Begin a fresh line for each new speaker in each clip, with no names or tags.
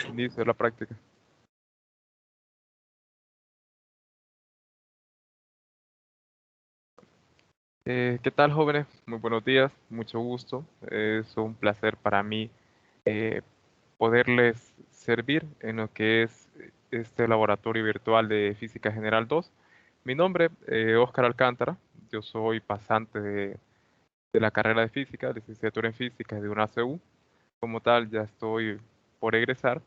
Inicio de la práctica. ¿Qué tal, jóvenes? Muy buenos días, mucho gusto. Es un placer para mí eh, poderles servir en lo que es este laboratorio virtual de Física General 2. Mi nombre es Óscar Alcántara. Yo soy pasante de la carrera de Física, licenciatura en Física de una ACU. Como tal, ya estoy por egresar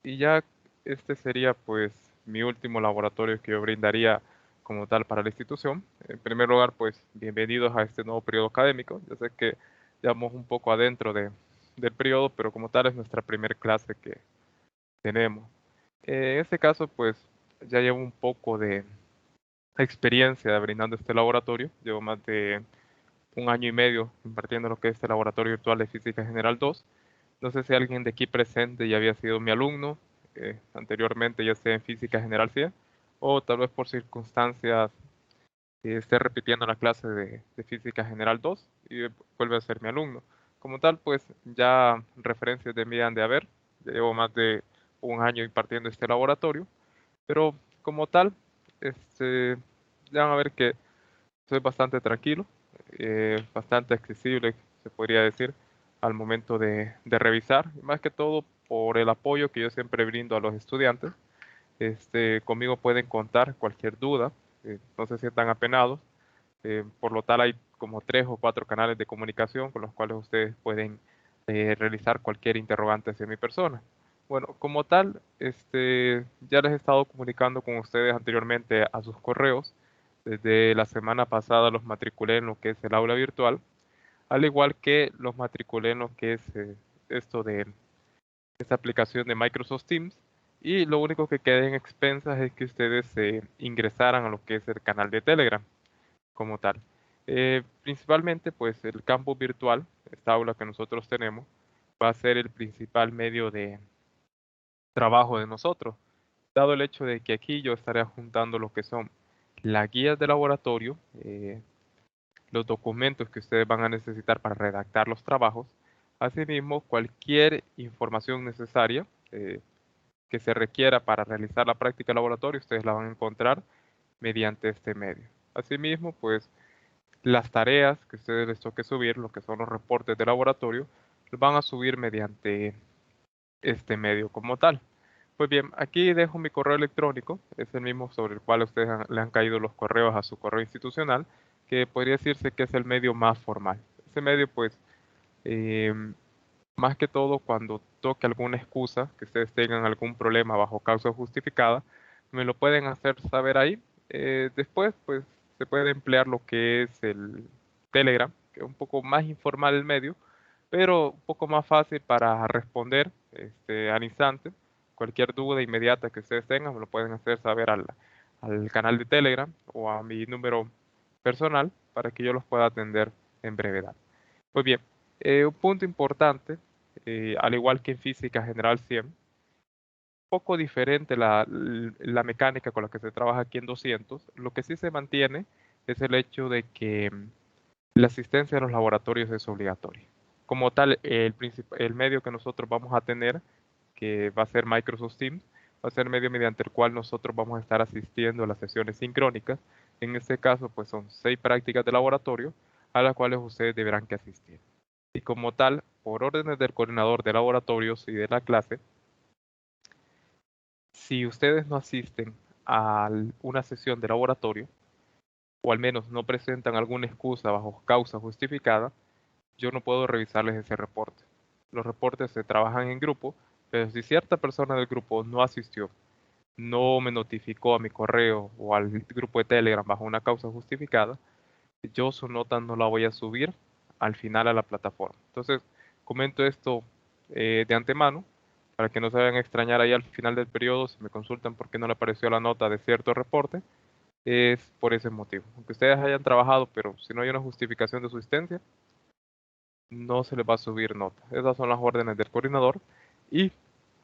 y ya este sería pues mi último laboratorio que yo brindaría como tal para la institución. En primer lugar, pues bienvenidos a este nuevo periodo académico. Yo sé que llevamos un poco adentro del periodo, pero como tal es nuestra primer clase que tenemos. En este caso, pues ya llevo un poco de experiencia brindando este laboratorio. Llevo más de un año y medio impartiendo lo que es este laboratorio virtual de Física General 2. No sé si alguien de aquí presente ya había sido mi alumno anteriormente, ya sea en Física General 100, o tal vez por circunstancias esté repitiendo la clase de Física General 2 y vuelve a ser mi alumno. Como tal, pues ya referencias de mí han de haber. Ya llevo más de un año impartiendo este laboratorio, pero como tal, este, ya van a ver que soy bastante tranquilo, bastante accesible, se podría decir, al momento de revisar, y más que todo por el apoyo que yo siempre brindo a los estudiantes. Conmigo pueden contar cualquier duda, no se sientan apenados. Por lo tal, hay como 3 o 4 canales de comunicación con los cuales ustedes pueden realizar cualquier interrogante hacia mi persona. Bueno, como tal, ya les he estado comunicando con ustedes anteriormente a sus correos. Desde la semana pasada los matriculé en lo que es el aula virtual, al igual que los matriculé en lo que es esto de esta aplicación de Microsoft Teams. Y lo único que queda en expensas es que ustedes ingresaran a lo que es el canal de Telegram como tal. Principalmente, pues el campus virtual, esta aula que nosotros tenemos, va a ser el principal medio de trabajo de nosotros, dado el hecho de que aquí yo estaré juntando lo que son las guías de laboratorio, los documentos que ustedes van a necesitar para redactar los trabajos, asimismo cualquier información necesaria que se requiera para realizar la práctica de laboratorio, ustedes la van a encontrar mediante este medio. Asimismo, pues las tareas que a ustedes les toque subir, lo que son los reportes de laboratorio, los van a subir mediante este medio como tal. Pues bien, aquí dejo mi correo electrónico, es el mismo sobre el cual a ustedes le han caído los correos a su correo institucional, que podría decirse que es el medio más formal. Ese medio, pues, eh, más que todo cuando toque alguna excusa, que ustedes tengan algún problema bajo causa justificada, me lo pueden hacer saber ahí. Después, pues, se puede emplear lo que es el Telegram, que es un poco más informal el medio, pero un poco más fácil para responder al instante. Cualquier duda inmediata que ustedes tengan, me lo pueden hacer saber al canal de Telegram o a mi número personal para que yo los pueda atender en brevedad. Pues bien, un punto importante, al igual que en física general 100, poco diferente la mecánica con la que se trabaja aquí en 200. Lo que sí se mantiene es el hecho de que la asistencia a los laboratorios es obligatoria. Como tal, el medio que nosotros vamos a tener, que va a ser Microsoft Teams, va a ser el medio mediante el cual nosotros vamos a estar asistiendo a las sesiones sincrónicas. En este caso, pues son 6 prácticas de laboratorio a las cuales ustedes deberán que asistir. Y como tal, por órdenes del coordinador de laboratorios y de la clase, si ustedes no asisten a una sesión de laboratorio, o al menos no presentan alguna excusa bajo causa justificada, yo no puedo revisarles ese reporte. Los reportes se trabajan en grupo, pero si cierta persona del grupo no asistió, no me notificó a mi correo o al grupo de Telegram bajo una causa justificada, yo su nota no la voy a subir al final a la plataforma. Entonces, comento esto de antemano para que no se vayan a extrañar ahí al final del periodo si me consultan por qué no le apareció la nota de cierto reporte. Es por ese motivo. Aunque ustedes hayan trabajado, pero si no hay una justificación de su asistencia, no se les va a subir nota. Esas son las órdenes del coordinador y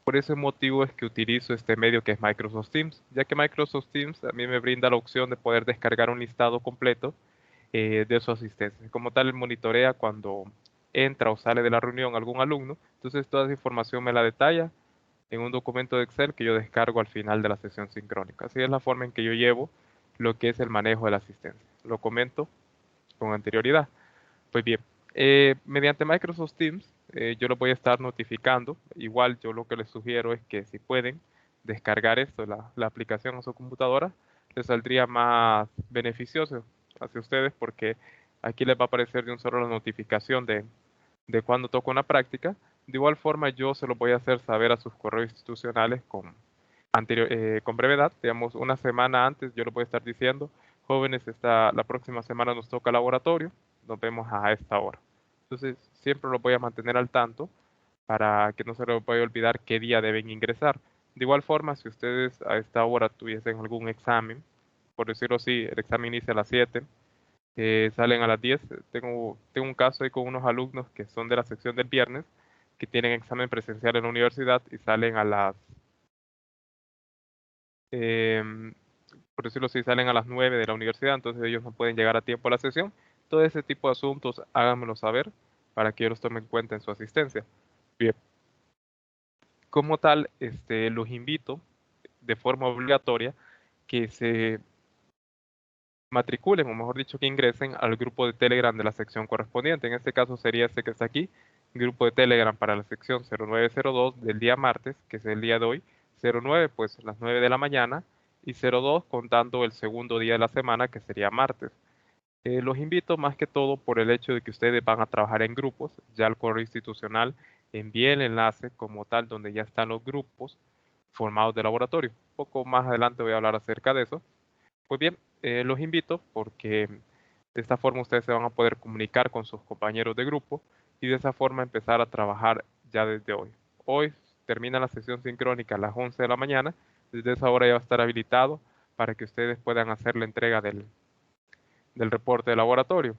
por ese motivo es que utilizo este medio que es Microsoft Teams, ya que Microsoft Teams a mí me brinda la opción de poder descargar un listado completo de su asistencia. Como tal, monitorea cuando entra o sale de la reunión algún alumno, entonces toda esa información me la detalla en un documento de Excel que yo descargo al final de la sesión sincrónica. Así es la forma en que yo llevo lo que es el manejo de la asistencia. Lo comento con anterioridad. Pues bien, mediante Microsoft Teams, yo lo voy a estar notificando. Igual yo lo que les sugiero es que si pueden descargar esto, la aplicación a su computadora, les saldría más beneficioso hacia ustedes porque aquí les va a aparecer de un solo la notificación de cuando toca una práctica. De igual forma, yo se lo voy a hacer saber a sus correos institucionales con brevedad, digamos una semana antes, yo lo voy a estar diciendo, jóvenes, la próxima semana nos toca laboratorio, nos vemos a esta hora. Entonces, siempre lo voy a mantener al tanto para que no se les vaya a olvidar qué día deben ingresar. De igual forma, si ustedes a esta hora tuviesen algún examen, por decirlo así, el examen inicia a las 7, salen a las 10. Tengo un caso ahí con unos alumnos que son de la sección del viernes, que tienen examen presencial en la universidad y salen a em, por decirlo así, salen a las 9 de la universidad, entonces ellos no pueden llegar a tiempo a la sesión. Todo ese tipo de asuntos, háganmelo saber para que yo los tome en cuenta en su asistencia. Bien, como tal, los invito de forma obligatoria que se matriculen, o mejor dicho, que ingresen al grupo de Telegram de la sección correspondiente. En este caso sería este que está aquí, grupo de Telegram para la sección 0902 del día martes, que es el día de hoy, 09 pues las 9 de la mañana y 02 contando el segundo día de la semana, que sería martes. Los invito más que todo por el hecho de que ustedes van a trabajar en grupos, ya el correo institucional envía el enlace como tal donde ya están los grupos formados de laboratorio. Un poco más adelante voy a hablar acerca de eso. Pues bien, los invito porque de esta forma ustedes se van a poder comunicar con sus compañeros de grupo y de esa forma empezar a trabajar ya desde hoy. Hoy termina la sesión sincrónica a las 11 de la mañana, desde esa hora ya va a estar habilitado para que ustedes puedan hacer la entrega del reporte de laboratorio.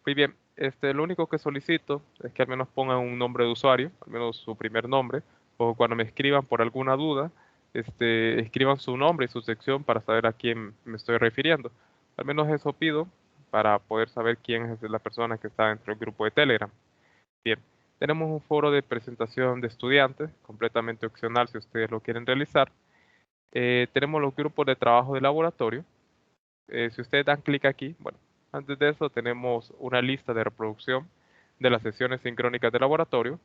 Muy bien, lo único que solicito es que al menos pongan un nombre de usuario, al menos su primer nombre, o cuando me escriban por alguna duda, escriban su nombre y su sección para saber a quién me estoy refiriendo. Al menos eso pido para poder saber quién es la persona que está dentro del grupo de Telegram. Bien, tenemos un foro de presentación de estudiantes, completamente opcional si ustedes lo quieren realizar. Tenemos los grupos de trabajo de laboratorio. Si ustedes dan clic aquí, bueno, antes de eso tenemos una lista de reproducción de las sesiones sincrónicas de laboratorio.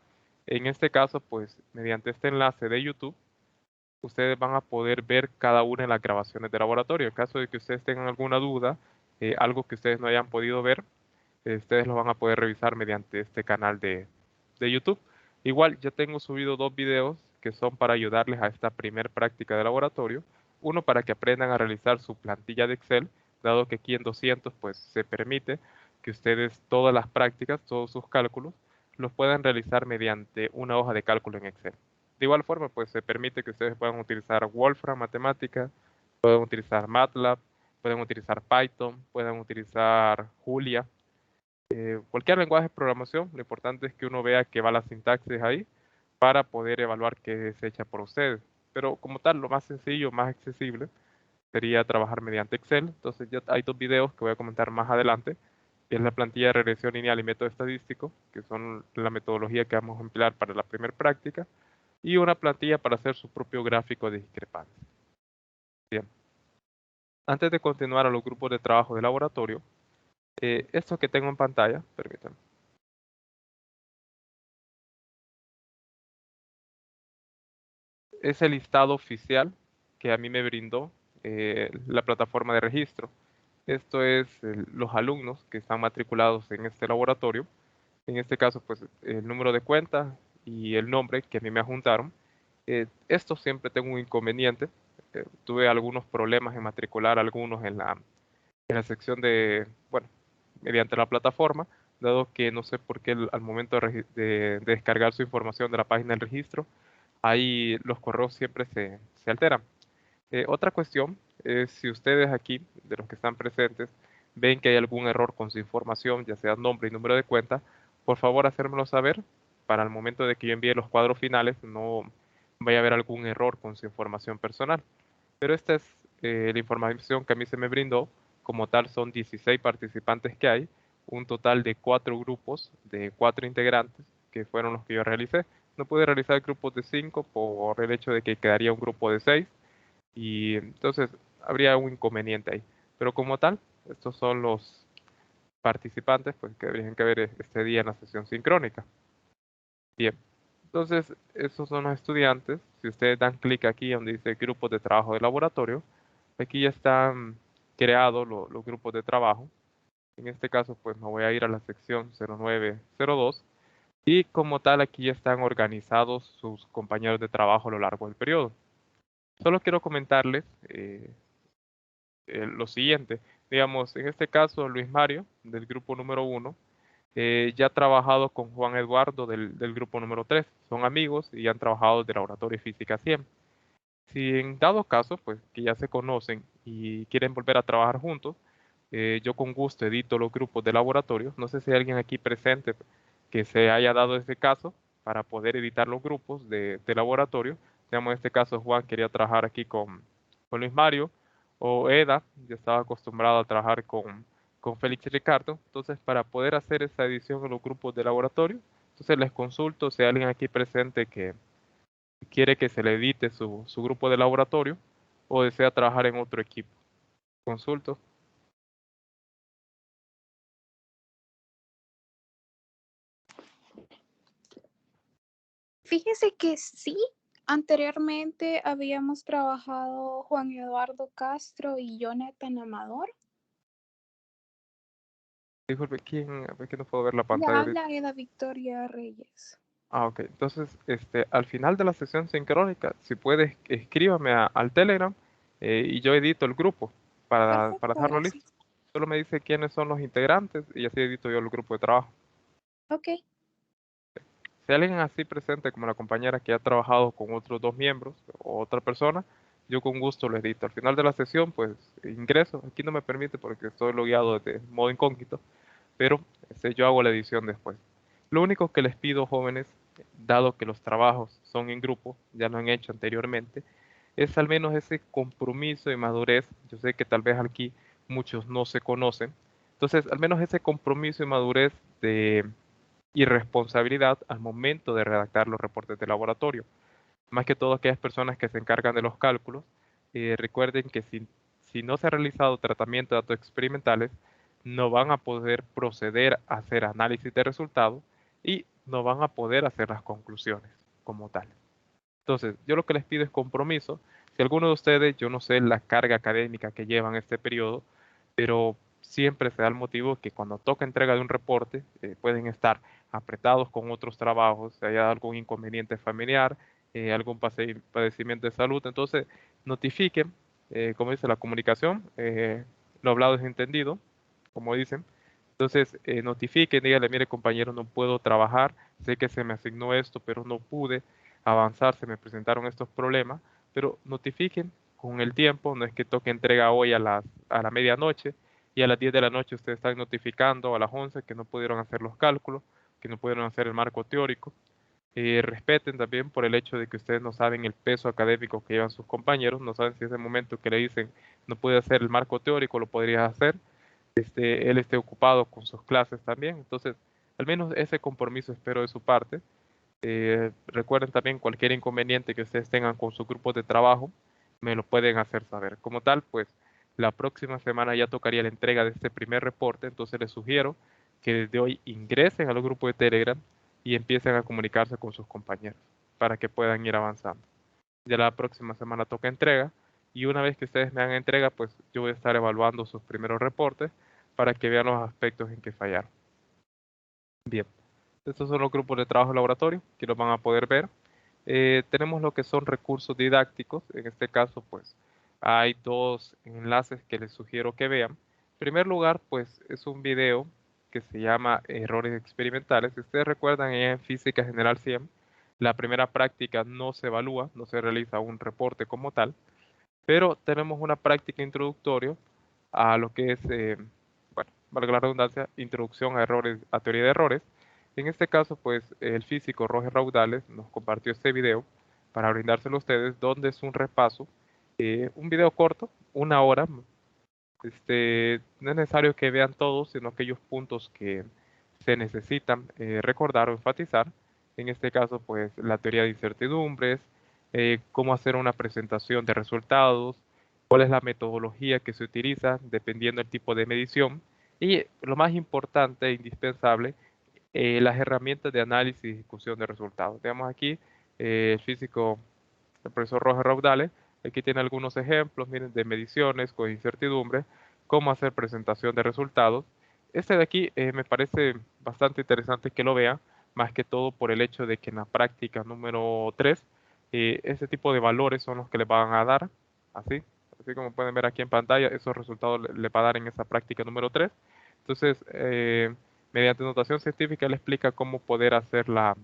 En este caso, pues mediante este enlace de YouTube, ustedes van a poder ver cada una de las grabaciones de laboratorio. En caso de que ustedes tengan alguna duda, algo que ustedes no hayan podido ver, ustedes lo van a poder revisar mediante este canal de YouTube. Igual, ya tengo subido dos videos que son para ayudarles a esta primer práctica de laboratorio. Uno para que aprendan a realizar su plantilla de Excel, dado que aquí en 200 pues se permite que ustedes todas las prácticas, todos sus cálculos, los puedan realizar mediante una hoja de cálculo en Excel. De igual forma, pues se permite que ustedes puedan utilizar Wolfram Matemática, pueden utilizar MATLAB, pueden utilizar Python, pueden utilizar Julia, cualquier lenguaje de programación. Lo importante es que uno vea que va la sintaxis ahí para poder evaluar qué es hecha por ustedes. Pero como tal, lo más sencillo, más accesible, sería trabajar mediante Excel. Entonces ya hay dos videos que voy a comentar más adelante, que es la plantilla de regresión lineal y método estadístico, que son la metodología que vamos a emplear para la primera práctica, y una plantilla para hacer su propio gráfico de discrepancia. Bien, antes de continuar a los grupos de trabajo de laboratorio, esto que tengo en pantalla, permítanme, es el listado oficial que a mí me brindó la plataforma de registro. Esto es los alumnos que están matriculados en este laboratorio. En este caso, pues el número de cuenta y el nombre que a mí me adjuntaron. Esto siempre tengo un inconveniente. Tuve algunos problemas en matricular algunos en la sección bueno, mediante la plataforma, dado que no sé por qué al momento de descargar su información de la página del registro, ahí los correos siempre se alteran. Otra cuestión es si ustedes aquí, de los que están presentes, ven que hay algún error con su información, ya sea nombre y número de cuenta, por favor hacérmelo saber para el momento de que yo envíe los cuadros finales no vaya a haber algún error con su información personal. Pero esta es la información que a mí se me brindó. Como tal, son 16 participantes que hay, un total de 4 grupos de 4 integrantes, que fueron los que yo realicé. no puede realizar grupos de 5 por el hecho de que quedaría un grupo de 6 y entonces habría un inconveniente ahí. Pero como tal, estos son los participantes pues, que deberían que ver este día en la sesión sincrónica. Bien, entonces estos son los estudiantes. Si ustedes dan clic aquí donde dice grupos de trabajo de laboratorio, aquí ya están creados los grupos de trabajo. En este caso, pues me voy a ir a la sección 0902 y como tal aquí ya están organizados sus compañeros de trabajo a lo largo del periodo. Solo quiero comentarles lo siguiente. Digamos, en este caso, Luis Mario, del grupo número 1, ya ha trabajado con Juan Eduardo del grupo número 3. Son amigos y han trabajado de laboratorio de física 100. Si en dado caso, pues que ya se conocen y quieren volver a trabajar juntos, yo con gusto edito los grupos de laboratorio. No sé si hay alguien aquí presente que se haya dado ese caso para poder editar los grupos de laboratorio. Digamos, en este caso Juan quería trabajar aquí con Luis Mario o Eda, ya estaba acostumbrado a trabajar con Félix y Ricardo. Entonces, para poder hacer esa edición en los grupos de laboratorio, entonces les consulto si hay alguien aquí presente que quiere que se le edite su grupo de laboratorio o desea trabajar en otro equipo. Consulto.
Fíjese que sí, anteriormente habíamos trabajado Juan Eduardo Castro y Jonathan Amador.
Disculpe, ¿quién? A ver que no puedo ver la
Le
pantalla ahorita.
habla Eda Victoria Reyes.
Ah, ok. Entonces, al final de la sesión sincrónica, si puede, escríbame al Telegram y yo edito el grupo para
Perfecto,
dejarlo listo.
gracias.
Solo me dice quiénes son los integrantes y así edito yo el grupo de trabajo.
Ok,
Si hay alguien así presente como la compañera que ha trabajado con otros dos miembros o otra persona, yo con gusto lo edito. Al final de la sesión, pues ingreso. Aquí no me permite porque estoy logueado desde modo incógnito, pero yo hago la edición después. Lo único que les pido, jóvenes, dado que los trabajos son en grupo, ya lo han hecho anteriormente, es al menos ese compromiso y madurez. Yo sé que tal vez aquí muchos no se conocen. Entonces, al menos ese compromiso y madurez de y responsabilidad al momento de redactar los reportes de laboratorio. Más que todo aquellas personas que se encargan de los cálculos, recuerden que si no se ha realizado tratamiento de datos experimentales, no van a poder proceder a hacer análisis de resultados y no van a poder hacer las conclusiones como tal. Entonces, yo lo que les pido es compromiso. Si alguno de ustedes, yo no sé la carga académica que llevan este periodo, pero siempre se da el motivo que cuando toca entrega de un reporte, pueden estar apretados con otros trabajos, si hay algún inconveniente familiar, algún padecimiento de salud, entonces notifiquen, como dice la comunicación, lo hablado es entendido, como dicen. Entonces, notifiquen, díganle, mire compañero, no puedo trabajar, sé que se me asignó esto, pero no pude avanzar, se me presentaron estos problemas, pero notifiquen con el tiempo, no es que toque entrega hoy a la medianoche y a las 10 de la noche ustedes están notificando a las 11 que no pudieron hacer los cálculos, que no pudieron hacer el marco teórico. Respeten también por el hecho de que ustedes no saben el peso académico que llevan sus compañeros, no saben si ese momento que le dicen no puede hacer el marco teórico, lo podrías hacer, él esté ocupado con sus clases también. Entonces, al menos ese compromiso espero de su parte. Recuerden también cualquier inconveniente que ustedes tengan con su grupo de trabajo, me lo pueden hacer saber. Como tal, pues la próxima semana ya tocaría la entrega de este primer reporte, entonces les sugiero que desde hoy ingresen al grupo de Telegram y empiecen a comunicarse con sus compañeros para que puedan ir avanzando. Ya la próxima semana toca entrega y una vez que ustedes me hagan entrega, pues yo voy a estar evaluando sus primeros reportes para que vean los aspectos en que fallaron. Bien, estos son los grupos de trabajo laboratorio que los van a poder ver. Tenemos lo que son recursos didácticos. En este caso, pues hay dos enlaces que les sugiero que vean. En primer lugar, pues es un video que se llama Errores experimentales. Si ustedes recuerdan, en Física General 100, la primera práctica no se evalúa, no se realiza un reporte como tal, pero tenemos una práctica introductoria a lo que es, bueno, valga la redundancia, introducción a errores, a teoría de errores. En este caso, pues el físico Roger Raudales nos compartió este video para brindárselo a ustedes, donde es un repaso, un video corto, 1 hora. No es necesario que vean todos, sino aquellos puntos que se necesitan recordar o enfatizar. En este caso, pues la teoría de incertidumbres, cómo hacer una presentación de resultados, cuál es la metodología que se utiliza dependiendo del tipo de medición y lo más importante e indispensable, las herramientas de análisis y discusión de resultados. Veamos aquí el físico, el profesor Roger Raudales, aquí tiene algunos ejemplos, miren, de mediciones con incertidumbre, cómo hacer presentación de resultados. Este de aquí me parece bastante interesante que lo vean, más que todo por el hecho de que en la práctica número 3, ese tipo de valores son los que le van a dar, así, así como pueden ver aquí en pantalla, esos resultados le va a dar en esa práctica número 3. Entonces, mediante notación científica, le explica cómo poder hacer la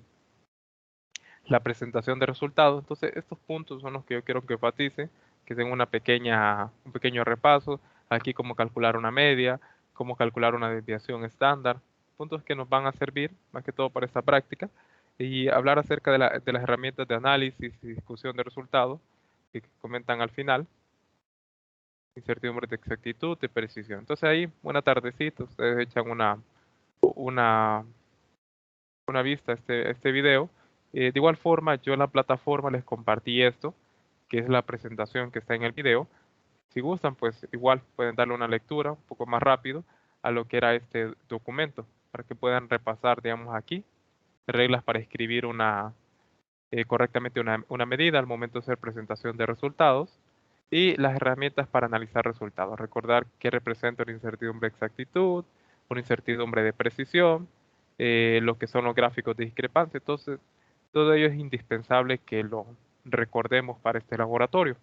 presentación de resultados. Entonces, estos puntos son los que yo quiero que enfaticen, que den un pequeño repaso. Aquí cómo calcular una media, cómo calcular una desviación estándar, puntos que nos van a servir más que todo para esta práctica. Y hablar acerca de las herramientas de análisis y discusión de resultados que comentan al final. Incertidumbre de exactitud, de precisión. Entonces ahí, buena tardecita, ustedes echan una, una vista a este video. De igual forma, yo en la plataforma les compartí esto, que es la presentación que está en el video. Si gustan, pues igual pueden darle una lectura un poco más rápido a lo que era este documento, para que puedan repasar, digamos, aquí, reglas para escribir correctamente una medida al momento de hacer presentación de resultados y las herramientas para analizar resultados. Recordar qué representa una incertidumbre de exactitud, una incertidumbre de precisión, lo que son los gráficos de discrepancia. Entonces, todo ello es indispensable que lo recordemos para este laboratorio.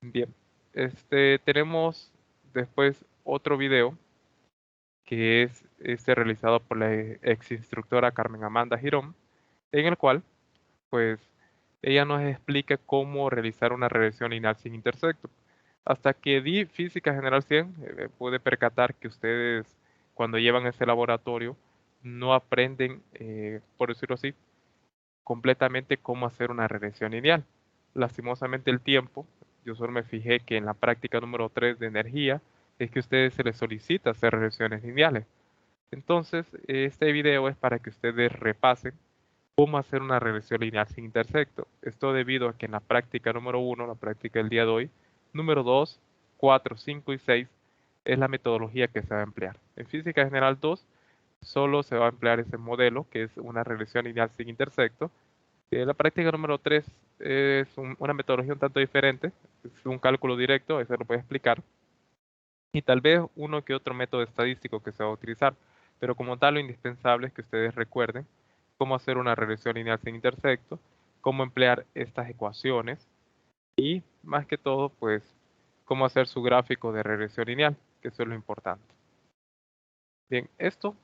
Bien, tenemos después otro video que es realizado por la ex instructora Carmen Amanda Girón, en el cual pues ella nos explica cómo realizar una regresión lineal sin intersecto. Hasta que di Física General 100, pude percatar que ustedes cuando llevan ese laboratorio no aprenden, por decirlo así, completamente cómo hacer una regresión lineal. Lastimosamente el tiempo, yo solo me fijé que en la práctica número 3 de energía es que a ustedes se les solicita hacer regresiones lineales. Entonces, este video es para que ustedes repasen cómo hacer una regresión lineal sin intersecto. Esto debido a que en la práctica número 1, la práctica del día de hoy, número 2, 4, 5 y 6 es la metodología que se va a emplear. En física general 2 solo se va a emplear ese modelo que es una regresión lineal sin intersecto. La práctica número 3 es una metodología un tanto diferente, es un cálculo directo, eso lo voy a explicar, y tal vez uno que otro método estadístico que se va a utilizar, pero como tal lo indispensable es que ustedes recuerden cómo hacer una regresión lineal sin intersecto, cómo emplear estas ecuaciones y más que todo pues cómo hacer su gráfico de regresión lineal, que eso es lo importante. Bien, esto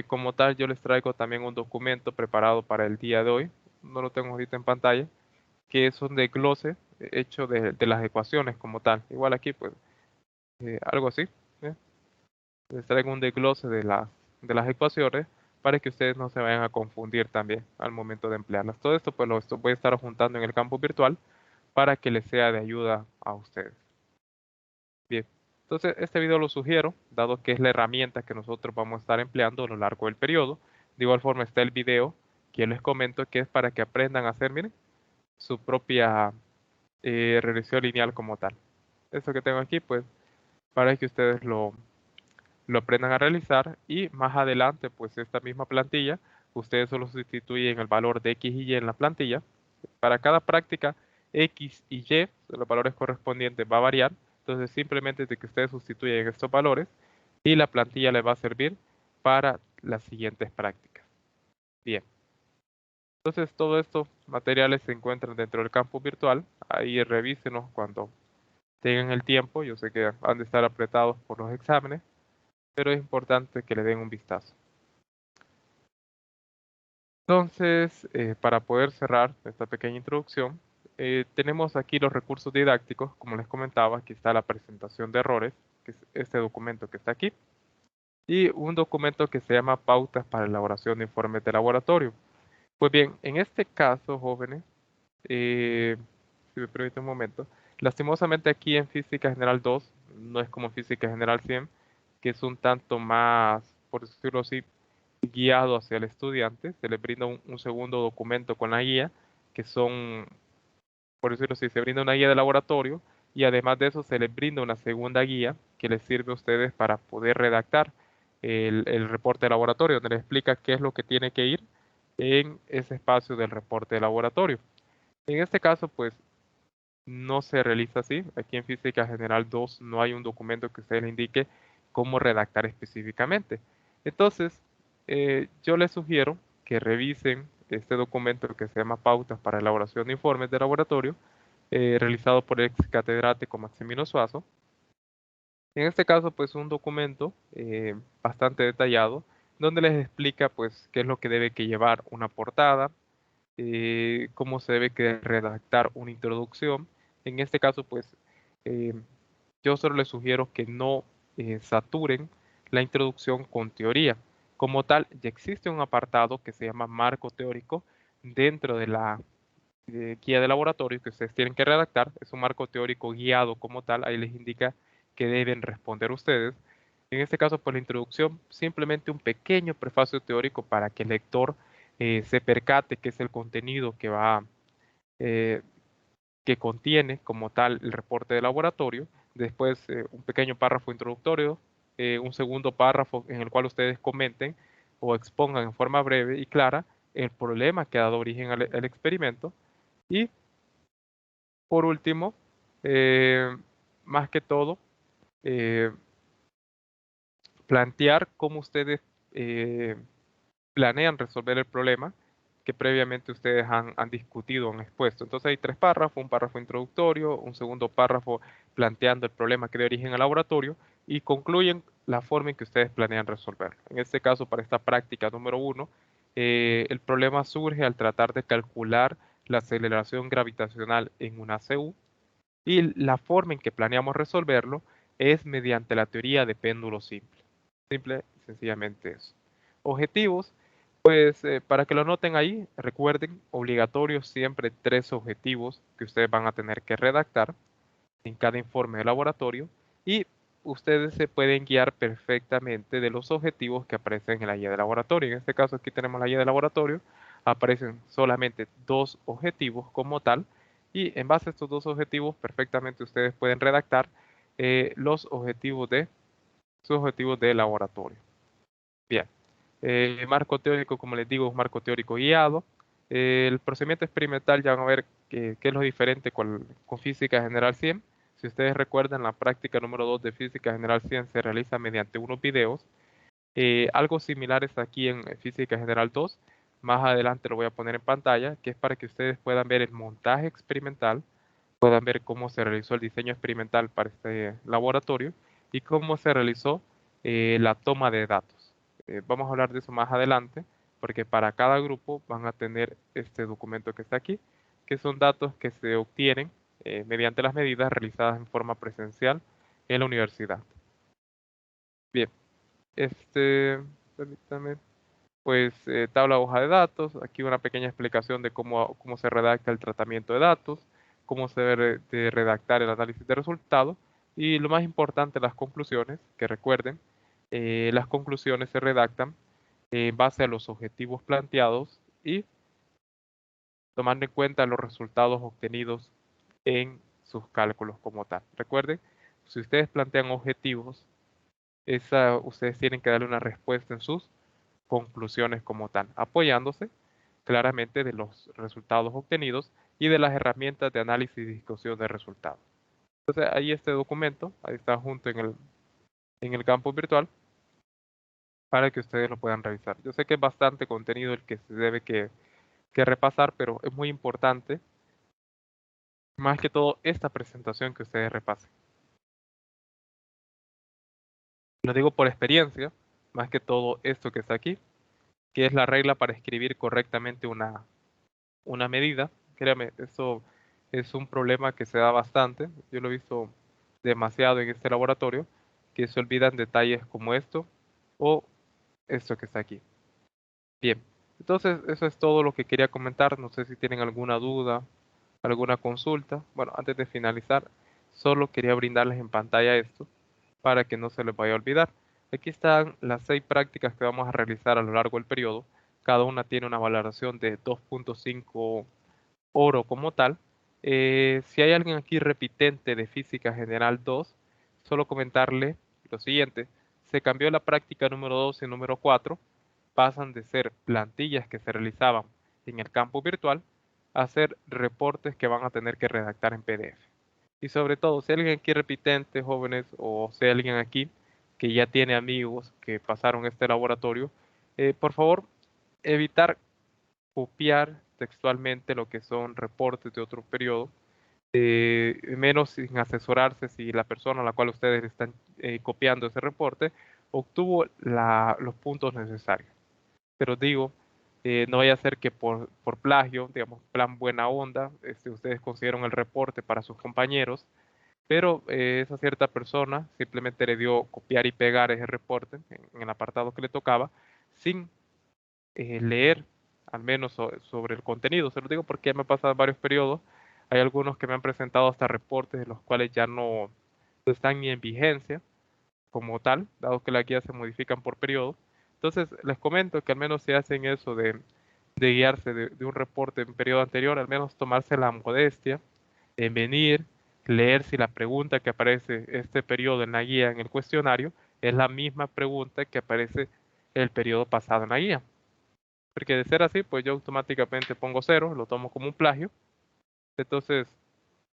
como tal yo les traigo también un documento preparado para el día de hoy, no lo tengo ahorita en pantalla, que es un desglose hecho de las ecuaciones como tal. Igual aquí pues algo así. ¿eh? Les traigo un desglose de las ecuaciones para que ustedes no se vayan a confundir también al momento de emplearlas. Todo esto pues voy a estar juntando en el campo virtual para que les sea de ayuda a ustedes. Bien, entonces este video lo sugiero, dado que es la herramienta que nosotros vamos a estar empleando a lo largo del periodo. De igual forma está el video que les comento que es para que aprendan a hacer, miren, su propia regresión lineal como tal. Esto que tengo aquí, pues, para que ustedes lo aprendan a realizar y más adelante, pues, esta misma plantilla, ustedes solo sustituyen el valor de X y Y en la plantilla. Para cada práctica, X y Y, los valores correspondientes va a variar. Entonces, simplemente de que ustedes sustituyen estos valores y la plantilla les va a servir para las siguientes prácticas. Bien. Entonces, todos estos materiales se encuentran dentro del campo virtual. Ahí revísenos cuando tengan el tiempo. Yo sé que han de estar apretados por los exámenes, pero es importante que le den un vistazo. Entonces, para poder cerrar esta pequeña introducción, tenemos aquí los recursos didácticos. Como les comentaba, aquí está la presentación de errores, que es este documento que está aquí, y un documento que se llama Pautas para elaboración de informes de laboratorio. Pues bien, en este caso, jóvenes, si me permite un momento, lastimosamente aquí en Física General 2, no es como Física General 100, que es un tanto más, por decirlo así, guiado hacia el estudiante, se le brinda un segundo documento con la guía, que son, por decirlo así, se brinda una guía de laboratorio y además de eso se les brinda una segunda guía que les sirve a ustedes para poder redactar el reporte de laboratorio, donde les explica qué es lo que tiene que ir en ese espacio del reporte de laboratorio. En este caso, pues no se realiza así. Aquí en Física General 2 no hay un documento que usted le indique cómo redactar específicamente. Entonces, yo les sugiero que revisen este documento que se llama Pautas para elaboración de informes de laboratorio, realizado por el ex catedrático Maximino Suazo. En este caso, pues un documento bastante detallado, donde les explica pues qué es lo que debe que llevar una portada, cómo se debe que redactar una introducción. En este caso, pues eh, yo solo les sugiero que no saturen la introducción con teoría. Como tal, ya existe un apartado que se llama marco teórico dentro de la guía de laboratorio que ustedes tienen que redactar. Es un marco teórico guiado como tal. Ahí les indica que deben responder ustedes. En este caso, pues la introducción, simplemente un pequeño prefacio teórico para que el lector se percate qué es el contenido eh, que contiene como tal el reporte de laboratorio. Después, un pequeño párrafo introductorio, un segundo párrafo en el cual ustedes comenten o expongan en forma breve y clara el problema que ha dado origen al experimento. Y por último, eh, más que todo, eh, plantear cómo ustedes eh, planean resolver el problema que previamente ustedes han discutido, han expuesto. Entonces hay tres párrafos, un párrafo introductorio, un segundo párrafo planteando el problema que dio origen al laboratorio y concluyen la forma en que ustedes planean resolverlo. En este caso, para esta práctica número uno, el problema surge al tratar de calcular la aceleración gravitacional en una ACU y la forma en que planeamos resolverlo es mediante la teoría de péndulo simple. Simple y sencillamente eso. Objetivos, pues para que lo noten ahí, recuerden, obligatorios siempre tres objetivos que ustedes van a tener que redactar en cada informe de laboratorio y ustedes se pueden guiar perfectamente de los objetivos que aparecen en la guía de laboratorio. En este caso aquí tenemos la guía de laboratorio, aparecen solamente dos objetivos como tal y en base a estos dos objetivos perfectamente ustedes pueden redactar los objetivos de sus objetivos de laboratorio. Bien, marco teórico, como les digo, es un marco teórico guiado. El procedimiento experimental, ya van a ver qué es lo diferente con Física General 100. Si ustedes recuerdan, la práctica número 2 de Física General 100 se realiza mediante unos videos. Algo similar es aquí en Física General 2. Más adelante lo voy a poner en pantalla, que es para que ustedes puedan ver el montaje experimental, puedan ver cómo se realizó el diseño experimental para este laboratorio y cómo se realizó la toma de datos. Vamos a hablar de eso más adelante, porque para cada grupo van a tener este documento que está aquí, que son datos que se obtienen mediante las medidas realizadas en forma presencial en la universidad. Bien, permítame, pues tabla hoja de datos, aquí una pequeña explicación de cómo se redacta el tratamiento de datos, cómo se debe de redactar el análisis de resultados y lo más importante, las conclusiones, que recuerden, las conclusiones se redactan en base a los objetivos planteados y tomando en cuenta los resultados obtenidos en sus cálculos como tal. Recuerden, si ustedes plantean objetivos, ustedes tienen que darle una respuesta en sus conclusiones como tal, apoyándose claramente de los resultados obtenidos y de las herramientas de análisis y discusión de resultados. Entonces, ahí este documento, ahí está junto en el campus virtual para que ustedes lo puedan revisar. Yo sé que es bastante contenido el que se debe que repasar, pero es muy importante, más que todo, esta presentación que ustedes repasen. Lo digo por experiencia, más que todo esto que está aquí, que es la regla para escribir correctamente una medida. Créame, eso es un problema que se da bastante. Yo lo he visto demasiado en este laboratorio, que se olvidan detalles como esto o esto que está aquí. Bien, entonces eso es todo lo que quería comentar. No sé si tienen alguna duda, alguna consulta. Bueno, antes de finalizar, solo quería brindarles en pantalla esto para que no se les vaya a olvidar. Aquí están las 6 prácticas que vamos a realizar a lo largo del periodo. Cada una tiene una valoración de 2.5 oro como tal. Si hay alguien aquí repitente de Física General 2, solo comentarle lo siguiente. Se cambió la práctica número 2 y número 4. Pasan de ser plantillas que se realizaban en el campo virtual a ser reportes que van a tener que redactar en PDF. Y sobre todo, si hay alguien aquí repitente, jóvenes, o si hay alguien aquí que ya tiene amigos que pasaron este laboratorio, por favor, evitar copiar textualmente lo que son reportes de otro periodo, menos sin asesorarse si la persona a la cual ustedes están copiando ese reporte obtuvo los puntos necesarios. Pero digo, no vaya a ser que por plagio, digamos, plan buena onda, ustedes consiguieron el reporte para sus compañeros, pero esa cierta persona simplemente le dio copiar y pegar ese reporte en el apartado que le tocaba sin leer al menos sobre el contenido. Se lo digo porque ya me ha pasado varios periodos. Hay algunos que me han presentado hasta reportes de los cuales ya no están ni en vigencia como tal, dado que las guías se modifican por periodo. Entonces, les comento que al menos si hacen eso de guiarse de un reporte en periodo anterior, al menos tomarse la modestia en venir, leer si la pregunta que aparece este periodo en la guía, en el cuestionario, es la misma pregunta que aparece el periodo pasado en la guía. Porque de ser así, pues yo automáticamente pongo cero, lo tomo como un plagio. Entonces,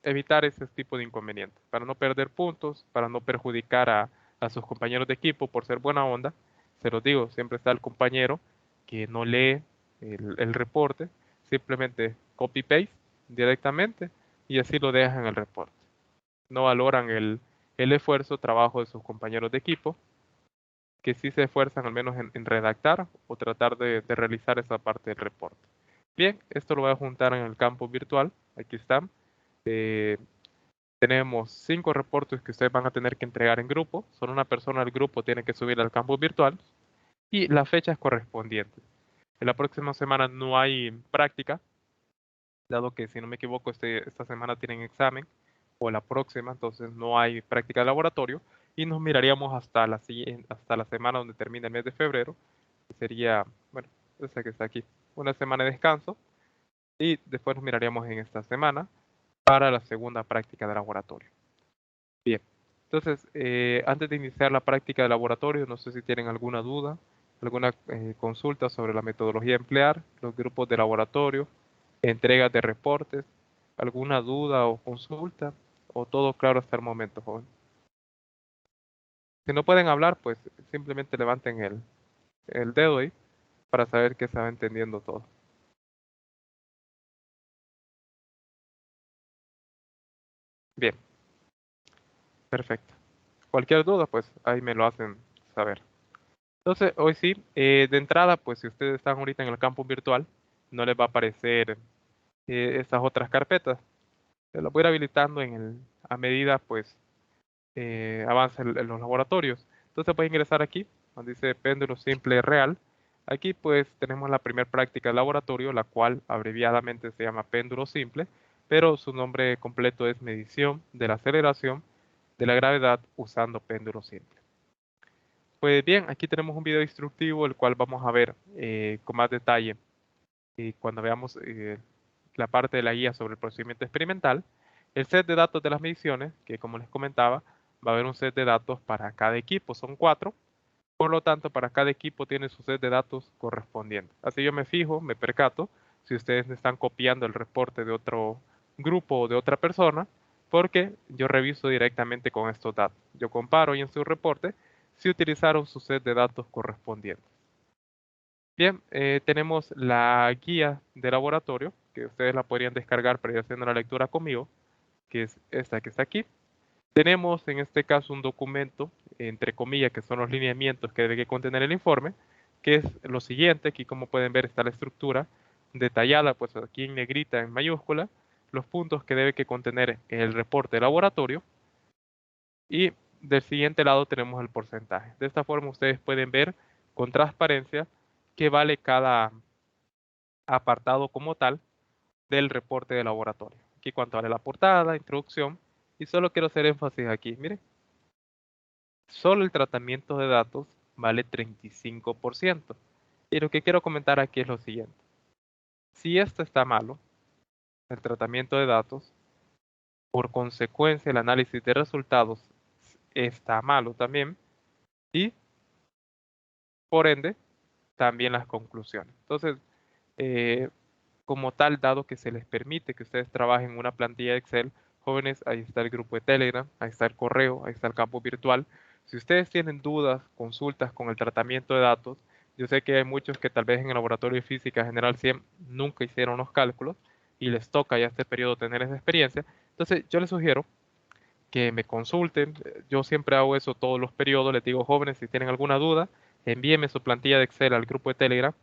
evitar ese tipo de inconvenientes, para no perder puntos, para no perjudicar a sus compañeros de equipo por ser buena onda. Se los digo, siempre está el compañero que no lee el reporte, simplemente copy-paste directamente y así lo dejan en el reporte. No valoran el esfuerzo, trabajo de sus compañeros de equipo, que sí se esfuerzan al menos en redactar o tratar de realizar esa parte del reporte. Bien, esto lo voy a juntar en el campo virtual. Aquí están. Eh, Tenemos 5 reportes que ustedes van a tener que entregar en grupo. Solo una persona del grupo tiene que subir al campo virtual y las fechas correspondientes. En la próxima semana no hay práctica, dado que si no me equivoco esta semana tienen examen o la próxima, entonces no hay práctica de laboratorio y nos miraríamos hasta la semana donde termina el mes de febrero, que sería, bueno, esa que está aquí, una semana de descanso y después nos miraríamos en esta semana para la segunda práctica de laboratorio. Bien, entonces antes de iniciar la práctica de laboratorio, no sé si tienen alguna duda, alguna consulta sobre la metodología a emplear, los grupos de laboratorio, entregas de reportes, alguna duda o consulta, o todo claro hasta el momento, joven. Si no pueden hablar, pues simplemente levanten el dedo ahí para saber que se va entendiendo todo. Bien, perfecto. Cualquier duda, pues ahí me lo hacen saber. Entonces, hoy sí, de entrada, pues si ustedes están ahorita en el campus virtual, no les va a aparecer estas otras carpetas. Se las voy a ir habilitando a medida, pues, avanza en los laboratorios. Entonces pueden ingresar aquí, donde dice péndulo simple real. Aquí pues tenemos la primera práctica de laboratorio, la cual abreviadamente se llama péndulo simple, pero su nombre completo es medición de la aceleración de la gravedad usando péndulo simple. Pues bien, aquí tenemos un video instructivo, el cual vamos a ver con más detalle cuando veamos la parte de la guía sobre el procedimiento experimental. El set de datos de las mediciones, que como les comentaba, va a haber un set de datos para cada equipo, son 4. Por lo tanto, para cada equipo tiene su set de datos correspondiente. Así yo me fijo, me percato, si ustedes me están copiando el reporte de otro grupo o de otra persona, porque yo reviso directamente con estos datos. Yo comparo y en su reporte si utilizaron su set de datos correspondiente. Bien, tenemos la guía de laboratorio, que ustedes la podrían descargar para ir haciendo la lectura conmigo, que es esta que está aquí. Tenemos en este caso un documento, entre comillas, que son los lineamientos que debe contener el informe, que es lo siguiente. Aquí como pueden ver está la estructura detallada, pues aquí en negrita, en mayúscula, los puntos que debe que contener el reporte de laboratorio. Y del siguiente lado tenemos el porcentaje. De esta forma ustedes pueden ver con transparencia qué vale cada apartado como tal del reporte de laboratorio. Aquí cuánto vale la portada, introducción, y solo quiero hacer énfasis aquí. Miren, solo el tratamiento de datos vale 35%. Y lo que quiero comentar aquí es lo siguiente. Si esto está malo, el tratamiento de datos, por consecuencia el análisis de resultados está malo también y por ende también las conclusiones. Entonces, eh, como tal, dado que se les permite que ustedes trabajen en una plantilla de Excel, jóvenes, ahí está el grupo de Telegram, ahí está el correo, ahí está el campo virtual. Si ustedes tienen dudas, consultas con el tratamiento de datos, yo sé que hay muchos que tal vez en el laboratorio de física general 100 nunca hicieron los cálculos y les toca ya este periodo tener esa experiencia. Entonces, yo les sugiero que me consulten. Yo siempre hago eso todos los periodos. Les digo, jóvenes, si tienen alguna duda, envíenme su plantilla de Excel al grupo de Telegram.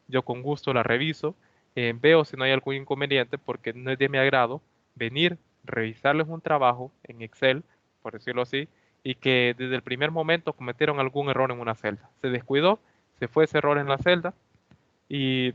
Yo con gusto la reviso. Veo si no hay algún inconveniente porque no es de mi agrado venir, revisarles un trabajo en Excel, por decirlo así, y que desde el primer momento cometieron algún error en una celda. Se descuidó, se fue ese error en la celda y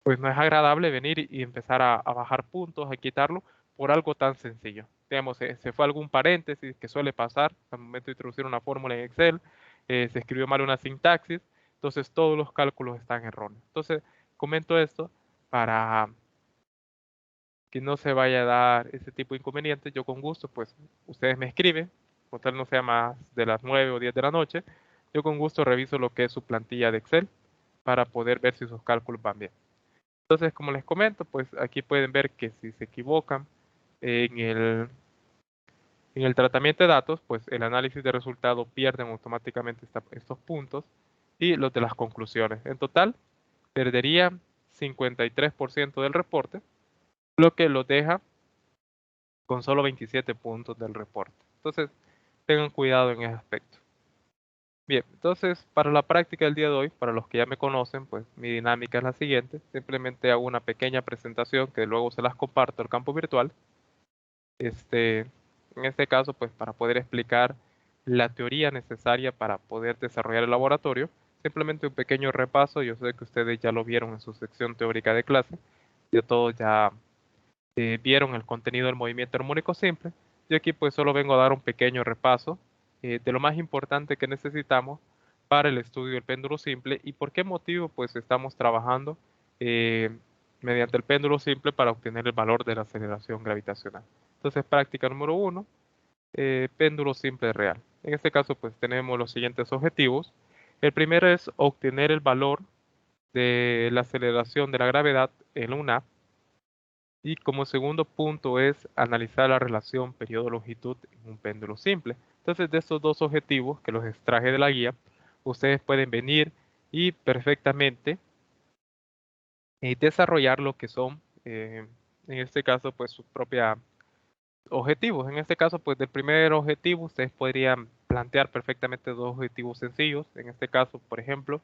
pues no es agradable venir y empezar a bajar puntos, a quitarlo por algo tan sencillo. Digamos, se fue algún paréntesis que suele pasar al momento de introducir una fórmula en Excel, se escribió mal una sintaxis, entonces todos los cálculos están erróneos. Entonces, comento esto para que no se vaya a dar ese tipo de inconvenientes. Yo con gusto, pues ustedes me escriben, por tal no sea más de las 9 o 10 de la noche, yo con gusto reviso lo que es su plantilla de Excel para poder ver si sus cálculos van bien. Entonces, como les comento, pues aquí pueden ver que si se equivocan en en el tratamiento de datos, pues el análisis de resultados pierden automáticamente estos puntos y los de las conclusiones. En total, perderían 53% del reporte, lo que los deja con solo 27 puntos del reporte. Entonces, tengan cuidado en ese aspecto. Bien, entonces para la práctica del día de hoy, para los que ya me conocen, pues mi dinámica es la siguiente. Simplemente hago una pequeña presentación que luego se las comparto al campo virtual. Este, en este caso, pues para poder explicar la teoría necesaria para poder desarrollar el laboratorio. Simplemente un pequeño repaso. Yo sé que ustedes ya lo vieron en su sección teórica de clase. Ya todos ya vieron el contenido del movimiento armónico simple. Yo aquí pues solo vengo a dar un pequeño repaso de lo más importante que necesitamos para el estudio del péndulo simple y por qué motivo pues estamos trabajando eh, mediante el péndulo simple para obtener el valor de la aceleración gravitacional. Entonces, práctica número uno, péndulo simple real. En este caso pues tenemos los siguientes objetivos. El primero es obtener el valor de la aceleración de la gravedad en una. Y como segundo punto es analizar la relación periodo-longitud en un péndulo simple. Entonces, de estos dos objetivos que los extraje de la guía, ustedes pueden venir y perfectamente desarrollar lo que son, en este caso, pues sus propios objetivos. En este caso, pues del primer objetivo, ustedes podrían plantear perfectamente dos objetivos sencillos. En este caso, por ejemplo,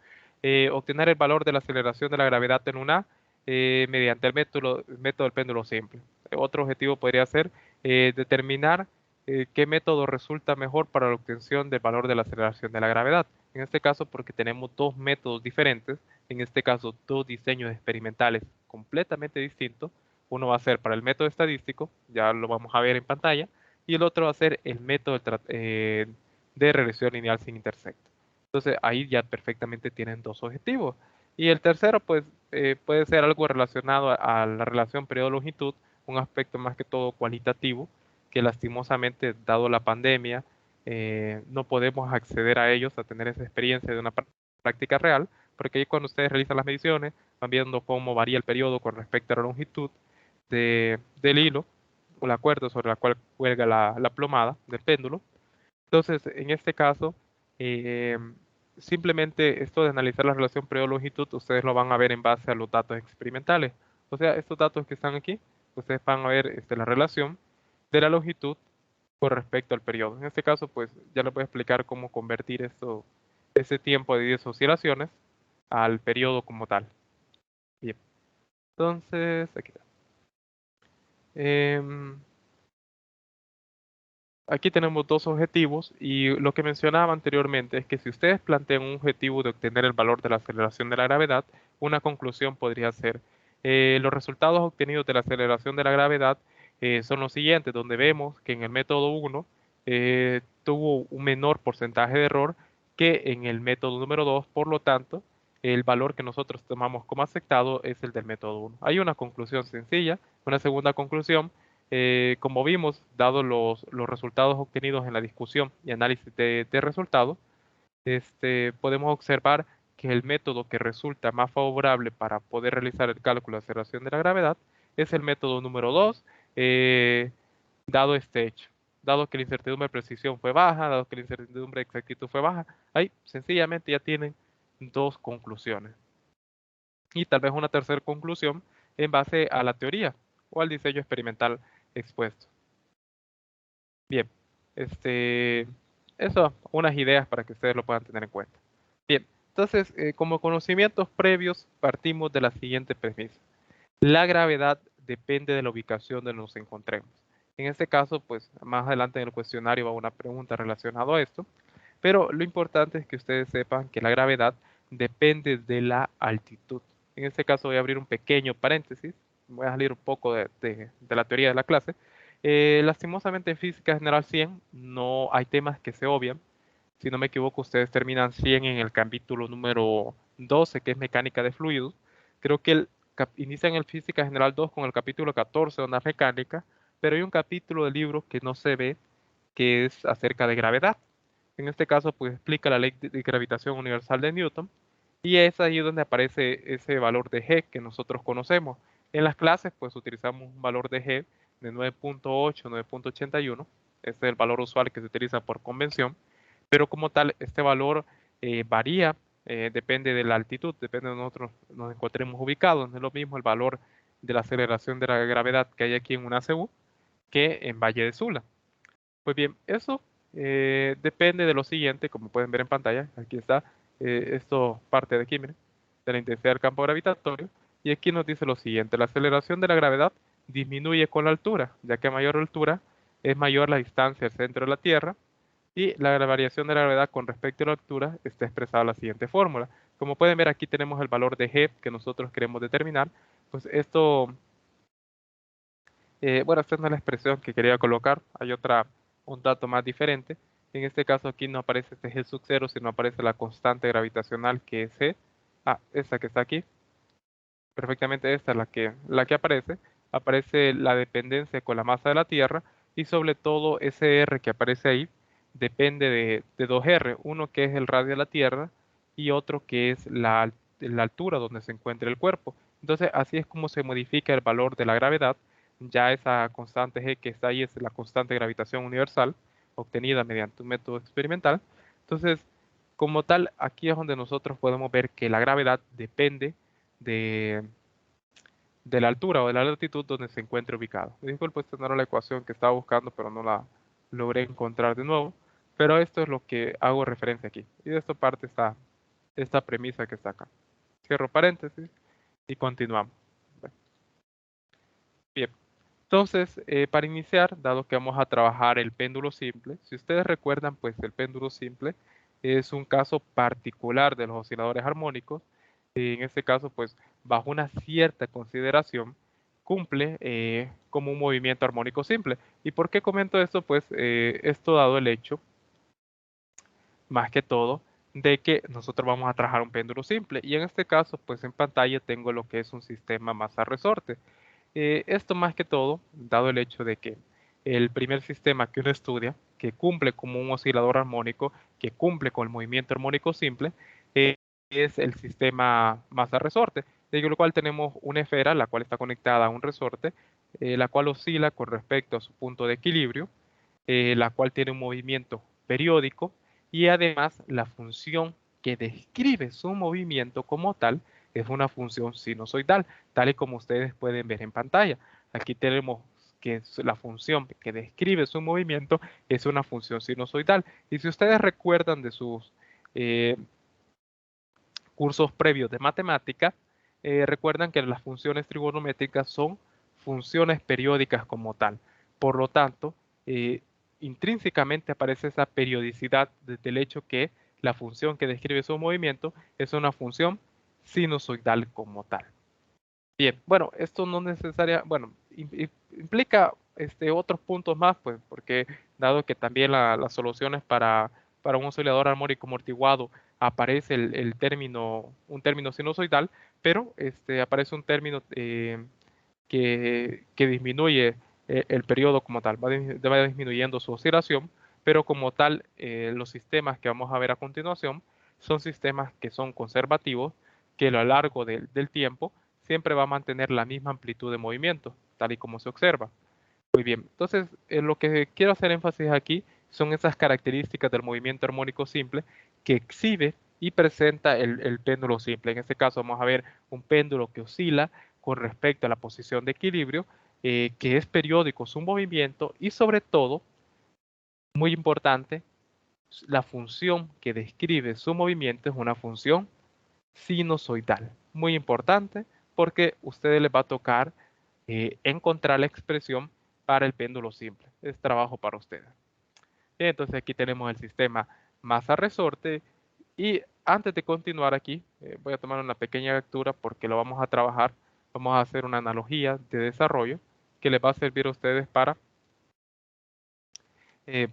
obtener el valor de la aceleración de la gravedad en una mediante el método del péndulo simple. Otro objetivo podría ser determinar qué método resulta mejor para la obtención del valor de la aceleración de la gravedad. En este caso, porque tenemos dos métodos diferentes, en este caso dos diseños experimentales completamente distintos. Uno va a ser para el método estadístico, ya lo vamos a ver en pantalla, y el otro va a ser el método de regresión lineal sin intersecto. Entonces ahí ya perfectamente tienen dos objetivos. Y el tercero, pues, puede ser algo relacionado a la relación periodo-longitud, un aspecto más que todo cualitativo, que lastimosamente, dado la pandemia, no podemos acceder a ellos, a tener esa experiencia de una práctica real, porque ahí cuando ustedes realizan las mediciones, van viendo cómo varía el periodo con respecto a la longitud del hilo o la cuerda sobre la cual cuelga la plomada del péndulo. Entonces, en este caso, eh, simplemente esto de analizar la relación periodo-longitud, ustedes lo van a ver en base a los datos experimentales. O sea, estos datos que están aquí, ustedes van a ver la relación de la longitud con respecto al periodo. En este caso, pues ya les voy a explicar cómo convertir ese tiempo de 10 oscilaciones al periodo como tal. Bien, entonces, aquí está. Em, Aquí tenemos dos objetivos y lo que mencionaba anteriormente es que si ustedes plantean un objetivo de obtener el valor de la aceleración de la gravedad, una conclusión podría ser, los resultados obtenidos de la aceleración de la gravedad son los siguientes, donde vemos que en el método 1 tuvo un menor porcentaje de error que en el método número 2, por lo tanto, el valor que nosotros tomamos como aceptado es el del método 1. Hay una conclusión sencilla, una segunda conclusión. Como vimos, dado los resultados obtenidos en la discusión y análisis de resultados, podemos observar que el método que resulta más favorable para poder realizar el cálculo de aceleración de la gravedad es el método número 2, dado este hecho. Dado que la incertidumbre de precisión fue baja, dado que la incertidumbre de exactitud fue baja, ahí sencillamente ya tienen dos conclusiones. Y tal vez una tercera conclusión en base a la teoría o al diseño experimental expuesto. Bien, eso, unas ideas para que ustedes lo puedan tener en cuenta. Bien, entonces, como conocimientos previos, partimos de la siguiente premisa. La gravedad depende de la ubicación donde nos encontremos. En este caso, pues más adelante en el cuestionario va una pregunta relacionada a esto, pero lo importante es que ustedes sepan que la gravedad depende de la altitud. En este caso voy a abrir un pequeño paréntesis, voy a salir un poco de la teoría de la clase. Lastimosamente en Física General 100 no hay temas que se obvian. Si no me equivoco, ustedes terminan 100 en el capítulo número 12, que es Mecánica de Fluidos. Creo que inician el Física General 2 con el capítulo 14, Ondas Mecánicas, pero hay un capítulo del libro que no se ve, que es acerca de gravedad. En este caso, pues explica la ley de gravitación universal de Newton, y es ahí donde aparece ese valor de G que nosotros conocemos. En las clases, pues utilizamos un valor de G de 9.8, 9.81. Este es el valor usual que se utiliza por convención, pero como tal, este valor varía, depende de la altitud, depende de donde nosotros nos encontremos ubicados. No es lo mismo el valor de la aceleración de la gravedad que hay aquí en una ACU que en Valle de Sula. Pues bien, eso depende de lo siguiente, como pueden ver en pantalla. Aquí está, esto parte de aquí, miren, de la intensidad del campo gravitatorio. Y aquí nos dice lo siguiente: la aceleración de la gravedad disminuye con la altura, ya que a mayor altura es mayor la distancia al centro de la Tierra, y la variación de la gravedad con respecto a la altura está expresada en la siguiente fórmula. Como pueden ver, aquí tenemos el valor de G que nosotros queremos determinar. Pues esto, bueno, esta no es la expresión que quería colocar. Hay un dato más diferente. En este caso aquí no aparece este G sub 0, sino aparece la constante gravitacional, que es G. Ah, esta que está aquí. Perfectamente esta es la que aparece. Aparece la dependencia con la masa de la Tierra, y sobre todo ese R que aparece ahí depende de dos R. Uno que es el radio de la Tierra y otro que es la altura donde se encuentra el cuerpo. Entonces así es como se modifica el valor de la gravedad. Ya esa constante G que está ahí es la constante de gravitación universal, obtenida mediante un método experimental. Entonces, como tal, aquí es donde nosotros podemos ver que la gravedad depende de, de la altura o de la latitud donde se encuentre ubicado. Disculpe, esta no era la ecuación que estaba buscando, pero no la logré encontrar de nuevo. Pero esto es lo que hago referencia aquí. Y de esto parte esta premisa que está acá. Cierro paréntesis y continuamos. Bueno, bien. Entonces, para iniciar, dado que vamos a trabajar el péndulo simple, si ustedes recuerdan, pues el péndulo simple es un caso particular de los osciladores armónicos. Y en este caso, pues bajo una cierta consideración, cumple como un movimiento armónico simple. ¿Y por qué comento esto? Pues esto dado el hecho, más que todo, de que nosotros vamos a trabajar un péndulo simple. Y en este caso, pues en pantalla tengo lo que es un sistema masa-resorte. Esto más que todo, dado el hecho de que el primer sistema que uno estudia, que cumple como un oscilador armónico, que cumple con el movimiento armónico simple, eh, es el sistema masa-resorte, de lo cual tenemos una esfera, la cual está conectada a un resorte, la cual oscila con respecto a su punto de equilibrio, la cual tiene un movimiento periódico, y además la función que describe su movimiento como tal es una función sinusoidal, tal y como ustedes pueden ver en pantalla. Aquí tenemos que la función que describe su movimiento es una función sinusoidal. Y si ustedes recuerdan de sus eh, cursos previos de matemática, recuerdan que las funciones trigonométricas son funciones periódicas como tal. Por lo tanto, intrínsecamente aparece esa periodicidad desde el hecho que la función que describe su movimiento es una función sinusoidal como tal. Bien, bueno, esto no necesaria, bueno, implica otros puntos más, pues, porque dado que también las soluciones para un oscilador armónico amortiguado aparece un término sinusoidal, pero aparece un término que disminuye el periodo como tal, va disminuyendo su oscilación, pero como tal, los sistemas que vamos a ver a continuación son sistemas que son conservativos, que a lo largo del tiempo siempre va a mantener la misma amplitud de movimiento, tal y como se observa. Muy bien, entonces lo que quiero hacer énfasis aquí son esas características del movimiento armónico simple que exhibe y presenta el péndulo simple. En este caso vamos a ver un péndulo que oscila con respecto a la posición de equilibrio, que es periódico su movimiento y sobre todo, muy importante, la función que describe su movimiento es una función sinusoidal. Muy importante porque a ustedes les va a tocar encontrar la expresión para el péndulo simple. Es trabajo para ustedes. Entonces aquí tenemos el sistema masa-resorte y antes de continuar aquí voy a tomar una pequeña lectura porque lo vamos a trabajar. Vamos a hacer una analogía de desarrollo que les va a servir a ustedes para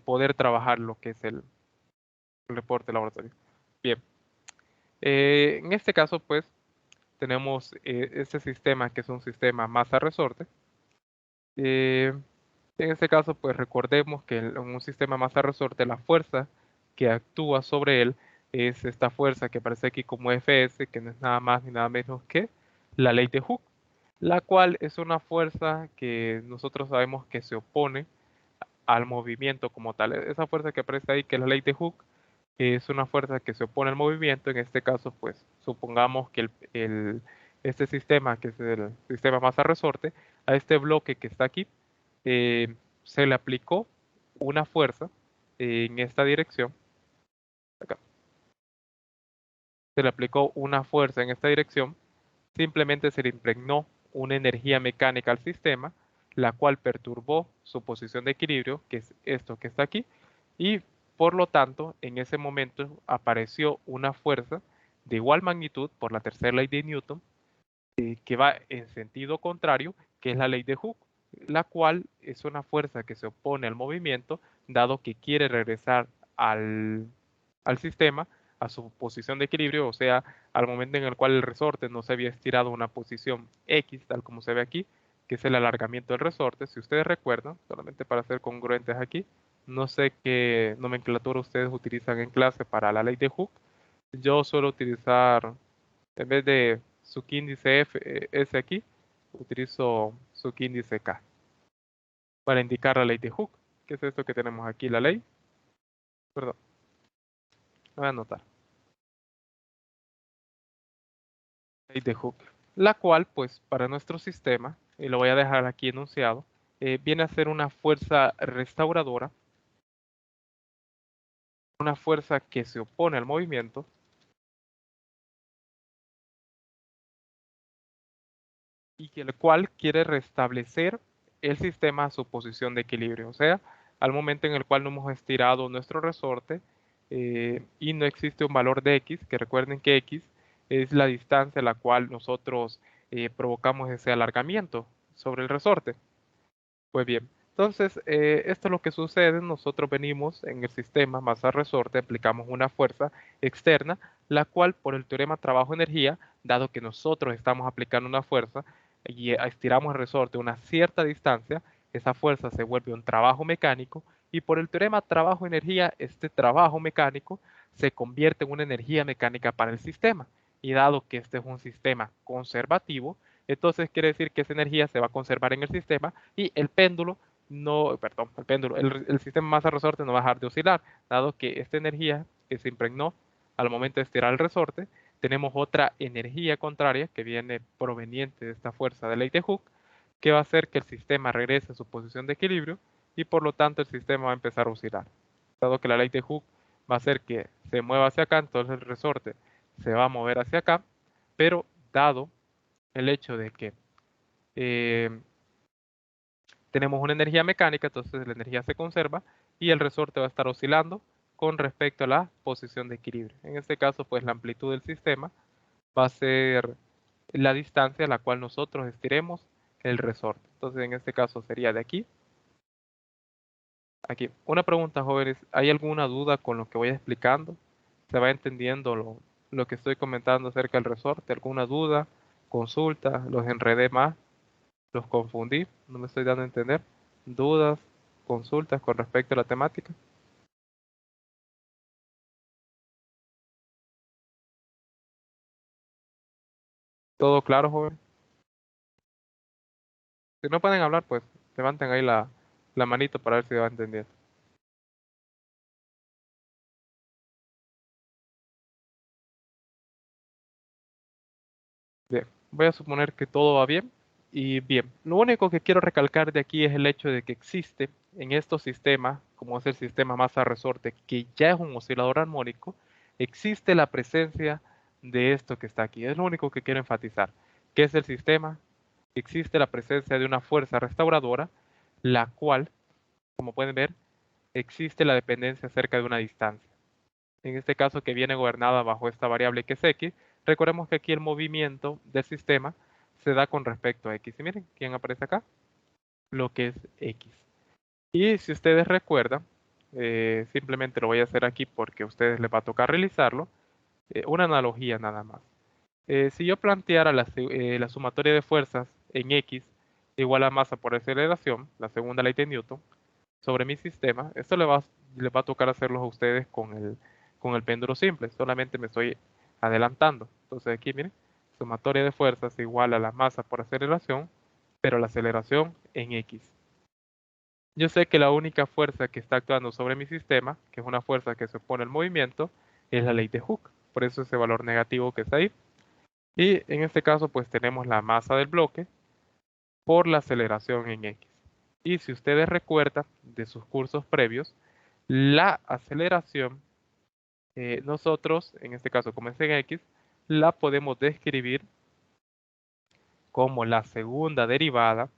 poder trabajar lo que es el reporte laboratorio. Bien, en este caso pues tenemos este sistema que es un sistema masa-resorte. Eh, en este caso, pues recordemos que en un sistema masa-resorte, la fuerza que actúa sobre él es esta fuerza que aparece aquí como Fs, que no es nada más ni nada menos que la ley de Hooke, la cual es una fuerza que nosotros sabemos que se opone al movimiento como tal. Esa fuerza que aparece ahí, que es la ley de Hooke, es una fuerza que se opone al movimiento. En este caso, pues supongamos que este sistema, que es el sistema masa-resorte, a este bloque que está aquí, se le aplicó una fuerza en esta dirección. Acá. Se le aplicó una fuerza en esta dirección. Simplemente se le impregnó una energía mecánica al sistema, la cual perturbó su posición de equilibrio, que es esto que está aquí, y por lo tanto, en ese momento apareció una fuerza de igual magnitud por la tercera ley de Newton, que va en sentido contrario, que es la ley de Hooke, la cual es una fuerza que se opone al movimiento, dado que quiere regresar al sistema a su posición de equilibrio, o sea, al momento en el cual el resorte no se había estirado a una posición X, tal como se ve aquí, que es el alargamiento del resorte. Si ustedes recuerdan, solamente para ser congruentes aquí, no sé qué nomenclatura ustedes utilizan en clase para la ley de Hooke. Yo suelo utilizar, en vez de subíndice S aquí, utilizo subíndice K para indicar la ley de Hooke. ¿Qué es esto que tenemos aquí? La ley, perdón, voy a anotar. Ley de Hooke, la cual, pues, para nuestro sistema, y lo voy a dejar aquí enunciado, viene a ser una fuerza restauradora, una fuerza que se opone al movimiento y que el cual quiere restablecer el sistema a su posición de equilibrio, o sea, al momento en el cual no hemos estirado nuestro resorte y no existe un valor de X, que recuerden que X es la distancia a la cual nosotros provocamos ese alargamiento sobre el resorte. Pues bien, entonces esto es lo que sucede. Nosotros venimos en el sistema masa-resorte, aplicamos una fuerza externa, la cual por el teorema trabajo-energía, dado que nosotros estamos aplicando una fuerza y estiramos el resorte a una cierta distancia, esa fuerza se vuelve un trabajo mecánico y por el teorema trabajo-energía, este trabajo mecánico se convierte en una energía mecánica para el sistema. Y dado que este es un sistema conservativo, entonces quiere decir que esa energía se va a conservar en el sistema y el péndulo no, perdón, el péndulo, el sistema masa-resorte no va a dejar de oscilar, dado que esta energía que se impregnó al momento de estirar el resorte, tenemos otra energía contraria que viene proveniente de esta fuerza de ley de Hooke, que va a hacer que el sistema regrese a su posición de equilibrio y por lo tanto el sistema va a empezar a oscilar. Dado que la ley de Hooke va a hacer que se mueva hacia acá, entonces el resorte se va a mover hacia acá, pero dado el hecho de que eh, tenemos una energía mecánica, entonces la energía se conserva y el resorte va a estar oscilando con respecto a la posición de equilibrio. En este caso, pues la amplitud del sistema va a ser la distancia a la cual nosotros estiremos el resorte. Entonces, en este caso sería de aquí Aquí, una pregunta, jóvenes. ¿Hay alguna duda con lo que voy explicando? ¿Se va entendiendo lo que estoy comentando acerca del resorte? ¿Alguna duda? ¿Consulta? ¿Los enredé más? ¿Los confundí? ¿No me estoy dando a entender? ¿Dudas? ¿Consultas con respecto a la temática? ¿Todo claro, joven? Si no pueden hablar, pues levanten ahí la manito para ver si va entendiendo. Bien, voy a suponer que todo va bien. Y bien, lo único que quiero recalcar de aquí es el hecho de que existe en estos sistemas, como es el sistema masa resorte, que ya es un oscilador armónico, existe la presencia de esto que está aquí. Es lo único que quiero enfatizar. ¿Qué es el sistema? Existe la presencia de una fuerza restauradora, la cual, como pueden ver, existe la dependencia cerca de una distancia. En este caso que viene gobernada bajo esta variable que es x, recordemos que aquí el movimiento del sistema se da con respecto a x. Y miren, ¿quién aparece acá? Lo que es x. Y si ustedes recuerdan, simplemente lo voy a hacer aquí porque a ustedes les va a tocar realizarlo, una analogía nada más. Si yo planteara la sumatoria de fuerzas en x igual a masa por aceleración, la segunda ley de Newton, sobre mi sistema, esto les va a tocar hacerlo a ustedes con el péndulo simple, solamente me estoy adelantando. Entonces aquí miren, sumatoria de fuerzas igual a la masa por aceleración, pero la aceleración en x. Yo sé que la única fuerza que está actuando sobre mi sistema, que es una fuerza que se opone al movimiento, es la ley de Hooke, por eso ese valor negativo que está ahí. Y en este caso pues tenemos la masa del bloque por la aceleración en x. Y si ustedes recuerdan de sus cursos previos, la aceleración, nosotros, en este caso como es en x, la podemos describir como la segunda derivada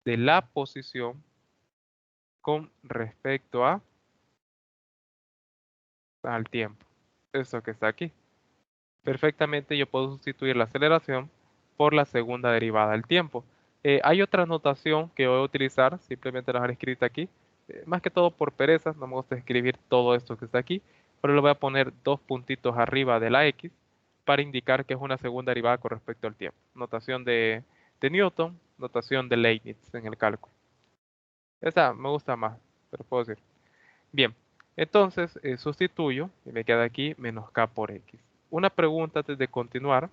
de la posición con respecto al tiempo. Eso que está aquí. Perfectamente yo puedo sustituir la aceleración por la segunda derivada del tiempo. Hay otra notación que voy a utilizar, simplemente la dejar escrita aquí, más que todo por pereza, no me gusta escribir todo esto que está aquí, pero le voy a poner dos puntitos arriba de la x para indicar que es una segunda derivada con respecto al tiempo. Notación de Newton, notación de Leibniz en el cálculo. Esa me gusta más, pero puedo decir. Bien, entonces sustituyo y me queda aquí menos k por x. Una pregunta antes de continuar.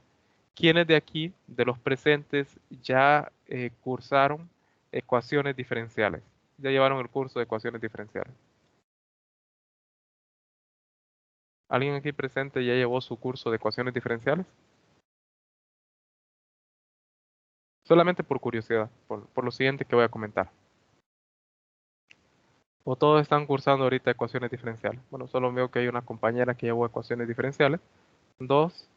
¿Quiénes de aquí, de los presentes, ya cursaron ecuaciones diferenciales? Ya llevaron el curso de ecuaciones diferenciales. ¿Alguien aquí presente ya llevó su curso de ecuaciones diferenciales? Solamente por curiosidad, por lo siguiente que voy a comentar. ¿O todos están cursando ahorita ecuaciones diferenciales? Bueno, solo veo que hay una compañera que llevó ecuaciones diferenciales. Dos.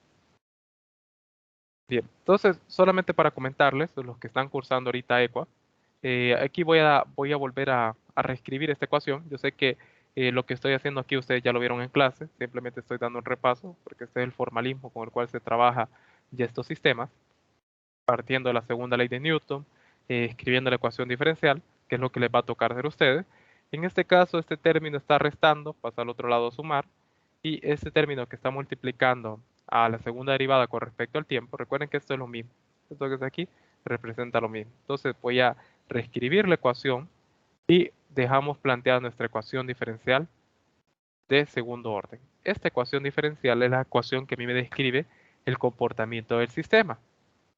Bien, entonces solamente para comentarles, los que están cursando ahorita ECUA, aquí voy a volver a reescribir esta ecuación. Yo sé que lo que estoy haciendo aquí ustedes ya lo vieron en clase, simplemente estoy dando un repaso, porque este es el formalismo con el cual se trabaja ya estos sistemas, partiendo de la segunda ley de Newton, escribiendo la ecuación diferencial, que es lo que les va a tocar hacer a ustedes. En este caso, este término está restando, pasa al otro lado a sumar, y este término que está multiplicando a la segunda derivada con respecto al tiempo, recuerden que esto es lo mismo. Esto que está aquí representa lo mismo. Entonces voy a reescribir la ecuación y dejamos planteada nuestra ecuación diferencial de segundo orden. Esta ecuación diferencial es la ecuación que a mí me describe el comportamiento del sistema.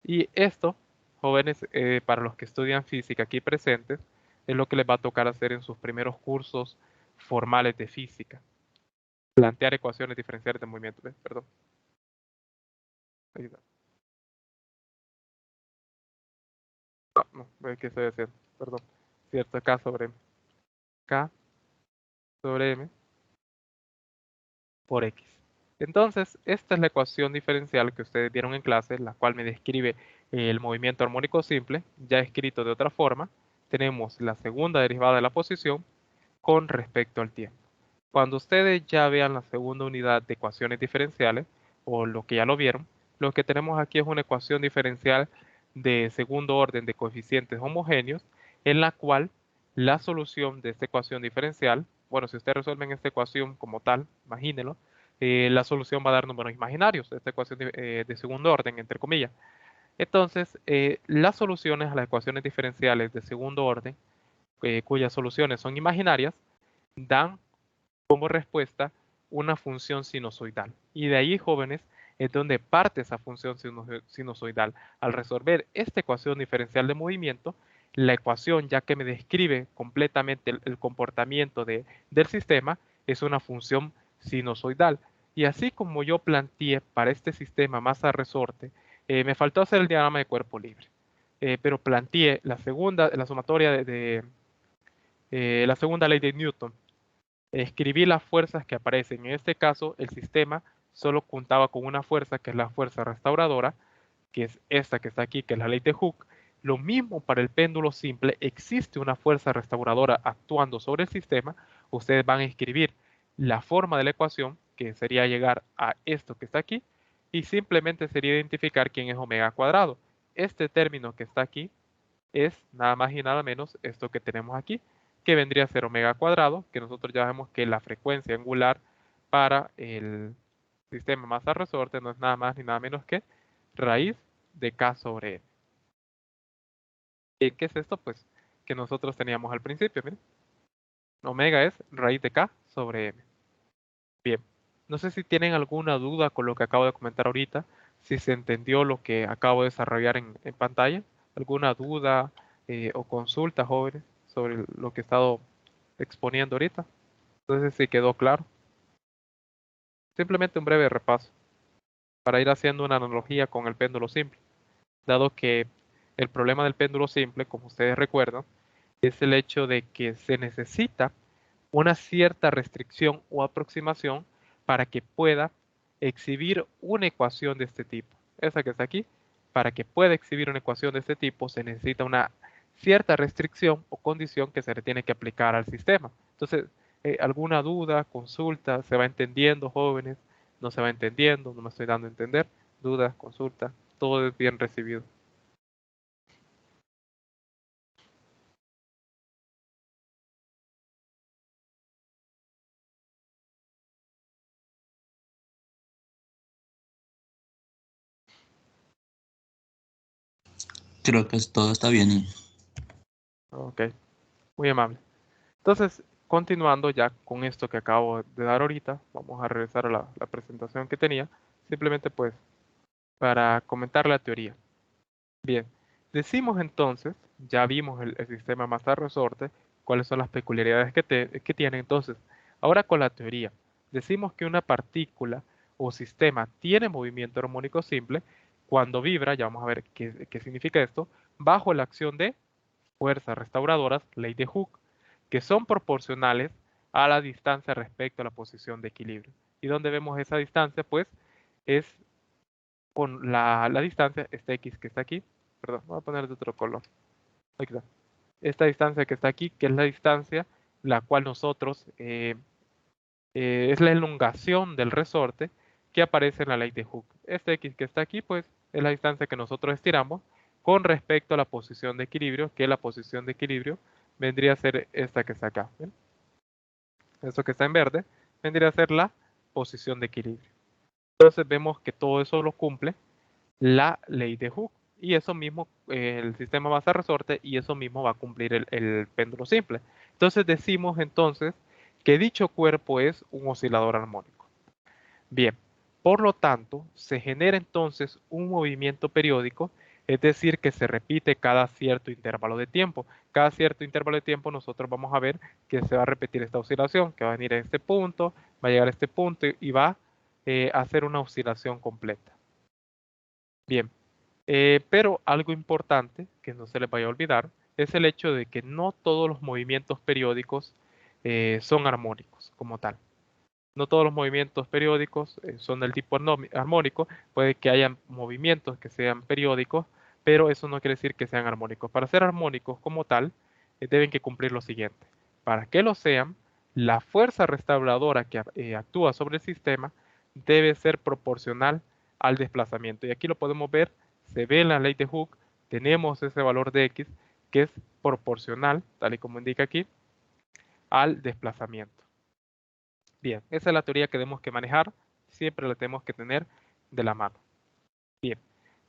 Y esto, jóvenes, para los que estudian física aquí presentes, es lo que les va a tocar hacer en sus primeros cursos formales de física. Plantear ecuaciones diferenciales de movimiento. Perdón. Ahí está. No, ¿qué estoy haciendo? Perdón. Cierto, K sobre M. K sobre M por X. Entonces, esta es la ecuación diferencial que ustedes vieron en clase, la cual me describe el movimiento armónico simple, ya escrito de otra forma. Tenemos la segunda derivada de la posición con respecto al tiempo. Cuando ustedes ya vean la segunda unidad de ecuaciones diferenciales, o lo que ya lo vieron, lo que tenemos aquí es una ecuación diferencial de segundo orden de coeficientes homogéneos, en la cual la solución de esta ecuación diferencial. Bueno, si ustedes resuelven esta ecuación como tal, imagínenlo, la solución va a dar números imaginarios, esta ecuación de segundo orden, entre comillas. Entonces, las soluciones a las ecuaciones diferenciales de segundo orden, cuyas soluciones son imaginarias, dan como respuesta una función sinusoidal. Y de ahí, jóvenes, es donde parte esa función sinusoidal. Al resolver esta ecuación diferencial de movimiento, la ecuación, ya que me describe completamente el comportamiento del sistema, es una función sinusoidal. Y así como yo planteé para este sistema masa-resorte, me faltó hacer el diagrama de cuerpo libre, pero planteé la sumatoria la segunda ley de Newton. Escribí las fuerzas que aparecen. En este caso, el sistema solo contaba con una fuerza, que es la fuerza restauradora, que es esta que está aquí, que es la ley de Hooke. Lo mismo para el péndulo simple, existe una fuerza restauradora actuando sobre el sistema. Ustedes van a escribir la forma de la ecuación, que sería llegar a esto que está aquí, y simplemente sería identificar quién es omega cuadrado. Este término que está aquí es nada más y nada menos esto que tenemos aquí, que vendría a ser omega cuadrado, que nosotros ya sabemos que la frecuencia angular para el sistema masa resorte no es nada más ni nada menos que raíz de k sobre m. ¿Y qué es esto? Pues que nosotros teníamos al principio, miren. Omega es raíz de k sobre m. Bien, no sé si tienen alguna duda con lo que acabo de comentar ahorita, si se entendió lo que acabo de desarrollar en pantalla, alguna duda o consulta, jóvenes, sobre lo que he estado exponiendo ahorita. Entonces, si quedó claro. Simplemente un breve repaso para ir haciendo una analogía con el péndulo simple, dado que el problema del péndulo simple, como ustedes recuerdan, es el hecho de que se necesita una cierta restricción o aproximación para que pueda exhibir una ecuación de este tipo. Esa que está aquí, para que pueda exhibir una ecuación de este tipo se necesita una cierta restricción o condición que se le tiene que aplicar al sistema. Entonces, ¿alguna duda, consulta? ¿Se va entendiendo, jóvenes? ¿No se va entendiendo? ¿No me estoy dando a entender? ¿Dudas, consulta? Todo es bien recibido.
Creo que todo está bien.
Ok, muy amable. Entonces, continuando ya con esto que acabo de dar ahorita, vamos a regresar a la presentación que tenía, simplemente pues para comentar la teoría. Bien, decimos entonces, ya vimos el sistema masa-resorte, cuáles son las peculiaridades que tiene. Entonces, ahora con la teoría, decimos que una partícula o sistema tiene movimiento armónico simple cuando vibra, ya vamos a ver qué significa esto, bajo la acción de fuerzas restauradoras, ley de Hooke, que son proporcionales a la distancia respecto a la posición de equilibrio. ¿Y dónde vemos esa distancia? Pues es con la distancia, esta X que está aquí, perdón, voy a poner de otro color. Aquí está. Esta distancia que está aquí, que es la distancia la cual nosotros, es la elongación del resorte que aparece en la ley de Hooke. Este X que está aquí, pues es la distancia que nosotros estiramos con respecto a la posición de equilibrio, que la posición de equilibrio vendría a ser esta que está acá. ¿Ven? Esto que está en verde vendría a ser la posición de equilibrio. Entonces vemos que todo eso lo cumple la ley de Hooke. Y eso mismo, el sistema masa resorte, y eso mismo va a cumplir el péndulo simple. Entonces decimos entonces que dicho cuerpo es un oscilador armónico. Bien, por lo tanto, se genera entonces un movimiento periódico, es decir, que se repite cada cierto intervalo de tiempo. Cada cierto intervalo de tiempo nosotros vamos a ver que se va a repetir esta oscilación, que va a venir a este punto, va a llegar a este punto y va a hacer una oscilación completa. Bien, pero algo importante que no se les vaya a olvidar es el hecho de que no todos los movimientos periódicos son armónicos como tal. No todos los movimientos periódicos son del tipo armónico. Puede que haya movimientos que sean periódicos, pero eso no quiere decir que sean armónicos. Para ser armónicos como tal, deben que cumplir lo siguiente. Para que lo sean, la fuerza restauradora que actúa sobre el sistema debe ser proporcional al desplazamiento. Y aquí lo podemos ver, se ve en la ley de Hooke, tenemos ese valor de X que es proporcional, tal y como indica aquí, al desplazamiento. Bien, esa es la teoría que tenemos que manejar, siempre la tenemos que tener de la mano. Bien,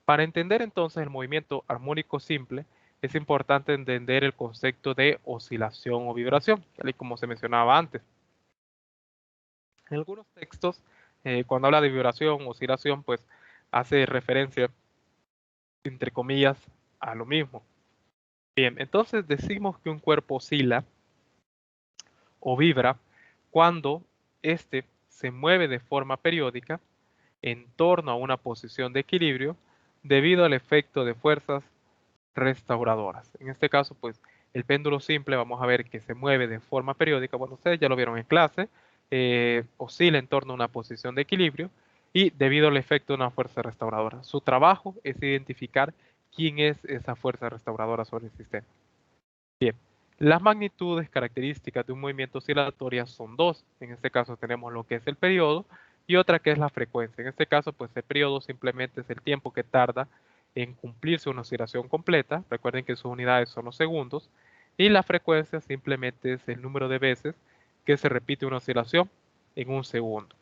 para entender entonces el movimiento armónico simple, es importante entender el concepto de oscilación o vibración, tal y como se mencionaba antes. En algunos textos, cuando habla de vibración o oscilación, pues hace referencia, entre comillas, a lo mismo. Bien, entonces decimos que un cuerpo oscila o vibra cuando éste se mueve de forma periódica en torno a una posición de equilibrio debido al efecto de fuerzas restauradoras. En este caso, pues el péndulo simple vamos a ver que se mueve de forma periódica. Bueno, ustedes ya lo vieron en clase, oscila en torno a una posición de equilibrio y debido al efecto de una fuerza restauradora. Su trabajo es identificar quién es esa fuerza restauradora sobre el sistema. Bien, las magnitudes características de un movimiento oscilatorio son dos. En este caso tenemos lo que es el periodo y otra que es la frecuencia. En este caso, pues el periodo simplemente es el tiempo que tarda en cumplirse una oscilación completa. Recuerden que sus unidades son los segundos. Y la frecuencia simplemente es el número de veces que se repite una oscilación en un segundo.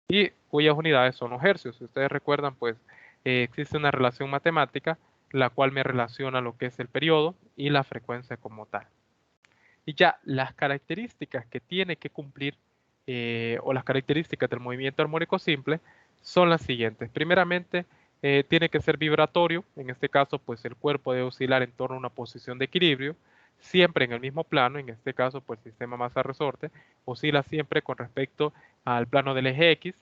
Y cuyas unidades son los hercios. Si ustedes recuerdan, pues existe una relación matemática la cual me relaciona lo que es el periodo y la frecuencia como tal. Y ya las características que tiene que cumplir o las características del movimiento armónico simple son las siguientes. Primeramente, tiene que ser vibratorio. En este caso, pues el cuerpo debe oscilar en torno a una posición de equilibrio, siempre en el mismo plano. En este caso, pues el sistema masa-resorte oscila siempre con respecto al plano del eje X,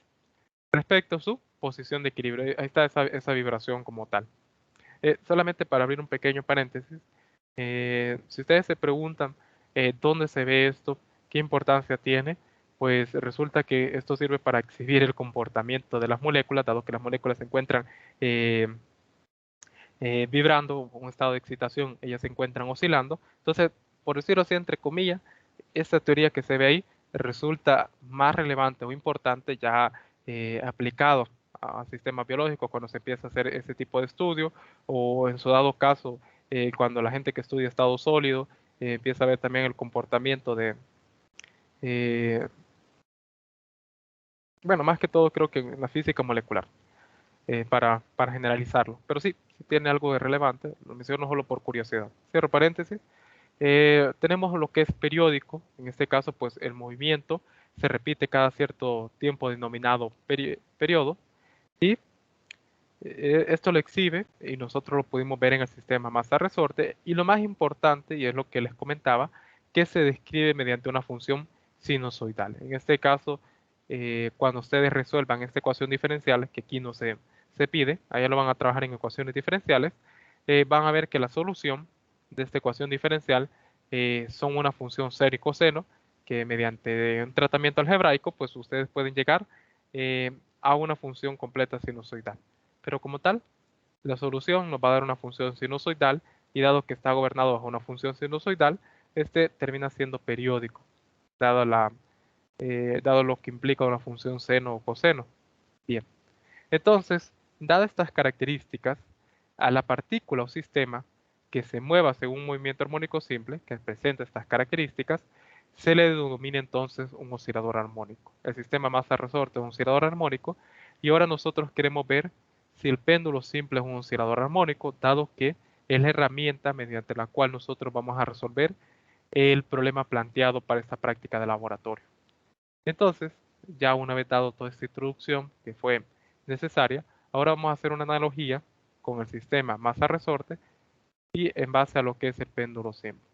respecto a su posición de equilibrio. Ahí está esa vibración como tal. Solamente para abrir un pequeño paréntesis, si ustedes se preguntan dónde se ve esto, qué importancia tiene, pues resulta que esto sirve para exhibir el comportamiento de las moléculas, dado que las moléculas se encuentran eh, vibrando, un estado de excitación, ellas se encuentran oscilando. Entonces, por decirlo así, entre comillas, esta teoría que se ve ahí resulta más relevante o importante ya aplicado a sistemas biológicos cuando se empieza a hacer ese tipo de estudio o en su dado caso cuando la gente que estudia estado sólido empieza a ver también el comportamiento de, eh, bueno, más que todo creo que en la física molecular, para generalizarlo. Pero sí, sí tiene algo de relevante, lo menciono solo por curiosidad. Cierro paréntesis. Tenemos lo que es periódico, en este caso pues el movimiento se repite cada cierto tiempo denominado periodo y esto lo exhibe y nosotros lo pudimos ver en el sistema masa-resorte y lo más importante, y es lo que les comentaba, que se describe mediante una función sinusoidal. En este caso, cuando ustedes resuelvan esta ecuación diferencial, que aquí no se pide, allá lo van a trabajar en ecuaciones diferenciales, van a ver que la solución de esta ecuación diferencial son una función seno y coseno, que mediante un tratamiento algebraico, pues ustedes pueden llegar a una función completa sinusoidal. Pero como tal, la solución nos va a dar una función sinusoidal y dado que está gobernado bajo una función sinusoidal, este termina siendo periódico, dado, dado lo que implica una función seno o coseno. Bien, entonces, dadas estas características, a la partícula o sistema que se mueva según un movimiento armónico simple, que presenta estas características, se le denomina entonces un oscilador armónico. El sistema masa-resorte es un oscilador armónico y ahora nosotros queremos ver si el péndulo simple es un oscilador armónico, dado que es la herramienta mediante la cual nosotros vamos a resolver el problema planteado para esta práctica de laboratorio. Entonces, ya una vez dado toda esta introducción que fue necesaria, ahora vamos a hacer una analogía con el sistema masa-resorte y en base a lo que es el péndulo simple.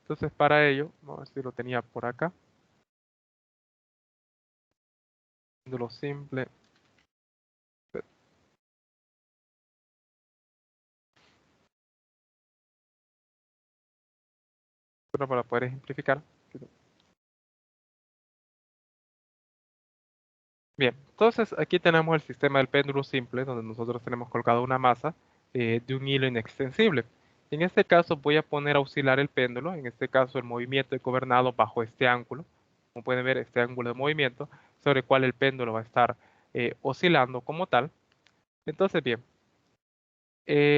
Entonces, para ello, vamos a ver si lo tenía por acá. Péndulo simple. Bueno, para poder ejemplificar. Bien, entonces aquí tenemos el sistema del péndulo simple, donde nosotros tenemos colgado una masa de un hilo inextensible. En este caso voy a poner a oscilar el péndulo, en este caso el movimiento es gobernado bajo este ángulo, como pueden ver este ángulo de movimiento, sobre el cual el péndulo va a estar oscilando como tal. Entonces bien,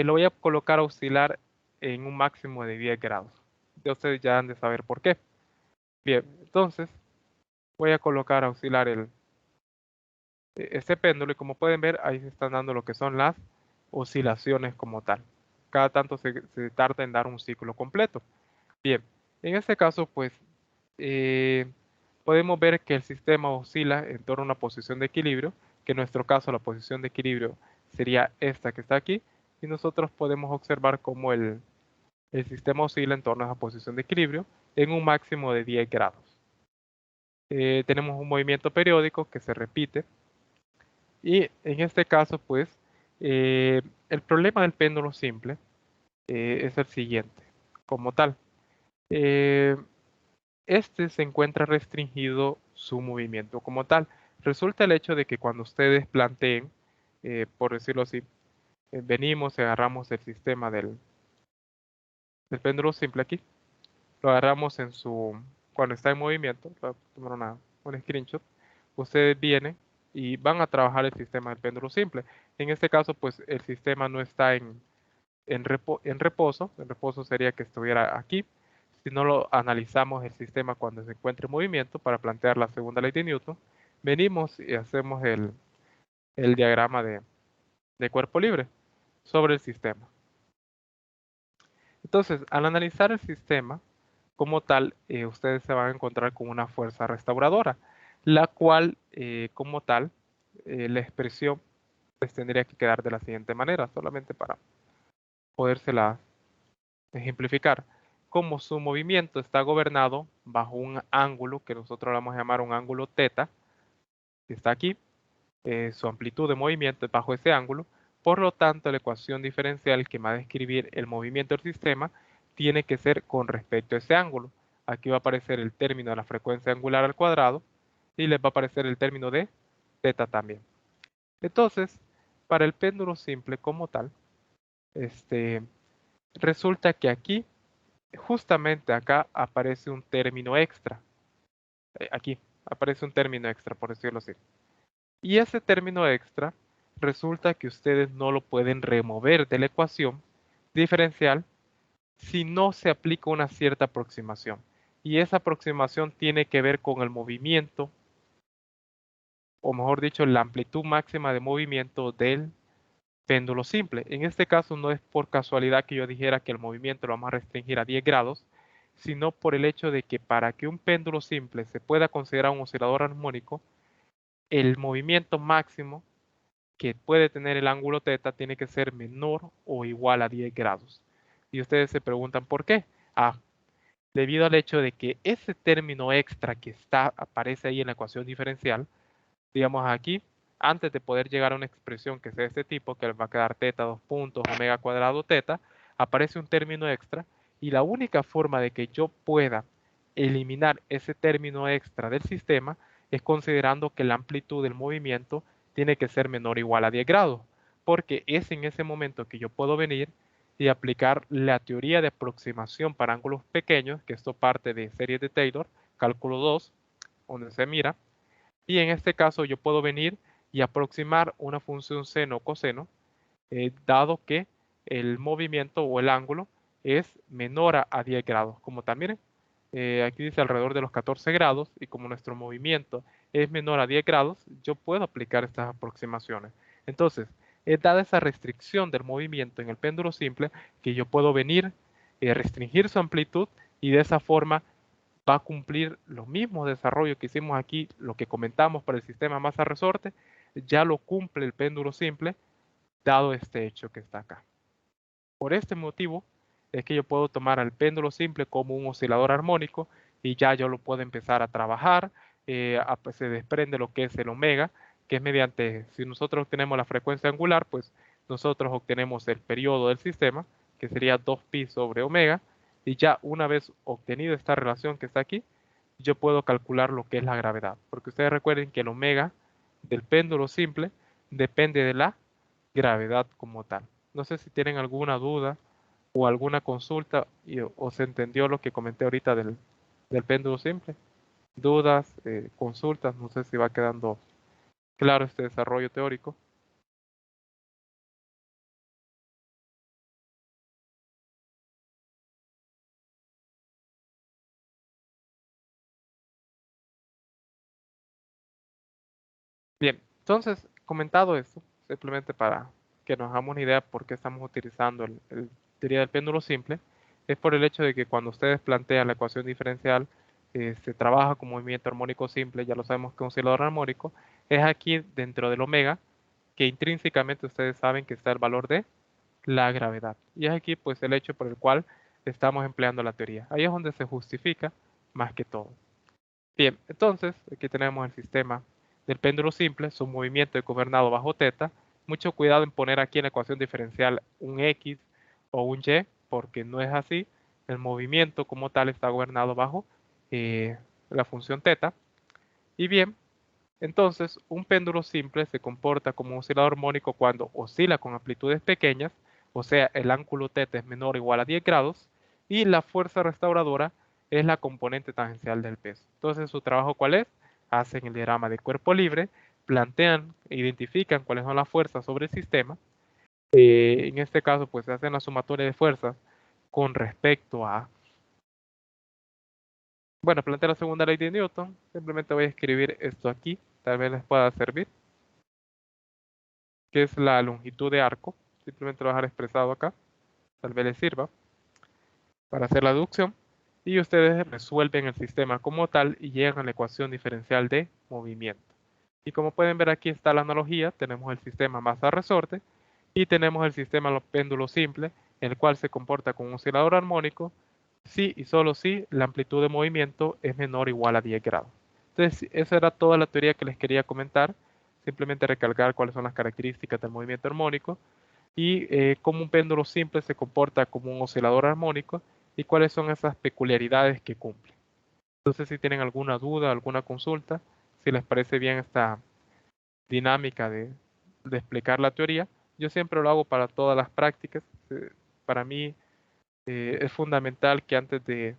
lo voy a colocar a oscilar en un máximo de 10 grados. Ya ustedes ya han de saber por qué. Bien, entonces voy a colocar a oscilar este péndulo y como pueden ver ahí se están dando lo que son las oscilaciones como tal. Cada tanto se tarda en dar un ciclo completo. Bien, en este caso pues eh, podemos ver que el sistema oscila en torno a una posición de equilibrio, que en nuestro caso la posición de equilibrio sería esta que está aquí, y nosotros podemos observar cómo el sistema oscila en torno a esa posición de equilibrio en un máximo de 10 grados. Tenemos un movimiento periódico que se repite y en este caso pues el problema del péndulo simple es el siguiente, como tal. Eh, este se encuentra restringido su movimiento como tal. Resulta el hecho de que cuando ustedes planteen, por decirlo así, venimos y agarramos el sistema del péndulo simple aquí, lo agarramos cuando está en movimiento, voy a tomar un screenshot, ustedes vienen y van a trabajar el sistema del péndulo simple. En este caso, pues el sistema no está en reposo sería que estuviera aquí. Si no lo analizamos el sistema cuando se encuentre en movimiento para plantear la segunda ley de Newton, venimos y hacemos el diagrama de cuerpo libre sobre el sistema. Entonces, al analizar el sistema como tal, ustedes se van a encontrar con una fuerza restauradora, la cual, como tal, la expresión les tendría que quedar de la siguiente manera, solamente para podérsela ejemplificar. Como su movimiento está gobernado bajo un ángulo que nosotros vamos a llamar un ángulo teta, que está aquí, su amplitud de movimiento es bajo ese ángulo, por lo tanto la ecuación diferencial que va a describir el movimiento del sistema tiene que ser con respecto a ese ángulo. Aquí va a aparecer el término de la frecuencia angular al cuadrado y les va a aparecer el término de teta también. Entonces, para el péndulo simple como tal, resulta que aquí, justamente acá aparece un término extra. Aquí aparece un término extra, por decirlo así. Y ese término extra resulta que ustedes no lo pueden remover de la ecuación diferencial si no se aplica una cierta aproximación. Y esa aproximación tiene que ver con el movimiento, o mejor dicho, la amplitud máxima de movimiento del péndulo simple. En este caso no es por casualidad que yo dijera que el movimiento lo vamos a restringir a 10 grados, sino por el hecho de que para que un péndulo simple se pueda considerar un oscilador armónico, el movimiento máximo que puede tener el ángulo teta tiene que ser menor o igual a 10 grados. Y ustedes se preguntan por qué. Ah, debido al hecho de que ese término extra que aparece ahí en la ecuación diferencial, digamos aquí, antes de poder llegar a una expresión que sea de este tipo, que va a quedar teta 2 puntos omega cuadrado teta, aparece un término extra y la única forma de que yo pueda eliminar ese término extra del sistema es considerando que la amplitud del movimiento tiene que ser menor o igual a 10 grados, porque es en ese momento que yo puedo venir y aplicar la teoría de aproximación para ángulos pequeños, que esto parte de series de Taylor, cálculo 2, donde se mira, y en este caso yo puedo venir y aproximar una función seno o coseno, dado que el movimiento o el ángulo es menor a 10 grados. Como también aquí dice alrededor de los 14 grados y como nuestro movimiento es menor a 10 grados, yo puedo aplicar estas aproximaciones. Entonces, es dada esa restricción del movimiento en el péndulo simple que yo puedo venir, restringir su amplitud y de esa forma va a cumplir los mismos desarrollos que hicimos aquí, lo que comentamos para el sistema masa-resorte, ya lo cumple el péndulo simple, dado este hecho que está acá. Por este motivo es que yo puedo tomar al péndulo simple como un oscilador armónico y ya yo lo puedo empezar a trabajar. Pues, se desprende lo que es el omega, que es mediante, si nosotros obtenemos la frecuencia angular, pues nosotros obtenemos el periodo del sistema, que sería 2pi sobre omega, y ya una vez obtenido esta relación que está aquí, yo puedo calcular lo que es la gravedad, porque ustedes recuerden que el omega del péndulo simple depende de la gravedad como tal. No sé si tienen alguna duda o alguna consulta o se entendió lo que comenté ahorita del péndulo simple. Dudas, consultas, no sé si va quedando claro este desarrollo teórico. Bien, entonces, comentado esto, simplemente para que nos hagamos una idea por qué estamos utilizando el teoría del péndulo simple, es por el hecho de que cuando ustedes plantean la ecuación diferencial, se trabaja con movimiento armónico simple, ya lo sabemos que un oscilador armónico, es aquí dentro del omega, que intrínsecamente ustedes saben que está el valor de la gravedad. Y es aquí pues el hecho por el cual estamos empleando la teoría. Ahí es donde se justifica más que todo. Bien, entonces aquí tenemos el sistema del péndulo simple, su movimiento es gobernado bajo teta. Mucho cuidado en poner aquí en la ecuación diferencial un X o un Y, porque no es así. El movimiento como tal está gobernado bajo la función teta. Y bien, entonces un péndulo simple se comporta como un oscilador armónico cuando oscila con amplitudes pequeñas, o sea, el ángulo teta es menor o igual a 10 grados, y la fuerza restauradora es la componente tangencial del peso. Entonces, ¿su trabajo cuál es? Hacen el diagrama de cuerpo libre, plantean, identifican cuáles son las fuerzas sobre el sistema. En este caso, pues se hacen la sumatoria de fuerzas con respecto a, bueno, plantea la segunda ley de Newton. Simplemente voy a escribir esto aquí, tal vez les pueda servir, que es la longitud de arco. Simplemente lo voy a dejar expresado acá, tal vez les sirva para hacer la deducción. Y ustedes resuelven el sistema como tal y llegan a la ecuación diferencial de movimiento. Y como pueden ver, aquí está la analogía. Tenemos el sistema masa-resorte y tenemos el sistema los péndulos simple, el cual se comporta como un oscilador armónico si y solo si la amplitud de movimiento es menor o igual a 10 grados. Entonces, esa era toda la teoría que les quería comentar. Simplemente recalcar cuáles son las características del movimiento armónico y cómo un péndulo simple se comporta como un oscilador armónico y cuáles son esas peculiaridades que cumple. Entonces, si tienen alguna duda, alguna consulta, si les parece bien esta dinámica de explicar la teoría, yo siempre lo hago para todas las prácticas. Para mí es fundamental que antes de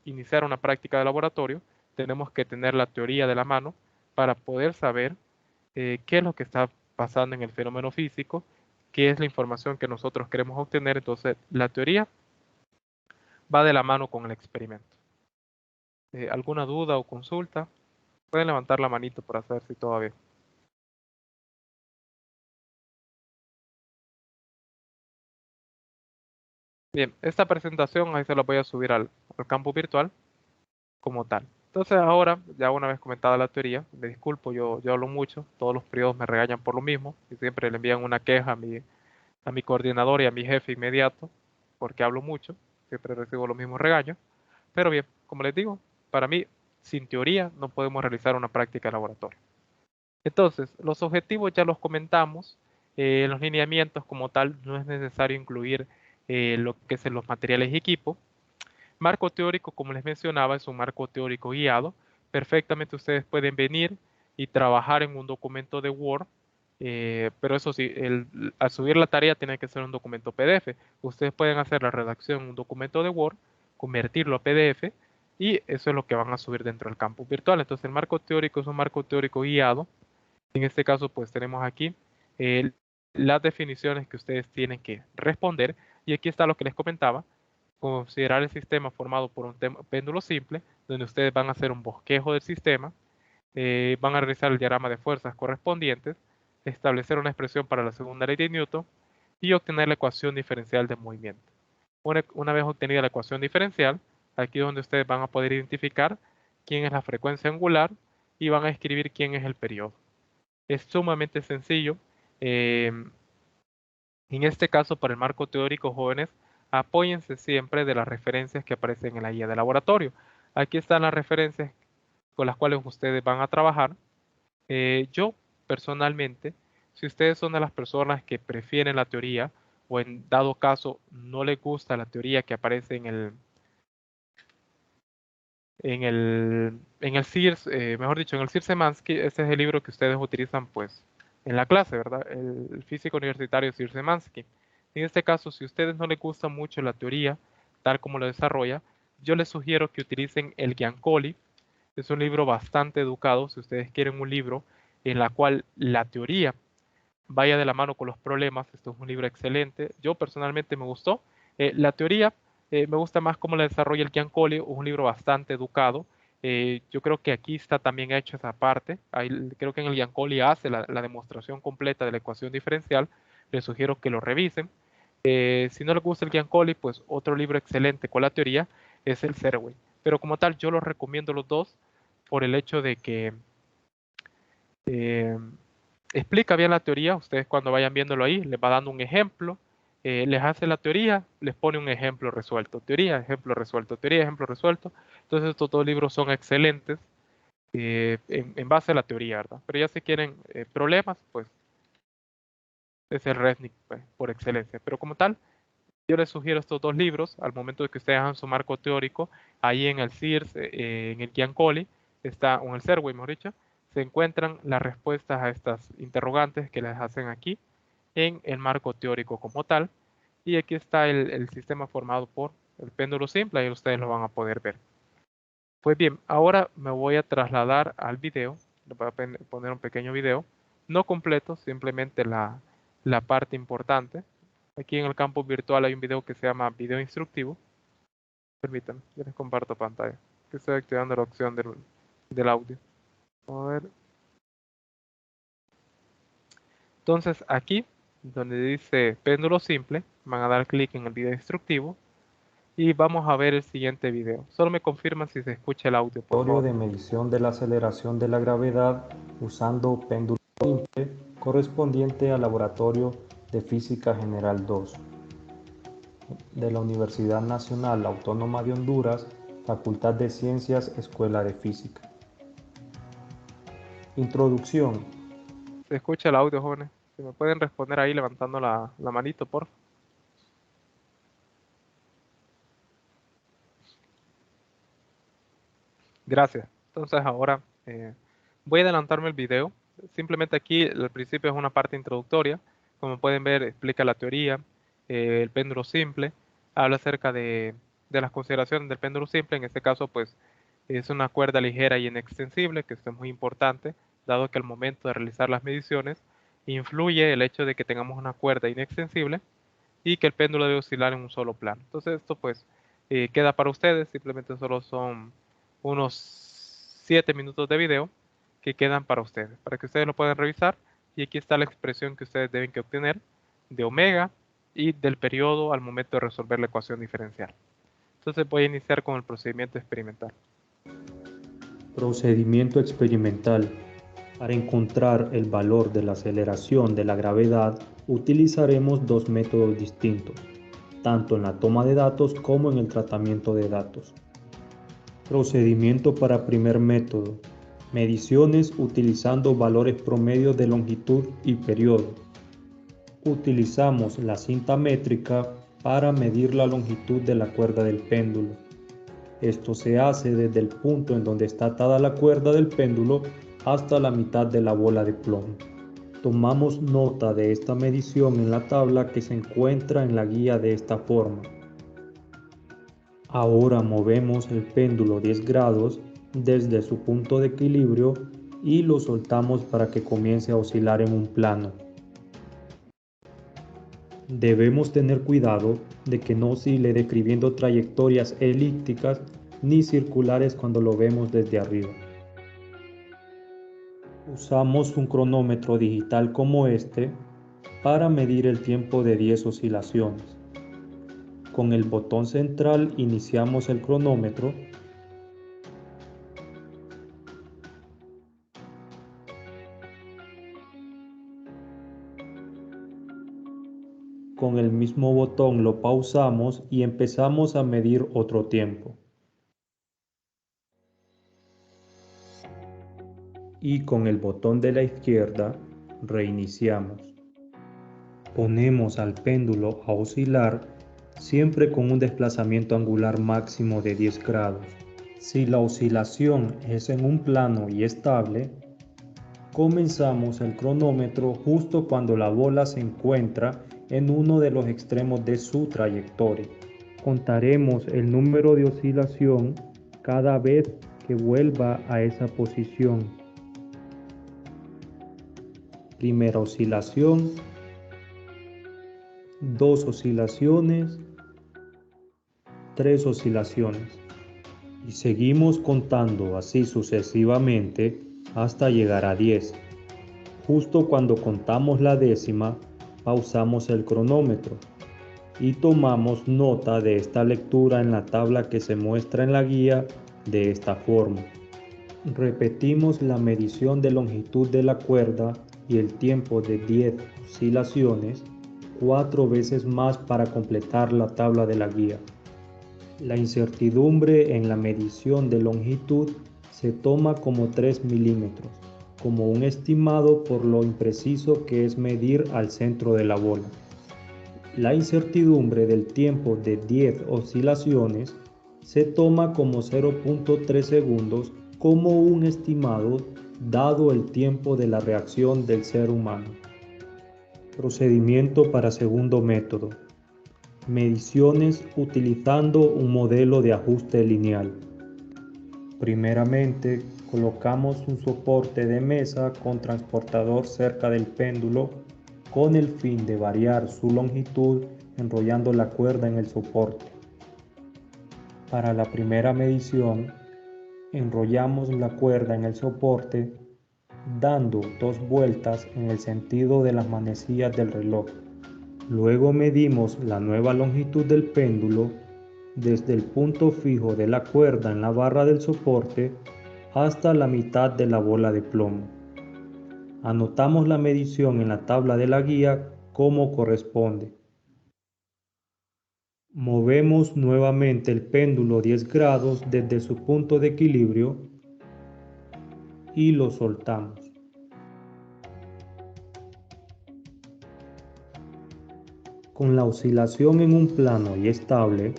iniciar una práctica de laboratorio, tenemos que tener la teoría de la mano para poder saber qué es lo que está pasando en el fenómeno físico, qué es la información que nosotros queremos obtener. Entonces, la teoría va de la mano con el experimento. ¿Alguna duda o consulta? Pueden levantar la manito para saber si todo va bien. Bien, esta presentación ahí se la voy a subir al campo virtual como tal. Entonces ahora, ya una vez comentada la teoría, me disculpo, yo hablo mucho, todos los periodos me regañan por lo mismo y siempre le envían una queja a mi coordinador y a mi jefe inmediato porque hablo mucho, siempre recibo los mismos regaños. Pero bien, como les digo, para mí, sin teoría no podemos realizar una práctica de laboratorio. Entonces, los objetivos ya los comentamos. En los lineamientos como tal no es necesario incluir lo que son los materiales y equipo. Marco teórico, como les mencionaba, es un marco teórico guiado. Perfectamente ustedes pueden venir y trabajar en un documento de Word, pero eso sí, al subir la tarea tiene que ser un documento PDF. Ustedes pueden hacer la redacción en un documento de Word, convertirlo a PDF y eso es lo que van a subir dentro del campus virtual. Entonces el marco teórico es un marco teórico guiado. En este caso, pues tenemos aquí eh, las definiciones que ustedes tienen que responder y aquí está lo que les comentaba. Considerar el sistema formado por un péndulo simple, donde ustedes van a hacer un bosquejo del sistema, van a realizar el diagrama de fuerzas correspondientes, establecer una expresión para la segunda ley de Newton y obtener la ecuación diferencial de movimiento. Una vez obtenida la ecuación diferencial, aquí es donde ustedes van a poder identificar quién es la frecuencia angular y van a escribir quién es el periodo. Es sumamente sencillo. Eh, en este caso, para el marco teórico, jóvenes, apóyense siempre de las referencias que aparecen en la guía de laboratorio. Aquí están las referencias con las cuales ustedes van a trabajar. Yo, personalmente, si ustedes son de las personas que prefieren la teoría o en dado caso no les gusta la teoría que aparece en el CIRS, mejor dicho, en el CIRS-Semansky, este es el libro que ustedes utilizan pues en la clase, ¿verdad? El físico universitario CIRS-Semansky. En este caso, si a ustedes no les gusta mucho la teoría, tal como lo desarrolla, yo les sugiero que utilicen el Giancoli. Es un libro bastante educado, si ustedes quieren un libro en la cual la teoría vaya de la mano con los problemas. Esto es un libro excelente. Yo personalmente me gustó. La teoría me gusta más cómo la desarrolla el Giancoli, un libro bastante educado. Yo creo que aquí está también hecho esa parte. Ahí, creo que en el Giancoli hace la demostración completa de la ecuación diferencial. Les sugiero que lo revisen. Si no les gusta el Giancoli, pues otro libro excelente con la teoría es el Serway. Pero como tal, yo los recomiendo los dos por el hecho de que eh, explica bien la teoría. Ustedes cuando vayan viéndolo ahí, les va dando un ejemplo, les hace la teoría, les pone un ejemplo resuelto. Teoría, ejemplo resuelto, teoría, ejemplo resuelto. Entonces estos dos libros son excelentes en base a la teoría, ¿verdad? Pero ya si quieren problemas, pues es el Resnick pues, por excelencia. Pero como tal, yo les sugiero estos dos libros al momento de que ustedes hagan su marco teórico. Ahí en el CIRS, en el Giancoli, está, o en el Serway, mejor dicho, se encuentran las respuestas a estas interrogantes que les hacen aquí en el marco teórico como tal. Y aquí está el sistema formado por el péndulo simple, ahí ustedes lo van a poder ver. Pues bien, ahora me voy a trasladar al video. Les voy a poner un pequeño video, no completo, simplemente la parte importante. Aquí en el campus virtual hay un video que se llama video instructivo. Permítanme, yo les comparto pantalla. Que estoy activando la opción del audio. Vamos a ver. Entonces aquí, donde dice péndulo simple, van a dar clic en el video instructivo y vamos a ver el siguiente video. Solo me confirman si se escucha el audio, por
Laboratorio
favor.
de medición de la aceleración de la gravedad usando péndulo simple correspondiente al Laboratorio de Física General 2 de la Universidad Nacional Autónoma de Honduras, Facultad de Ciencias, Escuela de Física. Introducción.
Se escucha el audio, jóvenes. Si me pueden responder ahí levantando la manito, por favor. Gracias. Entonces ahora voy a adelantarme el video. Simplemente aquí al principio es una parte introductoria. Como pueden ver, explica la teoría, el péndulo simple, habla acerca de las consideraciones del péndulo simple. En este caso, pues es una cuerda ligera y inextensible, que esto es muy importante, dado que al momento de realizar las mediciones influye el hecho de que tengamos una cuerda inextensible y que el péndulo debe oscilar en un solo plano. Entonces esto pues queda para ustedes, simplemente solo son unos 7 minutos de video que quedan para ustedes, para que ustedes lo puedan revisar y aquí está la expresión que ustedes deben que obtener de omega y del periodo al momento de resolver la ecuación diferencial. Entonces voy a iniciar con el procedimiento experimental.
Procedimiento experimental. Para encontrar el valor de la aceleración de la gravedad, utilizaremos dos métodos distintos, tanto en la toma de datos como en el tratamiento de datos. Procedimiento para primer método. Mediciones utilizando valores promedio de longitud y periodo. Utilizamos la cinta métrica para medir la longitud de la cuerda del péndulo. Esto se hace desde el punto en donde está atada la cuerda del péndulo hasta la mitad de la bola de plomo. Tomamos nota de esta medición en la tabla que se encuentra en la guía de esta forma. Ahora movemos el péndulo 10 grados desde su punto de equilibrio y lo soltamos para que comience a oscilar en un plano. Debemos tener cuidado de que no oscile describiendo trayectorias elípticas ni circulares cuando lo vemos desde arriba. Usamos un cronómetro digital como este para medir el tiempo de 10 oscilaciones. Con el botón central iniciamos el cronómetro. Con el mismo botón lo pausamos y empezamos a medir otro tiempo. Y con el botón de la izquierda reiniciamos. Ponemos al péndulo a oscilar siempre con un desplazamiento angular máximo de 10 grados. Si la oscilación es en un plano y estable, comenzamos el cronómetro justo cuando la bola se encuentra en uno de los extremos de su trayectoria. Contaremos el número de oscilación cada vez que vuelva a esa posición. Primera oscilación, 2 oscilaciones, 3 oscilaciones. y seguimos contando así sucesivamente hasta llegar a 10. Justo cuando contamos la décima, pausamos el cronómetro y tomamos nota de esta lectura en la tabla que se muestra en la guía de esta forma. Repetimos la medición de longitud de la cuerda y el tiempo de 10 oscilaciones 4 veces más para completar la tabla de la guía. La incertidumbre en la medición de longitud se toma como 3 milímetros, como un estimado por lo impreciso que es medir al centro de la bola. La incertidumbre del tiempo de 10 oscilaciones se toma como 0.3 segundos como un estimado dado el tiempo de la reacción del ser humano. Procedimiento para segundo método. Mediciones utilizando un modelo de ajuste lineal. Primeramente, colocamos un soporte de mesa con transportador cerca del péndulo con el fin de variar su longitud enrollando la cuerda en el soporte. Para la primera medición, enrollamos la cuerda en el soporte dando 2 vueltas en el sentido de las manecillas del reloj. Luego medimos la nueva longitud del péndulo desde el punto fijo de la cuerda en la barra del soporte hasta la mitad de la bola de plomo. Anotamos la medición en la tabla de la guía como corresponde. Movemos nuevamente el péndulo 10 grados desde su punto de equilibrio y lo soltamos. Con la oscilación en un plano y estable,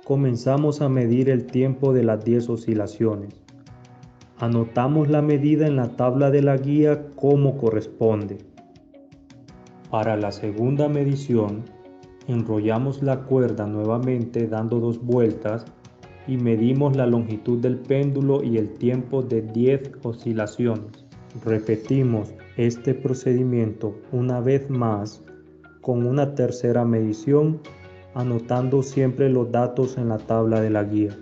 comenzamos a medir el tiempo de las 10 oscilaciones. Anotamos la medida en la tabla de la guía como corresponde. Para la segunda medición, enrollamos la cuerda nuevamente dando 2 vueltas y medimos la longitud del péndulo y el tiempo de 10 oscilaciones. Repetimos este procedimiento una vez más con una tercera medición, anotando siempre los datos en la tabla de la guía.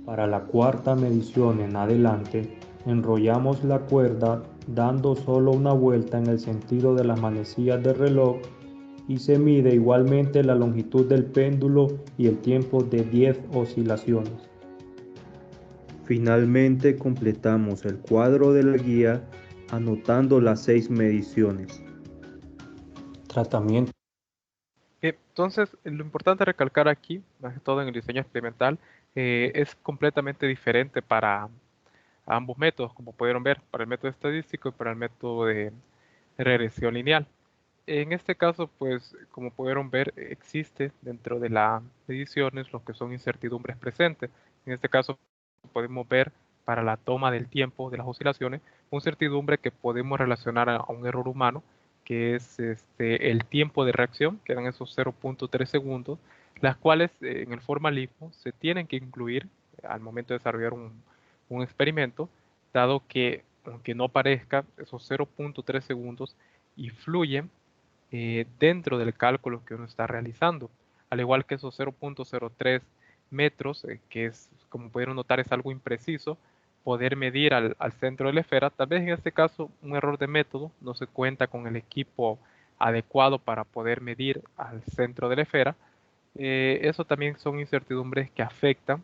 Para la cuarta medición en adelante, enrollamos la cuerda dando solo una vuelta en el sentido de las manecillas del reloj y se mide igualmente la longitud del péndulo y el tiempo de 10 oscilaciones. Finalmente completamos el cuadro de la guía anotando las 6 mediciones. Tratamiento.
Entonces, lo importante recalcar aquí, más que todo en el diseño experimental, es completamente diferente para ambos métodos, como pudieron ver, para el método estadístico y para el método de regresión lineal. En este caso, pues, como pudieron ver, existe dentro de las mediciones lo que son incertidumbres presentes. En este caso, podemos ver para la toma del tiempo de las oscilaciones, una incertidumbre que podemos relacionar a un error humano, que es el tiempo de reacción, que eran esos 0.3 segundos, las cuales en el formalismo se tienen que incluir al momento de desarrollar un experimento, dado que, aunque no parezca, esos 0.3 segundos influyen dentro del cálculo que uno está realizando. Al igual que esos 0.03 metros, que es, como pudieron notar, es algo impreciso, poder medir al centro de la esfera, tal vez en este caso un error de método, no se cuenta con el equipo adecuado para poder medir al centro de la esfera. Eso también son incertidumbres que afectan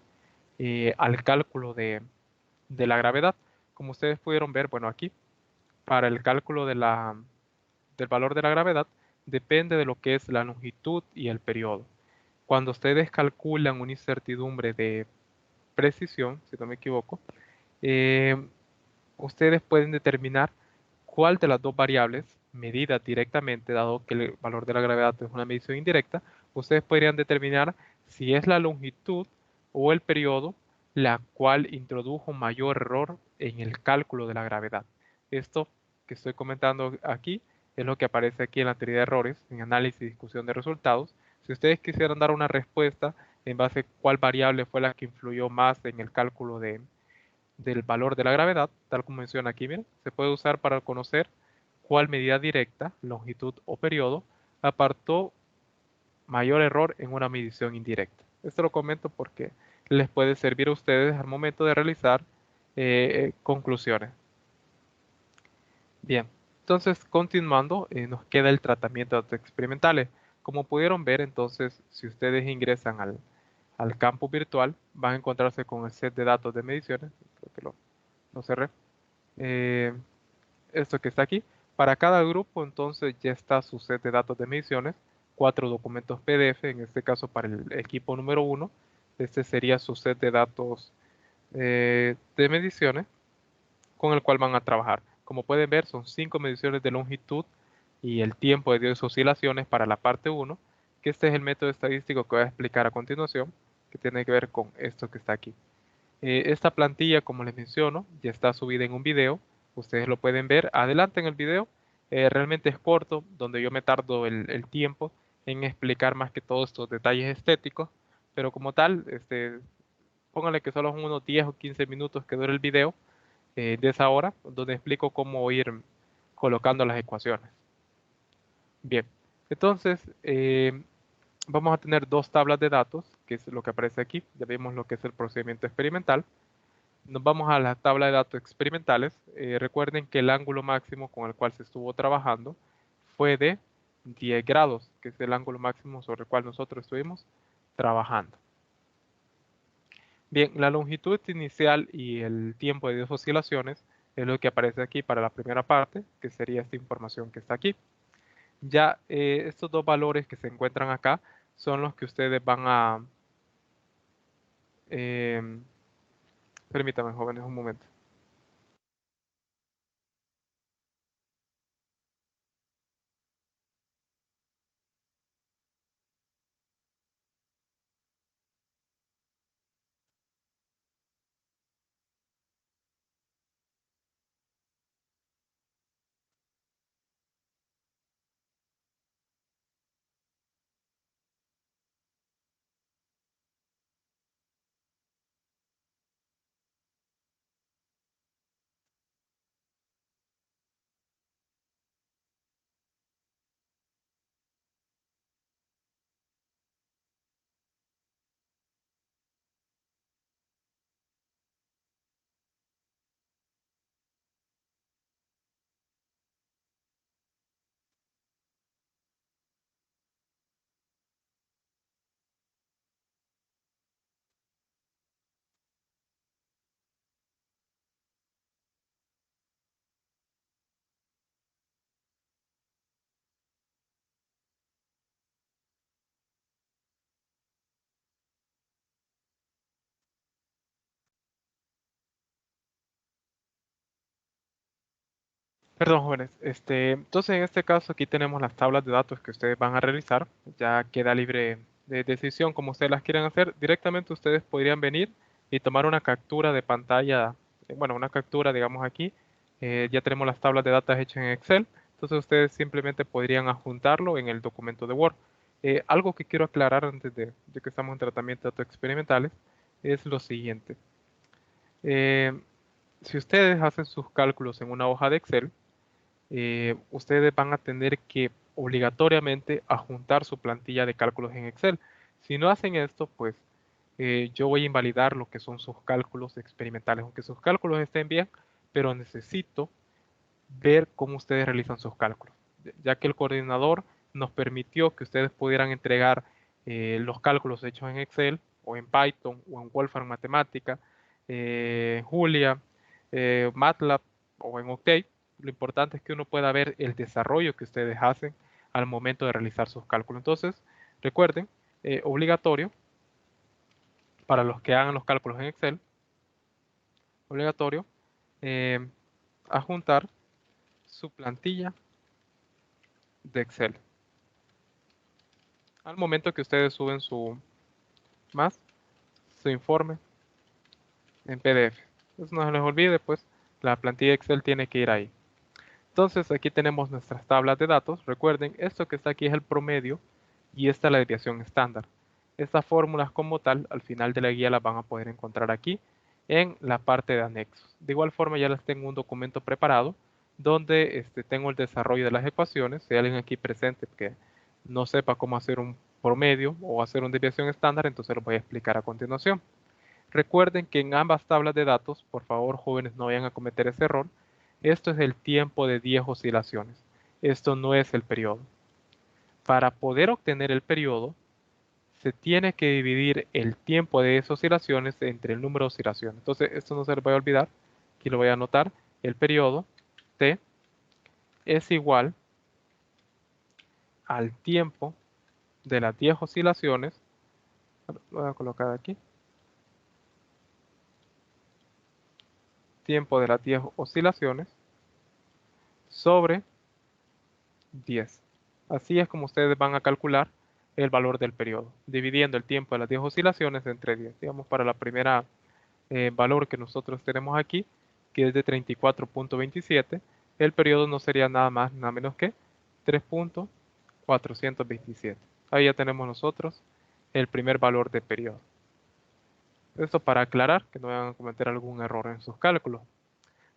al cálculo de la gravedad. Como ustedes pudieron ver, bueno, aquí, para el cálculo del valor de la gravedad, depende de lo que es la longitud y el periodo. Cuando ustedes calculan una incertidumbre de precisión, si no me equivoco, eh, ustedes pueden determinar cuál de las dos variables medidas directamente, dado que el valor de la gravedad es una medición indirecta, ustedes podrían determinar si es la longitud o el periodo la cual introdujo mayor error en el cálculo de la gravedad. Esto que estoy comentando aquí es lo que aparece aquí en la teoría de errores, en análisis y discusión de resultados. Si ustedes quisieran dar una respuesta en base a cuál variable fue la que influyó más en el cálculo del valor de la gravedad, tal como menciona aquí, miren, se puede usar para conocer cuál medida directa, longitud o periodo, apartó mayor error en una medición indirecta. Esto lo comento porque les puede servir a ustedes al momento de realizar conclusiones. Bien, entonces continuando, nos queda el tratamiento de datos experimentales. Como pudieron ver, entonces, si ustedes ingresan al campo virtual, van a encontrarse con el set de datos de mediciones. Creo que lo cerré. Eh, Esto que está aquí. Para cada grupo, entonces, ya está su set de datos de mediciones. 4 documentos PDF, en este caso para el equipo número 1. Este sería su set de datos de mediciones con el cual van a trabajar. Como pueden ver, son 5 mediciones de longitud y el tiempo de 10 oscilaciones para la parte 1, que este es el método estadístico que voy a explicar a continuación, que tiene que ver con esto que está aquí. Esta plantilla, como les menciono, ya está subida en un video. Ustedes lo pueden ver adelante en el video. Realmente es corto, donde yo me tardo el tiempo en explicar más que todos estos detalles estéticos, pero como tal, pónganle que solo son unos 10 o 15 minutos que dura el video de esa hora, donde explico cómo ir colocando las ecuaciones. Bien, entonces vamos a tener dos tablas de datos, que es lo que aparece aquí. Ya vimos lo que es el procedimiento experimental. Nos vamos a la tabla de datos experimentales. Recuerden que el ángulo máximo con el cual se estuvo trabajando fue de 10 grados, que es el ángulo máximo sobre el cual nosotros estuvimos trabajando. Bien, la longitud inicial y el tiempo de 10 oscilaciones es lo que aparece aquí para la primera parte, que sería esta información que está aquí. Ya estos dos valores que se encuentran acá son los que ustedes van a... em, permítanme, jóvenes, un momento. Perdón, jóvenes. Entonces, en este caso, aquí tenemos las tablas de datos que ustedes van a realizar. Ya queda libre de decisión como ustedes las quieran hacer. Directamente ustedes podrían venir y tomar una captura de pantalla, bueno, una captura, digamos aquí. Ya tenemos las tablas de datos hechas en Excel. Entonces, ustedes simplemente podrían adjuntarlo en el documento de Word. Algo que quiero aclarar antes de que estamos en tratamiento de datos experimentales es lo siguiente. Eh, si ustedes hacen sus cálculos en una hoja de Excel, ustedes van a tener que obligatoriamente adjuntar su plantilla de cálculos en Excel. Si no hacen esto, pues yo voy a invalidar lo que son sus cálculos experimentales, aunque sus cálculos estén bien, pero necesito ver cómo ustedes realizan sus cálculos, ya que el coordinador nos permitió que ustedes pudieran entregar los cálculos hechos en Excel o en Python o en Wolfram Matemática, Julia, MATLAB o en Octave. Lo importante es que uno pueda ver el desarrollo que ustedes hacen al momento de realizar sus cálculos. Entonces, recuerden, obligatorio para los que hagan los cálculos en Excel, obligatorio eh, adjuntar su plantilla de Excel al momento que ustedes suben más su informe en PDF. Entonces no se les olvide, pues la plantilla de Excel tiene que ir ahí. Entonces aquí tenemos nuestras tablas de datos. Recuerden, esto que está aquí es el promedio y esta es la desviación estándar. Estas fórmulas como tal, al final de la guía las van a poder encontrar aquí en la parte de anexos. De igual forma ya les tengo un documento preparado donde tengo el desarrollo de las ecuaciones. Si hay alguien aquí presente que no sepa cómo hacer un promedio o hacer una desviación estándar, entonces lo voy a explicar a continuación. Recuerden que en ambas tablas de datos, por favor jóvenes no vayan a cometer ese error, esto es el tiempo de 10 oscilaciones. Esto no es el periodo. Para poder obtener el periodo, se tiene que dividir el tiempo de esas oscilaciones entre el número de oscilaciones. Entonces, esto no se les vaya a olvidar. Aquí lo voy a anotar. El periodo T es igual al tiempo de las 10 oscilaciones. Lo voy a colocar aquí. Tiempo de las 10 oscilaciones sobre 10. Así es como ustedes van a calcular el valor del periodo, dividiendo el tiempo de las 10 oscilaciones entre 10. Digamos, para la primera valor que nosotros tenemos aquí, que es de 34.27, el periodo no sería nada más, nada menos que 3.427. Ahí ya tenemos nosotros el primer valor de periodo. Esto para aclarar que no vayan a cometer algún error en sus cálculos.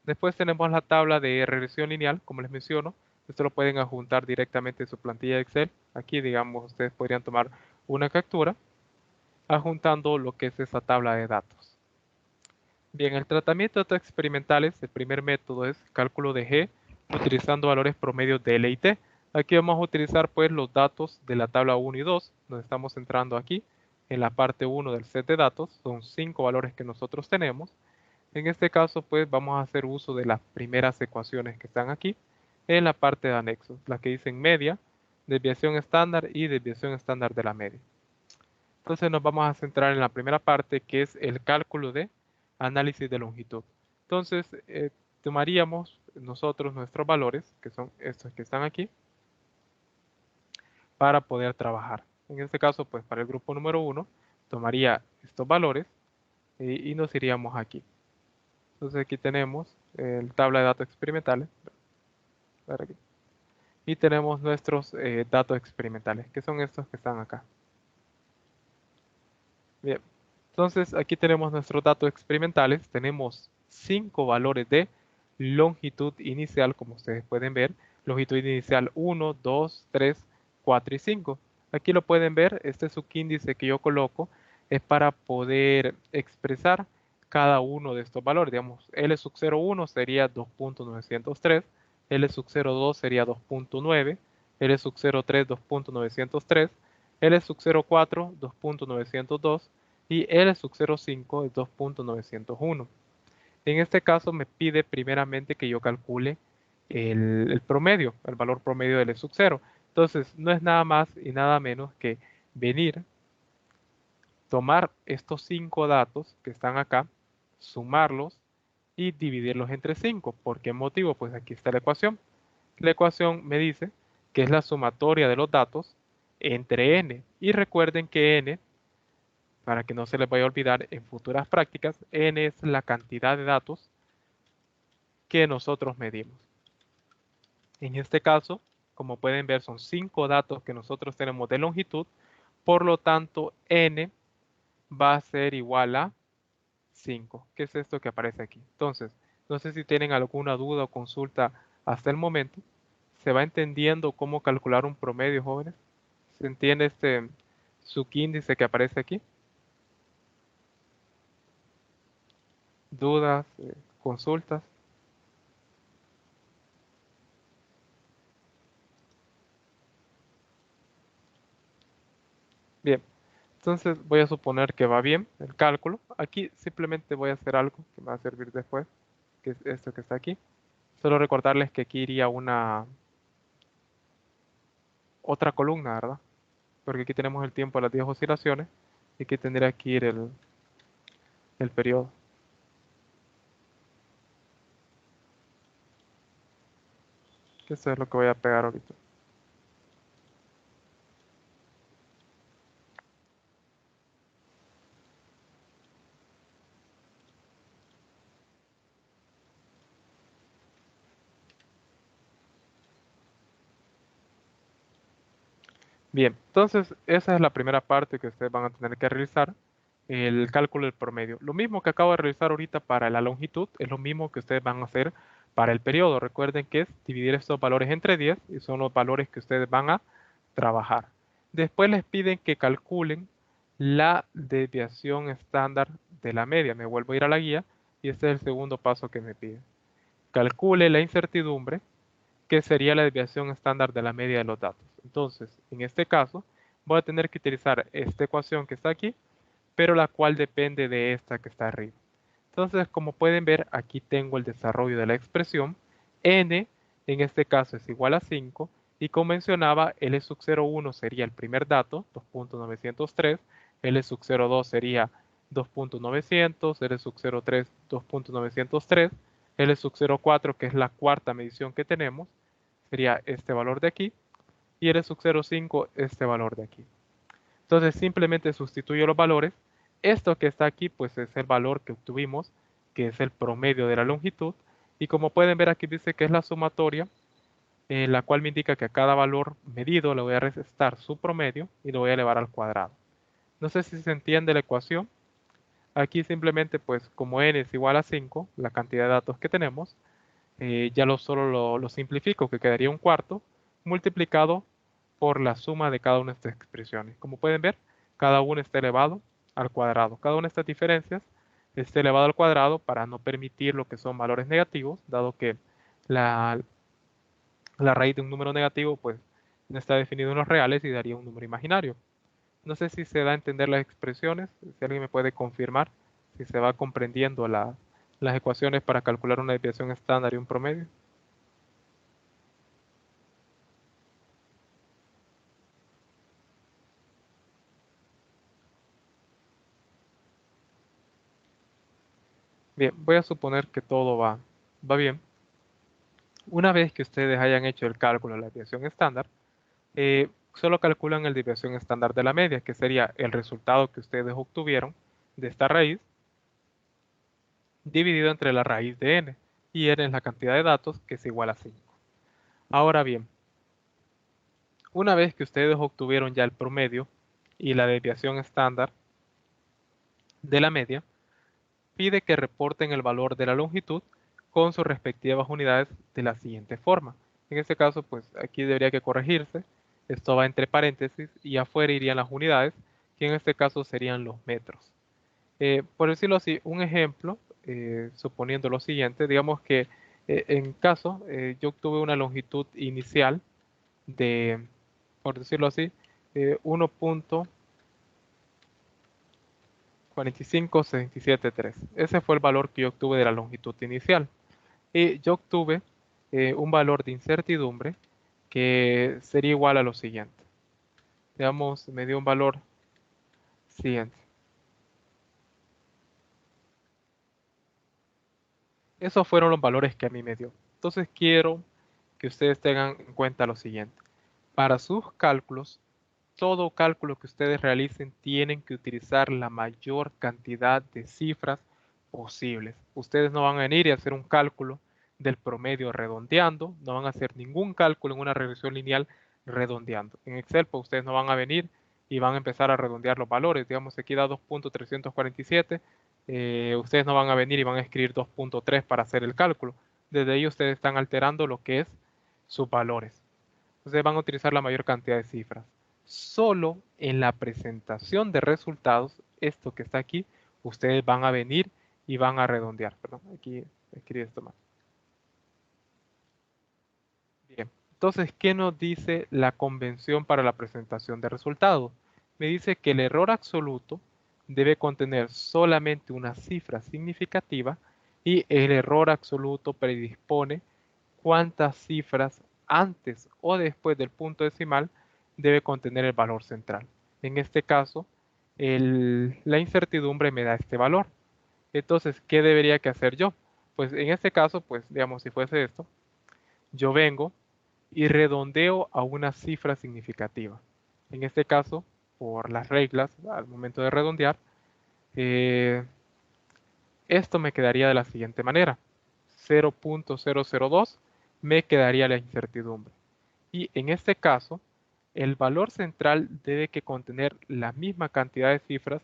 Después tenemos la tabla de regresión lineal, como les menciono. Esto lo pueden adjuntar directamente en su plantilla de Excel. Aquí, digamos, ustedes podrían tomar una captura adjuntando lo que es esa tabla de datos. Bien, el tratamiento de datos experimentales, el primer método es cálculo de G utilizando valores promedios de L y T. Aquí vamos a utilizar pues los datos de la tabla 1 y 2, donde estamos entrando aquí en la parte 1 del set de datos. Son 5 valores que nosotros tenemos. En este caso pues vamos a hacer uso de las primeras ecuaciones que están aquí en la parte de anexos, las que dicen media, desviación estándar y desviación estándar de la media. Entonces nos vamos a centrar en la primera parte, que es el cálculo de análisis de longitud. Entonces tomaríamos nosotros nuestros valores, que son estos que están aquí, para poder trabajar. En este caso, pues para el grupo número 1, tomaría estos valores y nos iríamos aquí. Entonces aquí tenemos el tabla de datos experimentales. Y tenemos nuestros datos experimentales, que son estos que están acá. Bien, entonces aquí tenemos nuestros datos experimentales. Tenemos 5 valores de longitud inicial, como ustedes pueden ver. Longitud inicial 1, 2, 3, 4 y 5. Aquí lo pueden ver, este subíndice que yo coloco es para poder expresar cada uno de estos valores. Digamos, L sub 01 sería 2.903, L sub 02 sería 2.9, L sub 03 2.903, L sub 04 2.902 y L sub 05 es 2.901. En este caso me pide primeramente que yo calcule el promedio, el valor promedio del L sub 0. Entonces no es nada más y nada menos que venir, tomar estos 5 datos que están acá, sumarlos y dividirlos entre 5. ¿Por qué motivo? Pues aquí está la ecuación. La ecuación me dice que es la sumatoria de los datos entre n. Y recuerden que n, para que no se les vaya a olvidar en futuras prácticas, n es la cantidad de datos que nosotros medimos. En este caso, como pueden ver, son 5 datos que nosotros tenemos de longitud. Por lo tanto, n va a ser igual a 5. ¿Qué es esto que aparece aquí? Entonces, no sé si tienen alguna duda o consulta hasta el momento. ¿Se va entendiendo cómo calcular un promedio, jóvenes? ¿Se entiende este subíndice que aparece aquí? ¿Dudas? ¿Consultas? Bien, entonces voy a suponer que va bien el cálculo. Aquí simplemente voy a hacer algo que me va a servir después, que es esto que está aquí. Solo recordarles que aquí iría una otra columna, ¿verdad? Porque aquí tenemos el tiempo de las 10 oscilaciones y aquí tendría que ir el periodo. Eso es lo que voy a pegar ahorita. Bien, entonces esa es la primera parte que ustedes van a tener que realizar, el cálculo del promedio. Lo mismo que acabo de realizar ahorita para la longitud, es lo mismo que ustedes van a hacer para el periodo. Recuerden que es dividir estos valores entre 10 y son los valores que ustedes van a trabajar. Después les piden que calculen la desviación estándar de la media. Me vuelvo a ir a la guía y este es el segundo paso que me pide. Calcule la incertidumbre, que sería la desviación estándar de la media de los datos. Entonces, en este caso, voy a tener que utilizar esta ecuación que está aquí, pero la cual depende de esta que está arriba. Entonces, como pueden ver, aquí tengo el desarrollo de la expresión. N, en este caso, es igual a 5. Y como mencionaba, L sub 0,1 sería el primer dato, 2.903. L sub 0,2 sería 2.900. L sub 0,3, 2.903. L sub 0,4, que es la cuarta medición que tenemos, sería este valor de aquí. Y L sub 0,5, este valor de aquí. Entonces simplemente sustituyo los valores. Esto que está aquí pues es el valor que obtuvimos, que es el promedio de la longitud. Y como pueden ver aquí dice que es la sumatoria, la cual me indica que a cada valor medido le voy a restar su promedio y lo voy a elevar al cuadrado. No sé si se entiende la ecuación. Aquí simplemente pues como n es igual a 5, la cantidad de datos que tenemos, ya solo lo simplifico, que quedaría un cuarto, multiplicado por la suma de cada una de estas expresiones. Como pueden ver, cada una está elevado al cuadrado. Cada una de estas diferencias está elevado al cuadrado para no permitir lo que son valores negativos, dado que la, la raíz de un número negativo pues no está definido en los reales y daría un número imaginario. No sé si se da a entender las expresiones, si alguien me puede confirmar si se va comprendiendo las ecuaciones para calcular una desviación estándar y un promedio. Bien, voy a suponer que todo va bien. Una vez que ustedes hayan hecho el cálculo de la desviación estándar, solo calculan el desviación estándar de la media, que sería el resultado que ustedes obtuvieron de esta raíz dividido entre la raíz de n, y n es la cantidad de datos, que es igual a 5. Ahora bien, una vez que ustedes obtuvieron ya el promedio y la desviación estándar de la media, pide que reporten el valor de la longitud con sus respectivas unidades de la siguiente forma. En este caso, pues aquí debería que corregirse. Esto va entre paréntesis y afuera irían las unidades, que en este caso serían los metros. Por decirlo así, un ejemplo, suponiendo lo siguiente, digamos que en caso yo obtuve una longitud inicial de, por decirlo así, 1.45673. Ese fue el valor que yo obtuve de la longitud inicial. Y yo obtuve un valor de incertidumbre que sería igual a lo siguiente. Digamos, me dio un valor siguiente. Esos fueron los valores que a mí me dio. Entonces quiero que ustedes tengan en cuenta lo siguiente. Para sus cálculos, todo cálculo que ustedes realicen tienen que utilizar la mayor cantidad de cifras posibles. Ustedes no van a venir y hacer un cálculo del promedio redondeando, no van a hacer ningún cálculo en una regresión lineal redondeando. En Excel, pues ustedes no van a venir y van a empezar a redondear los valores. Digamos, aquí da 2.347, ustedes no van a venir y van a escribir 2.3 para hacer el cálculo. Desde ahí ustedes están alterando lo que es sus valores. Ustedes van a utilizar la mayor cantidad de cifras. Solo en la presentación de resultados, esto que está aquí, ustedes van a venir y van a redondear. Perdón, aquí escribí esto mal. Bien, entonces, ¿qué nos dice la convención para la presentación de resultados? Me dice que el error absoluto debe contener solamente una cifra significativa y el error absoluto predispone cuántas cifras antes o después del punto decimal debe contener el valor central. En este caso, la incertidumbre me da este valor. Entonces, ¿qué debería que hacer yo? Pues en este caso, pues digamos, si fuese esto, yo vengo y redondeo a una cifra significativa. En este caso, por las reglas, al momento de redondear, eh, esto me quedaría de la siguiente manera. 0.002 me quedaría la incertidumbre. Y en este caso, el valor central debe que contener la misma cantidad de cifras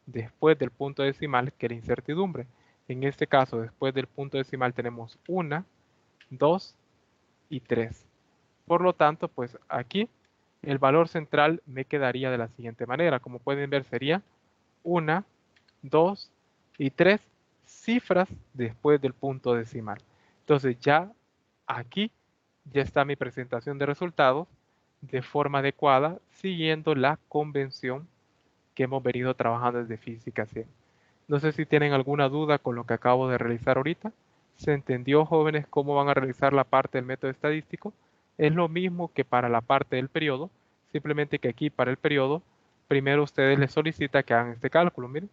después del punto decimal que la incertidumbre. En este caso, después del punto decimal tenemos 1, 2 y 3. Por lo tanto, pues aquí el valor central me quedaría de la siguiente manera. Como pueden ver, sería 1, 2 y 3 cifras después del punto decimal. Entonces ya aquí ya está mi presentación de resultados de forma adecuada, siguiendo la convención que hemos venido trabajando desde Física 100. No sé si tienen alguna duda con lo que acabo de realizar ahorita. ¿Se entendió, jóvenes, cómo van a realizar la parte del método estadístico? Es lo mismo que para la parte del periodo, simplemente que aquí para el periodo, primero ustedes les solicita que hagan este cálculo. Miren,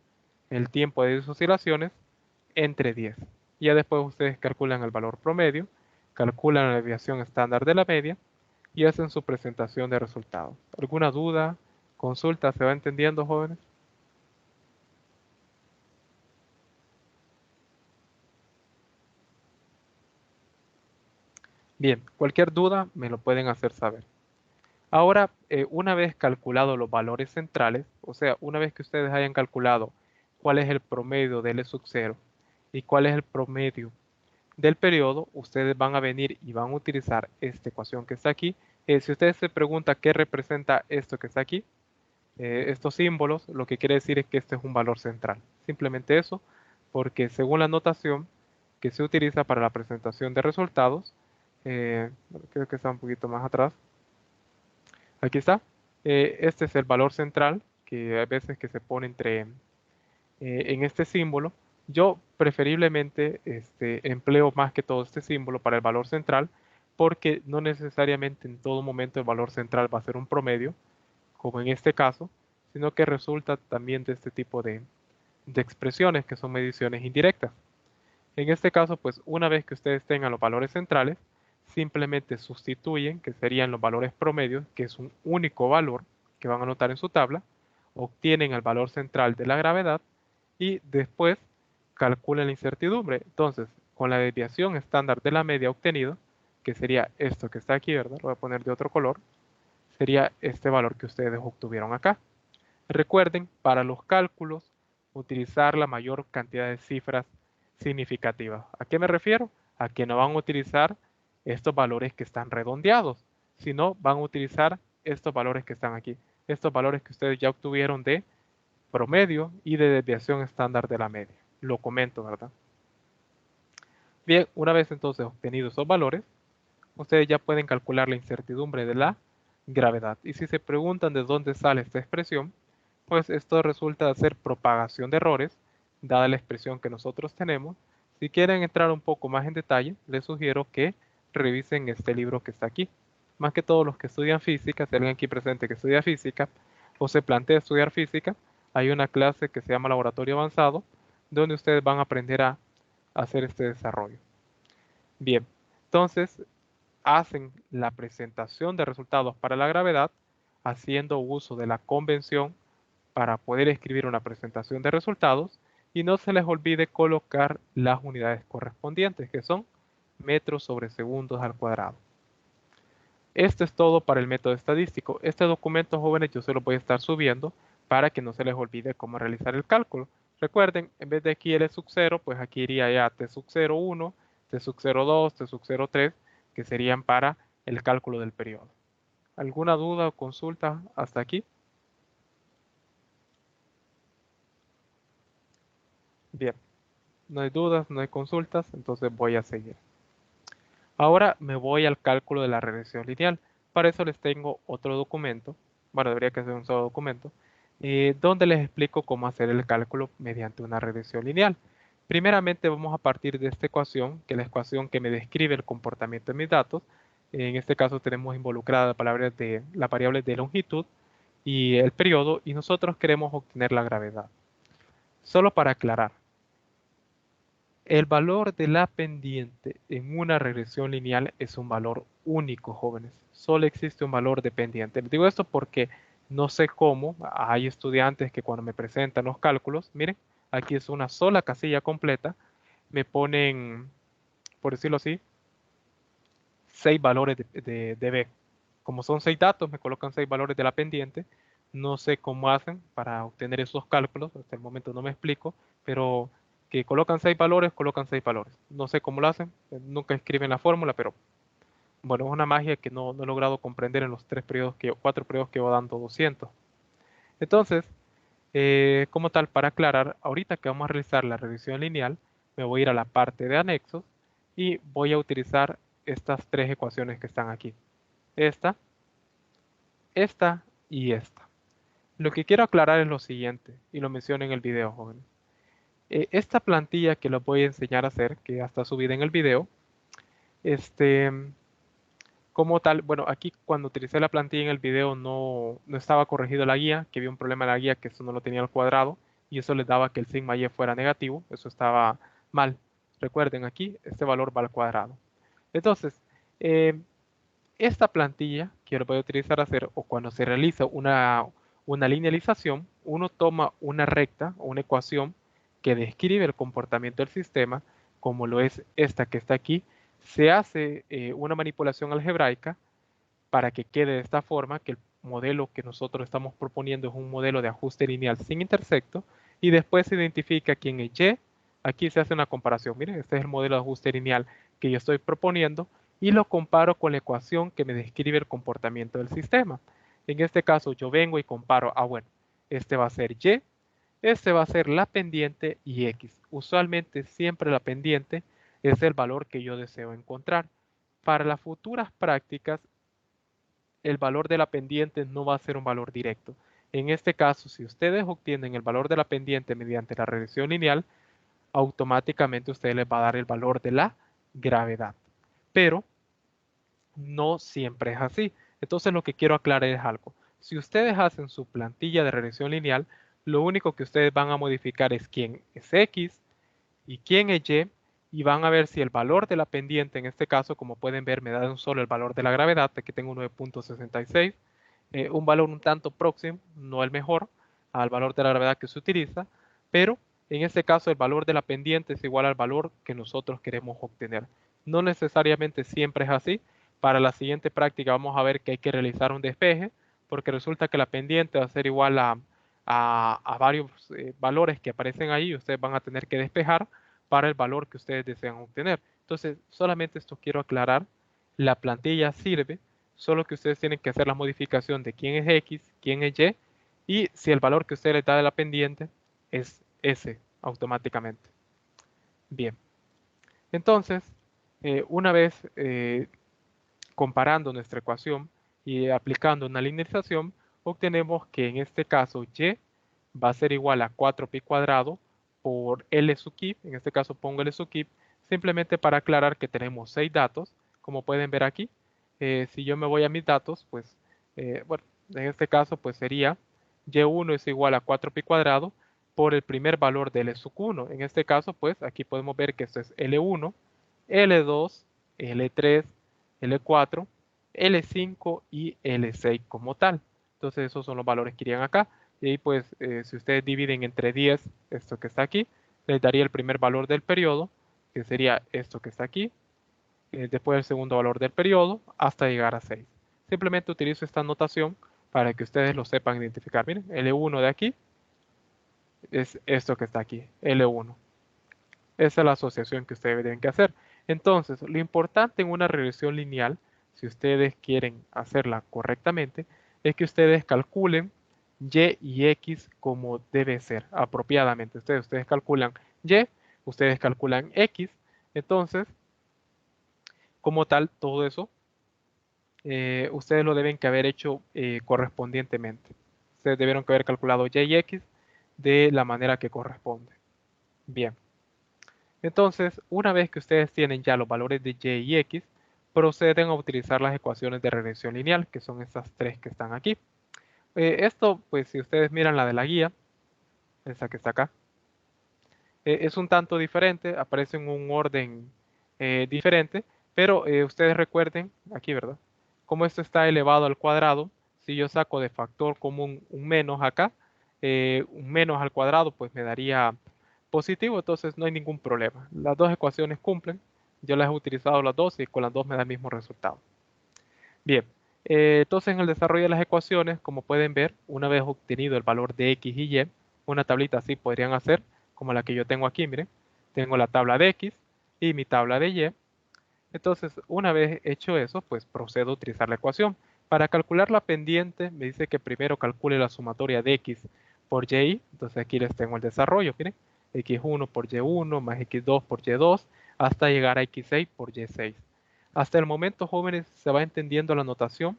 el tiempo de sus oscilaciones entre 10. Ya después ustedes calculan el valor promedio, calculan la desviación estándar de la media y hacen su presentación de resultados. ¿Alguna duda? ¿Consulta? ¿Se va entendiendo, jóvenes? Bien, cualquier duda me lo pueden hacer saber. Ahora, una vez calculados los valores centrales, o sea, una vez que ustedes hayan calculado cuál es el promedio del E sub 0 y cuál es el promedio del periodo, ustedes van a venir y van a utilizar esta ecuación que está aquí. Si ustedes se preguntan qué representa esto que está aquí, estos símbolos, lo que quiere decir es que este es un valor central. Simplemente eso, porque según la notación que se utiliza para la presentación de resultados, creo que está un poquito más atrás. Aquí está. Este es el valor central, que hay veces que se pone en este símbolo. Yo preferiblemente empleo más que todo este símbolo para el valor central, porque no necesariamente en todo momento el valor central va a ser un promedio, como en este caso, sino que resulta también de este tipo de expresiones que son mediciones indirectas. En este caso, pues una vez que ustedes tengan los valores centrales, simplemente sustituyen, que serían los valores promedios, que es un único valor que van a anotar en su tabla, obtienen el valor central de la gravedad y después calculen la incertidumbre. Entonces, con la desviación estándar de la media obtenido, que sería esto que está aquí, ¿verdad? Lo voy a poner de otro color, sería este valor que ustedes obtuvieron acá. Recuerden, para los cálculos, utilizar la mayor cantidad de cifras significativas. ¿A qué me refiero? A que no van a utilizar estos valores que están redondeados, sino van a utilizar estos valores que están aquí, estos valores que ustedes ya obtuvieron de promedio y de desviación estándar de la media. Lo comento, ¿verdad? Bien, una vez entonces obtenidos esos valores, ustedes ya pueden calcular la incertidumbre de la gravedad. Y si se preguntan de dónde sale esta expresión, pues esto resulta ser propagación de errores, dada la expresión que nosotros tenemos. Si quieren entrar un poco más en detalle, les sugiero que revisen este libro que está aquí. Más que todos los que estudian física, si alguien aquí presente que estudia física o se plantea estudiar física, hay una clase que se llama Laboratorio Avanzado, donde ustedes van a aprender a hacer este desarrollo. Bien, entonces hacen la presentación de resultados para la gravedad haciendo uso de la convención para poder escribir una presentación de resultados y no se les olvide colocar las unidades correspondientes que son metros sobre segundos al cuadrado. Esto es todo para el método estadístico. Este documento, jóvenes, yo se lo voy a estar subiendo para que no se les olvide cómo realizar el cálculo. Recuerden, en vez de aquí L sub 0, pues aquí iría ya T sub 01, T sub 02, T sub 03, que serían para el cálculo del periodo. ¿Alguna duda o consulta hasta aquí? Bien, no hay dudas, no hay consultas, entonces voy a seguir. Ahora me voy al cálculo de la regresión lineal. Para eso les tengo otro documento, bueno, debería que ser un solo documento, donde les explico cómo hacer el cálculo mediante una regresión lineal. Primeramente vamos a partir de esta ecuación, que es la ecuación que me describe el comportamiento de mis datos. En este caso tenemos involucrada la variable de longitud y el periodo, y nosotros queremos obtener la gravedad. Solo para aclarar, el valor de la pendiente en una regresión lineal es un valor único, jóvenes. Solo existe un valor de pendiente. Les digo esto porque no sé cómo. Hay estudiantes que cuando me presentan los cálculos, miren, aquí es una sola casilla completa. Me ponen, por decirlo así, 6 valores de B. Como son 6 datos, me colocan 6 valores de la pendiente. No sé cómo hacen para obtener esos cálculos. Hasta el momento no me explico, pero que colocan 6 valores, colocan 6 valores. No sé cómo lo hacen. Nunca escriben la fórmula, pero Bueno, es una magia que no he logrado comprender en los 4 periodos que va dando 200. Entonces, como tal, para aclarar, ahorita que vamos a realizar la revisión lineal, me voy a ir a la parte de anexos y voy a utilizar estas 3 ecuaciones que están aquí. Esta, esta y esta. Lo que quiero aclarar es lo siguiente, y lo menciono en el video, jóvenes. Esta plantilla que les voy a enseñar a hacer, que ya está subida en el video, este, como tal, bueno, aquí cuando utilicé la plantilla en el video no estaba corregido la guía, que había un problema en la guía que eso no lo tenía al cuadrado, y eso les daba que el sigma y fuera negativo, eso estaba mal. Recuerden aquí, este valor va al cuadrado. Entonces, eh, esta plantilla que lo voy a utilizar a hacer, o cuando se realiza una linealización, uno toma una recta o una ecuación que describe el comportamiento del sistema, como lo es esta que está aquí, se hace una manipulación algebraica para que quede de esta forma, que el modelo que nosotros estamos proponiendo es un modelo de ajuste lineal sin intersecto, y después se identifica quién es Y. Aquí se hace una comparación. Miren, este es el modelo de ajuste lineal que yo estoy proponiendo y lo comparo con la ecuación que me describe el comportamiento del sistema. En este caso yo vengo y comparo, bueno, este va a ser Y, este va a ser la pendiente y X. Usualmente siempre la pendiente es el valor que yo deseo encontrar. Para las futuras prácticas, el valor de la pendiente no va a ser un valor directo. En este caso, si ustedes obtienen el valor de la pendiente mediante la regresión lineal, automáticamente ustedes les va a dar el valor de la gravedad. Pero no siempre es así. Entonces lo que quiero aclarar es algo. Si ustedes hacen su plantilla de regresión lineal, lo único que ustedes van a modificar es quién es X y quién es Y van a ver si el valor de la pendiente, en este caso, como pueden ver, me da un solo el valor de la gravedad, aquí tengo 9.66, un valor un tanto próximo, no el mejor, al valor de la gravedad que se utiliza, pero en este caso el valor de la pendiente es igual al valor que nosotros queremos obtener. No necesariamente siempre es así. Para la siguiente práctica vamos a ver que hay que realizar un despeje, porque resulta que la pendiente va a ser igual a varios valores que aparecen ahí y ustedes van a tener que despejar para el valor que ustedes desean obtener. Entonces, solamente esto quiero aclarar. La plantilla sirve, solo que ustedes tienen que hacer la modificación de quién es X, quién es y si el valor que usted le da de la pendiente es S automáticamente. Bien, entonces, una vez comparando nuestra ecuación y aplicando una linealización, obtenemos que en este caso Y va a ser igual a 4pi cuadrado por L sub kip, en este caso pongo L sub kip, simplemente para aclarar que tenemos 6 datos, como pueden ver aquí. Si yo me voy a mis datos, pues, bueno, en este caso pues sería Y1 es igual a 4pi cuadrado por el primer valor de L sub 1. En este caso, pues, aquí podemos ver que esto es L1, L2, L3, L4, L5 y L6 como tal. Entonces esos son los valores que irían acá. Y ahí pues si ustedes dividen entre 10 esto que está aquí, les daría el primer valor del periodo, que sería esto que está aquí, después el segundo valor del periodo, hasta llegar a 6. Simplemente utilizo esta notación para que ustedes lo sepan identificar. Miren, L1 de aquí es esto que está aquí, L1. Esa es la asociación que ustedes deben que hacer. Entonces, lo importante en una regresión lineal, si ustedes quieren hacerla correctamente, es que ustedes calculen y X como debe ser, apropiadamente. Ustedes calculan Y, ustedes calculan X. Entonces, como tal, todo eso, ustedes lo deben que haber hecho correspondientemente. Ustedes debieron que haber calculado Y X de la manera que corresponde. Bien. Entonces, una vez que ustedes tienen ya los valores de Y y X, proceden a utilizar las ecuaciones de regresión lineal, que son estas 3 que están aquí. Esto, pues si ustedes miran la de la guía, esa que está acá, es un tanto diferente, aparece en un orden diferente, pero ustedes recuerden, aquí, ¿verdad? Como esto está elevado al cuadrado, si yo saco de factor común un menos acá, un menos al cuadrado, pues me daría positivo, entonces no hay ningún problema. Las dos ecuaciones cumplen, yo las he utilizado las dos y con las dos me da el mismo resultado. Bien, entonces en el desarrollo de las ecuaciones, como pueden ver, una vez obtenido el valor de X y Y, una tablita así podrían hacer, como la que yo tengo aquí, miren. Tengo la tabla de X y mi tabla de Y. Entonces, una vez hecho eso, pues procedo a utilizar la ecuación. Para calcular la pendiente, me dice que primero calcule la sumatoria de x por y. Entonces aquí les tengo el desarrollo, miren. X1 por Y1 más X2 por Y2 hasta llegar a X6 por Y6. Hasta el momento, jóvenes, se va entendiendo la notación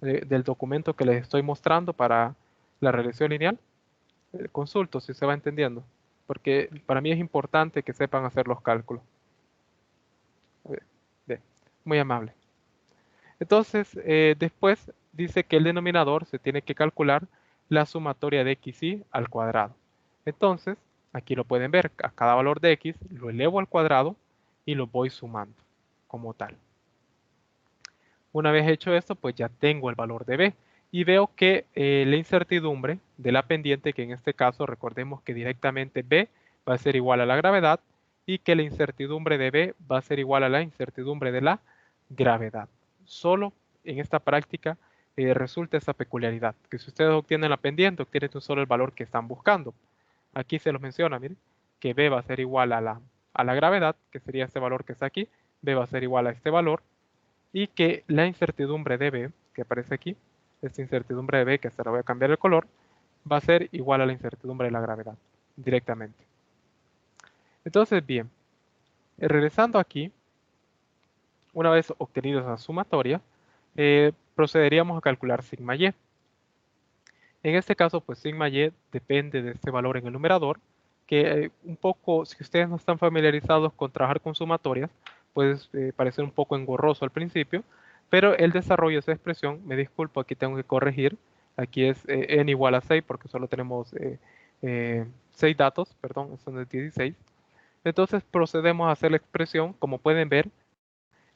del documento que les estoy mostrando para la regresión lineal. Consulto si se va entendiendo, porque para mí es importante que sepan hacer los cálculos. Bien, muy amable. Entonces, después dice que el denominador se tiene que calcular la sumatoria de xy al cuadrado. Entonces, aquí lo pueden ver, a cada valor de x lo elevo al cuadrado y lo voy sumando como tal. Una vez hecho esto, pues ya tengo el valor de b y veo que la incertidumbre de la pendiente, que en este caso recordemos que directamente b va a ser igual a la gravedad y que la incertidumbre de b va a ser igual a la incertidumbre de la gravedad. Solo en esta práctica resulta esa peculiaridad, que si ustedes obtienen la pendiente, obtienen solo el valor que están buscando. Aquí se los menciona, miren, que b va a ser igual a la gravedad, que sería este valor que está aquí, b va a ser igual a este valor, y que la incertidumbre de B, que aparece aquí, esta incertidumbre de B, que hasta le voy a cambiar el color, va a ser igual a la incertidumbre de la gravedad, directamente. Entonces, bien, regresando aquí, una vez obtenida esa sumatoria, procederíamos a calcular sigma y. En este caso, pues sigma y depende de este valor en el numerador, que un poco, si ustedes no están familiarizados con trabajar con sumatorias, puede parecer un poco engorroso al principio, pero el desarrollo de esa expresión, me disculpo, aquí tengo que corregir, aquí es n igual a 6 porque solo tenemos 6 datos, perdón, son de 16. Entonces procedemos a hacer la expresión, como pueden ver,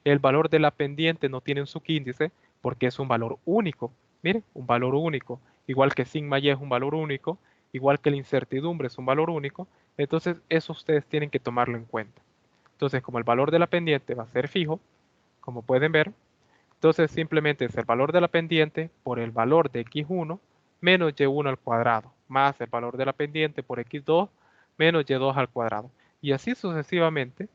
el valor de la pendiente no tiene un subíndice porque es un valor único. Miren, un valor único. Igual que sigma y es un valor único, igual que la incertidumbre es un valor único. Entonces, eso ustedes tienen que tomarlo en cuenta. Entonces, como el valor de la pendiente va a ser fijo, como pueden ver, entonces simplemente es el valor de la pendiente por el valor de x1 menos y1 al cuadrado, más el valor de la pendiente por x2 menos y2 al cuadrado. Y así sucesivamente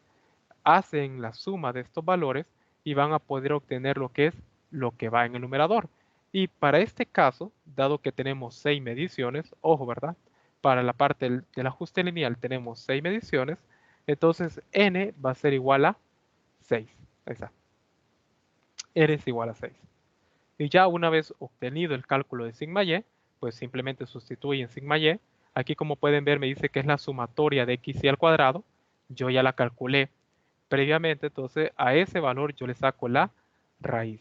hacen la suma de estos valores y van a poder obtener lo que es lo que va en el numerador. Y para este caso, dado que tenemos 6 mediciones, ojo, ¿verdad? Para la parte del ajuste lineal tenemos 6 mediciones, entonces n va a ser igual a 6. Ahí está. N es igual a 6. Y ya una vez obtenido el cálculo de sigma y, pues simplemente sustituyen sigma y. Aquí como pueden ver me dice que es la sumatoria de xy al cuadrado. Yo ya la calculé previamente, entonces a ese valor yo le saco la raíz.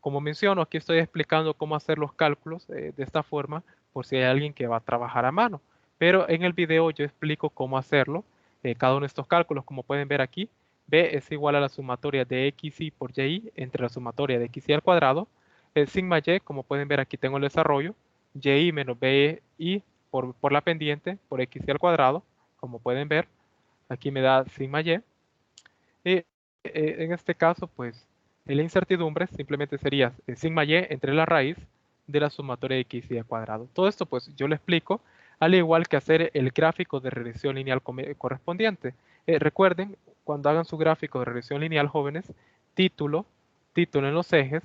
Como menciono, aquí estoy explicando cómo hacer los cálculos de esta forma por si hay alguien que va a trabajar a mano. Pero en el video yo explico cómo hacerlo, cada uno de estos cálculos. Como pueden ver aquí, b es igual a la sumatoria de xy por y entre la sumatoria de xy al cuadrado. Sigma y, como pueden ver aquí tengo el desarrollo, y menos bi por la pendiente por xy al cuadrado, como pueden ver, aquí me da sigma y. Y en este caso, pues, la incertidumbre simplemente sería sigma y entre la raíz de la sumatoria de x y al cuadrado. Todo esto, pues, yo lo explico, al igual que hacer el gráfico de regresión lineal correspondiente. Recuerden, cuando hagan su gráfico de regresión lineal, jóvenes, título, título en los ejes,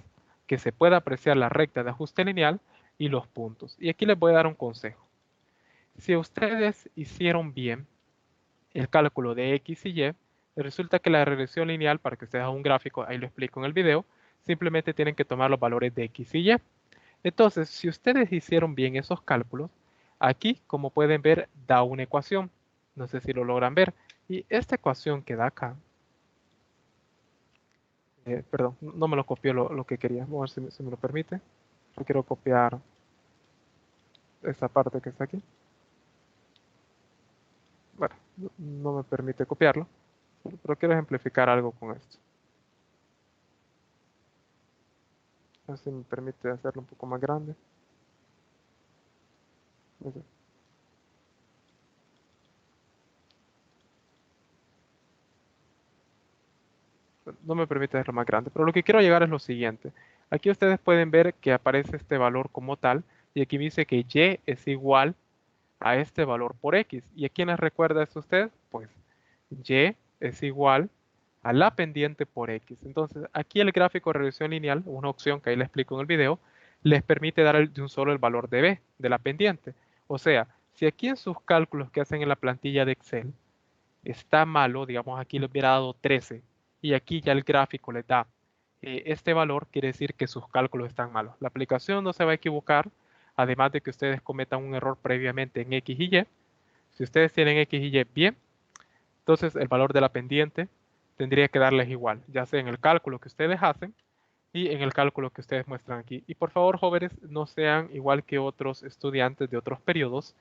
que se pueda apreciar la recta de ajuste lineal y los puntos. Y aquí les voy a dar un consejo. Si ustedes hicieron bien el cálculo de x y y, resulta que la regresión lineal, para que ustedes hagan un gráfico, ahí lo explico en el video, simplemente tienen que tomar los valores de x y y. Entonces, si ustedes hicieron bien esos cálculos, aquí, como pueden ver, da una ecuación. No sé si lo logran ver. Y esta ecuación que da acá, perdón, no me lo copió lo que quería. Vamos a ver si me lo permite. Yo quiero copiar esta parte que está aquí. Bueno, no me permite copiarlo, pero quiero ejemplificar algo con esto. A ver si me permite hacerlo un poco más grande. No me permite hacerlo más grande, pero lo que quiero llegar es lo siguiente. Aquí ustedes pueden ver que aparece este valor como tal y aquí me dice que y es igual a este valor por x. ¿Y a quién les recuerda esto a usted? Pues y es igual a la pendiente por X. Entonces, aquí el gráfico de regresión lineal, una opción que ahí les explico en el video, les permite dar de un solo el valor de B, de la pendiente. O sea, si aquí en sus cálculos que hacen en la plantilla de Excel está malo, digamos aquí les hubiera dado 13 y aquí ya el gráfico les da este valor, quiere decir que sus cálculos están malos. La aplicación no se va a equivocar, además de que ustedes cometan un error previamente en X y Y. Si ustedes tienen X y Y bien, entonces el valor de la pendiente tendría que darles igual, ya sea en el cálculo que ustedes hacen y en el cálculo que ustedes muestran aquí. Y por favor, jóvenes, no sean igual que otros estudiantes de otros periodos,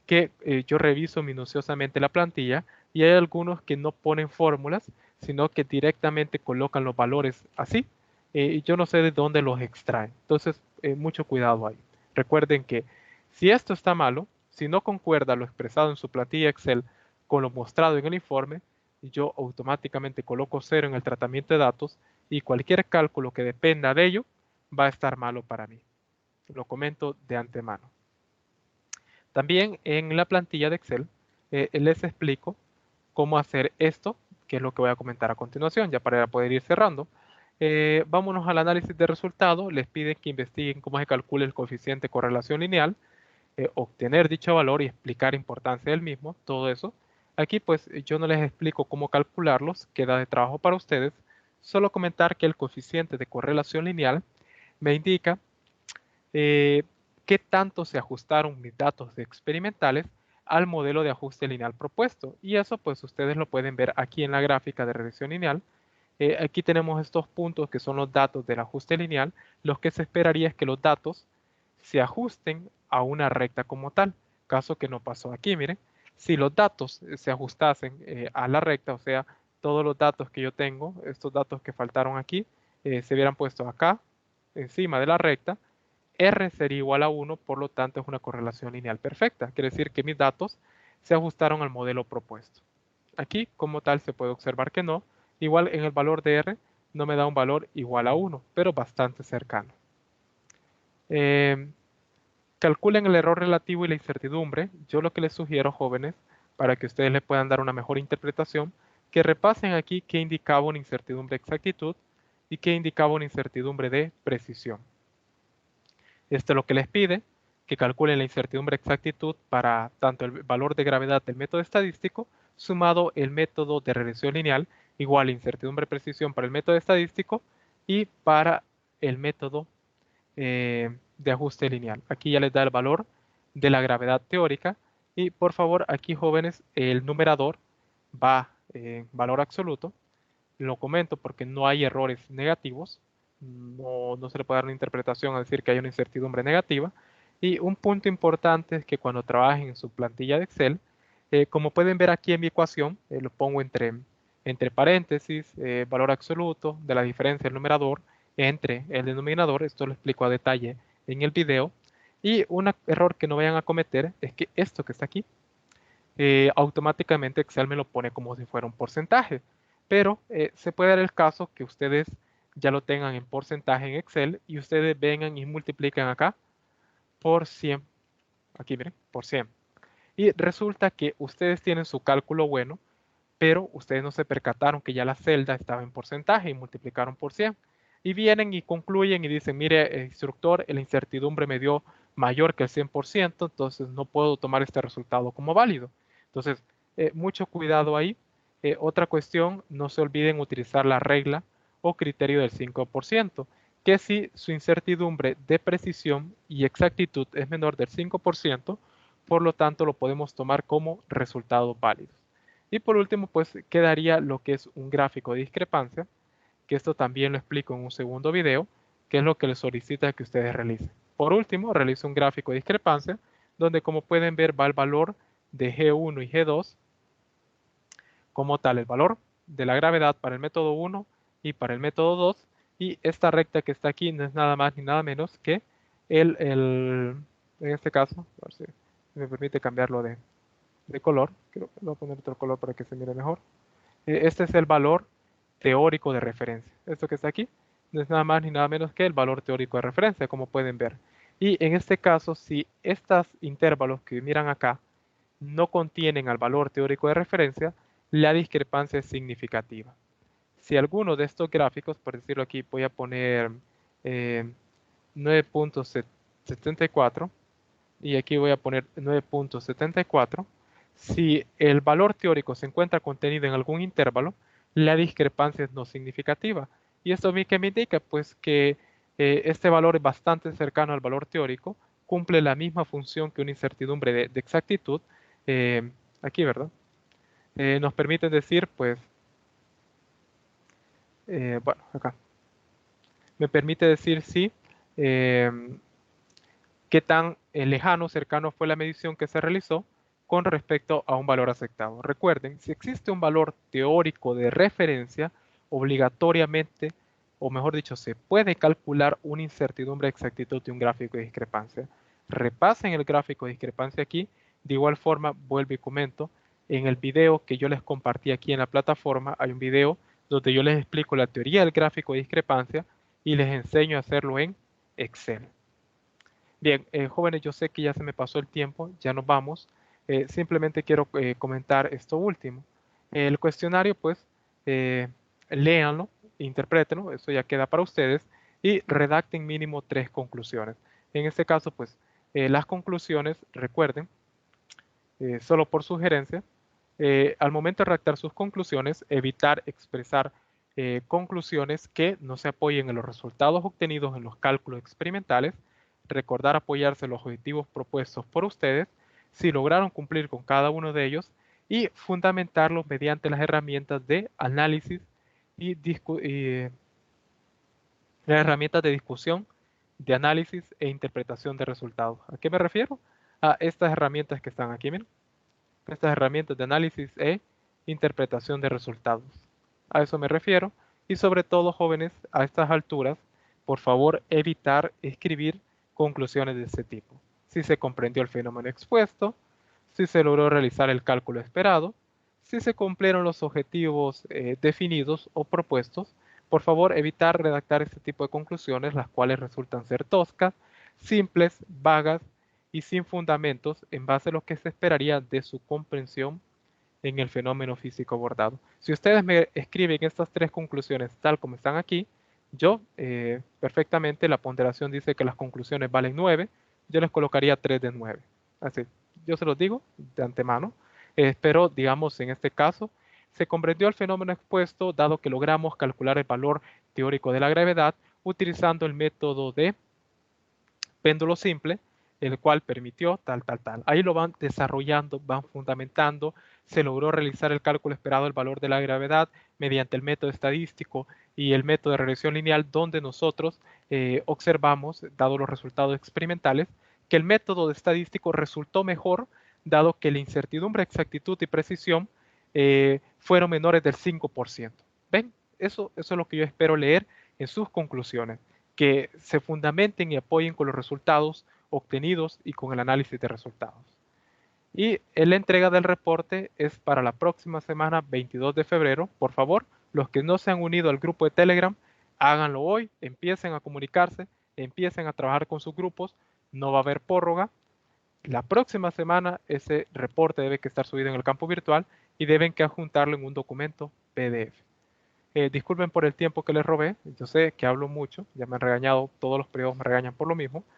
que yo reviso minuciosamente la plantilla y hay algunos que no ponen fórmulas, sino que directamente colocan los valores así, y yo no sé de dónde los extraen. Entonces, mucho cuidado ahí. Recuerden que si esto está malo, si no concuerda lo expresado en su plantilla Excel con lo mostrado en el informe, yo automáticamente coloco 0 en el tratamiento de datos y cualquier cálculo que dependa de ello va a estar malo para mí. Lo comento de antemano. También en la plantilla de Excel les explico cómo hacer esto, que es lo que voy a comentar a continuación, ya para poder ir cerrando. Vámonos al análisis de resultados. Les piden que investiguen cómo se calcula el coeficiente de correlación lineal, obtener dicho valor y explicar importancia del mismo, todo eso. Aquí pues yo no les explico cómo calcularlos, queda de trabajo para ustedes. Solo comentar que el coeficiente de correlación lineal me indica qué tanto se ajustaron mis datos experimentales al modelo de ajuste lineal propuesto. Y eso pues ustedes lo pueden ver aquí en la gráfica de regresión lineal. Aquí tenemos estos puntos que son los datos del ajuste lineal. Lo que se esperaría es que los datos se ajusten a una recta como tal, caso que no pasó aquí. Miren, si los datos se ajustasen a la recta, o sea, todos los datos que yo tengo, estos datos que faltaron aquí, se hubieran puesto acá, encima de la recta, R sería igual a 1, por lo tanto es una correlación lineal perfecta. Quiere decir que mis datos se ajustaron al modelo propuesto. Aquí, como tal, se puede observar que no. Igual en el valor de R no me da un valor igual a 1, pero bastante cercano. Calculen el error relativo y la incertidumbre. Yo lo que les sugiero, jóvenes, para que ustedes le puedan dar una mejor interpretación, que repasen aquí qué indicaba una incertidumbre de exactitud y qué indicaba una incertidumbre de precisión. Esto es lo que les pide, que calculen la incertidumbre de exactitud para tanto el valor de gravedad del método estadístico sumado el método de regresión lineal igual a incertidumbre de precisión para el método estadístico y para el método de ajuste lineal. Aquí ya les da el valor de la gravedad teórica y por favor aquí, jóvenes, el numerador va en valor absoluto. Lo comento porque no hay errores negativos, no se le puede dar una interpretación a decir que hay una incertidumbre negativa. Y un punto importante es que cuando trabajen en su plantilla de Excel, como pueden ver aquí en mi ecuación, lo pongo entre paréntesis, valor absoluto de la diferencia del numerador entre el denominador. Esto lo explico a detalle en el video. Y un error que no vayan a cometer es que esto que está aquí, automáticamente Excel me lo pone como si fuera un porcentaje. Pero se puede dar el caso que ustedes ya lo tengan en porcentaje en Excel y ustedes vengan y multipliquen acá por 100. Aquí miren, por 100. Y resulta que ustedes tienen su cálculo bueno, pero ustedes no se percataron que ya la celda estaba en porcentaje y multiplicaron por 100. Y vienen y concluyen y dicen, mire, instructor, la incertidumbre me dio mayor que el 100%, entonces no puedo tomar este resultado como válido. Entonces, mucho cuidado ahí. Otra cuestión, no se olviden utilizar la regla o criterio del 5%, que si su incertidumbre de precisión y exactitud es menor del 5%, por lo tanto lo podemos tomar como resultados válidos. Y por último, pues quedaría lo que es un gráfico de discrepancia, que esto también lo explico en un segundo video, que es lo que les solicita que ustedes realicen. Por último, realizo un gráfico de discrepancia, donde como pueden ver va el valor de G1 y G2, como tal el valor de la gravedad para el método 1 y para el método 2, y esta recta que está aquí no es nada más ni nada menos que en este caso, a ver si me permite cambiarlo de color, creo que voy a poner otro color para que se mire mejor. Este es el valor teórico de referencia. Esto que está aquí no es nada más ni nada menos que el valor teórico de referencia, como pueden ver. Y en este caso, si estos intervalos que miran acá no contienen al valor teórico de referencia, la discrepancia es significativa. si alguno de estos gráficos, por decirlo aquí, voy a poner 9.74 y aquí voy a poner 9.74, si el valor teórico se encuentra contenido en algún intervalo, la discrepancia es no significativa. ¿Y esto a mí qué me indica? Pues que este valor es bastante cercano al valor teórico, cumple la misma función que una incertidumbre de exactitud, aquí, ¿verdad? Nos permite decir, pues, bueno, acá, me permite decir si qué tan lejano o cercano fue la medición que se realizó con respecto a un valor aceptado. Recuerden, si existe un valor teórico de referencia, obligatoriamente, o mejor dicho, se puede calcular una incertidumbre de exactitud de un gráfico de discrepancia. Repasen el gráfico de discrepancia aquí. De igual forma, vuelvo y comento, en el video que yo les compartí aquí en la plataforma, hay un video donde yo les explico la teoría del gráfico de discrepancia y les enseño a hacerlo en Excel. Bien, jóvenes, yo sé que ya se me pasó el tiempo, ya nos vamos. Simplemente quiero comentar esto último. El cuestionario, pues, léanlo, interprétenlo, eso ya queda para ustedes, y redacten mínimo 3 conclusiones. En este caso, pues, las conclusiones, recuerden, solo por sugerencia, al momento de redactar sus conclusiones, evitar expresar conclusiones que no se apoyen en los resultados obtenidos en los cálculos experimentales, recordar apoyarse en los objetivos propuestos por ustedes, si lograron cumplir con cada uno de ellos, y fundamentarlos mediante las herramientas de análisis y las herramientas de discusión, de análisis e interpretación de resultados. ¿A qué me refiero? A estas herramientas que están aquí, miren. Estas herramientas de análisis e interpretación de resultados. A eso me refiero. Y sobre todo, jóvenes, a estas alturas, por favor, evitar escribir conclusiones de este tipo. Si se comprendió el fenómeno expuesto, si se logró realizar el cálculo esperado, si se cumplieron los objetivos definidos o propuestos, por favor, evitar redactar este tipo de conclusiones, las cuales resultan ser toscas, simples, vagas y sin fundamentos en base a lo que se esperaría de su comprensión en el fenómeno físico abordado. Si ustedes me escriben estas 3 conclusiones tal como están aquí, yo perfectamente, la ponderación dice que las conclusiones valen 9, yo les colocaría 3 de 9. Así, yo se los digo de antemano. Pero, digamos, en este caso, se comprendió el fenómeno expuesto dado que logramos calcular el valor teórico de la gravedad utilizando el método de péndulo simple, el cual permitió tal. Ahí lo van desarrollando, van fundamentando. Se logró realizar el cálculo esperado del valor de la gravedad mediante el método estadístico y el método de regresión lineal, donde nosotros observamos, dado los resultados experimentales, que el método estadístico resultó mejor, dado que la incertidumbre, exactitud y precisión fueron menores del 5%. ¿Ven? Eso es lo que yo espero leer en sus conclusiones, que se fundamenten y apoyen con los resultados obtenidos y con el análisis de resultados. Y la entrega del reporte es para la próxima semana, 22 de febrero. Por favor, los que no se han unido al grupo de Telegram, háganlo hoy, empiecen a comunicarse, empiecen a trabajar con sus grupos, no va a haber prórroga. La próxima semana ese reporte debe que estar subido en el campo virtual y deben que adjuntarlo en un documento PDF. Disculpen por el tiempo que les robé, yo sé que hablo mucho, ya me han regañado, todos los periodos me regañan por lo mismo,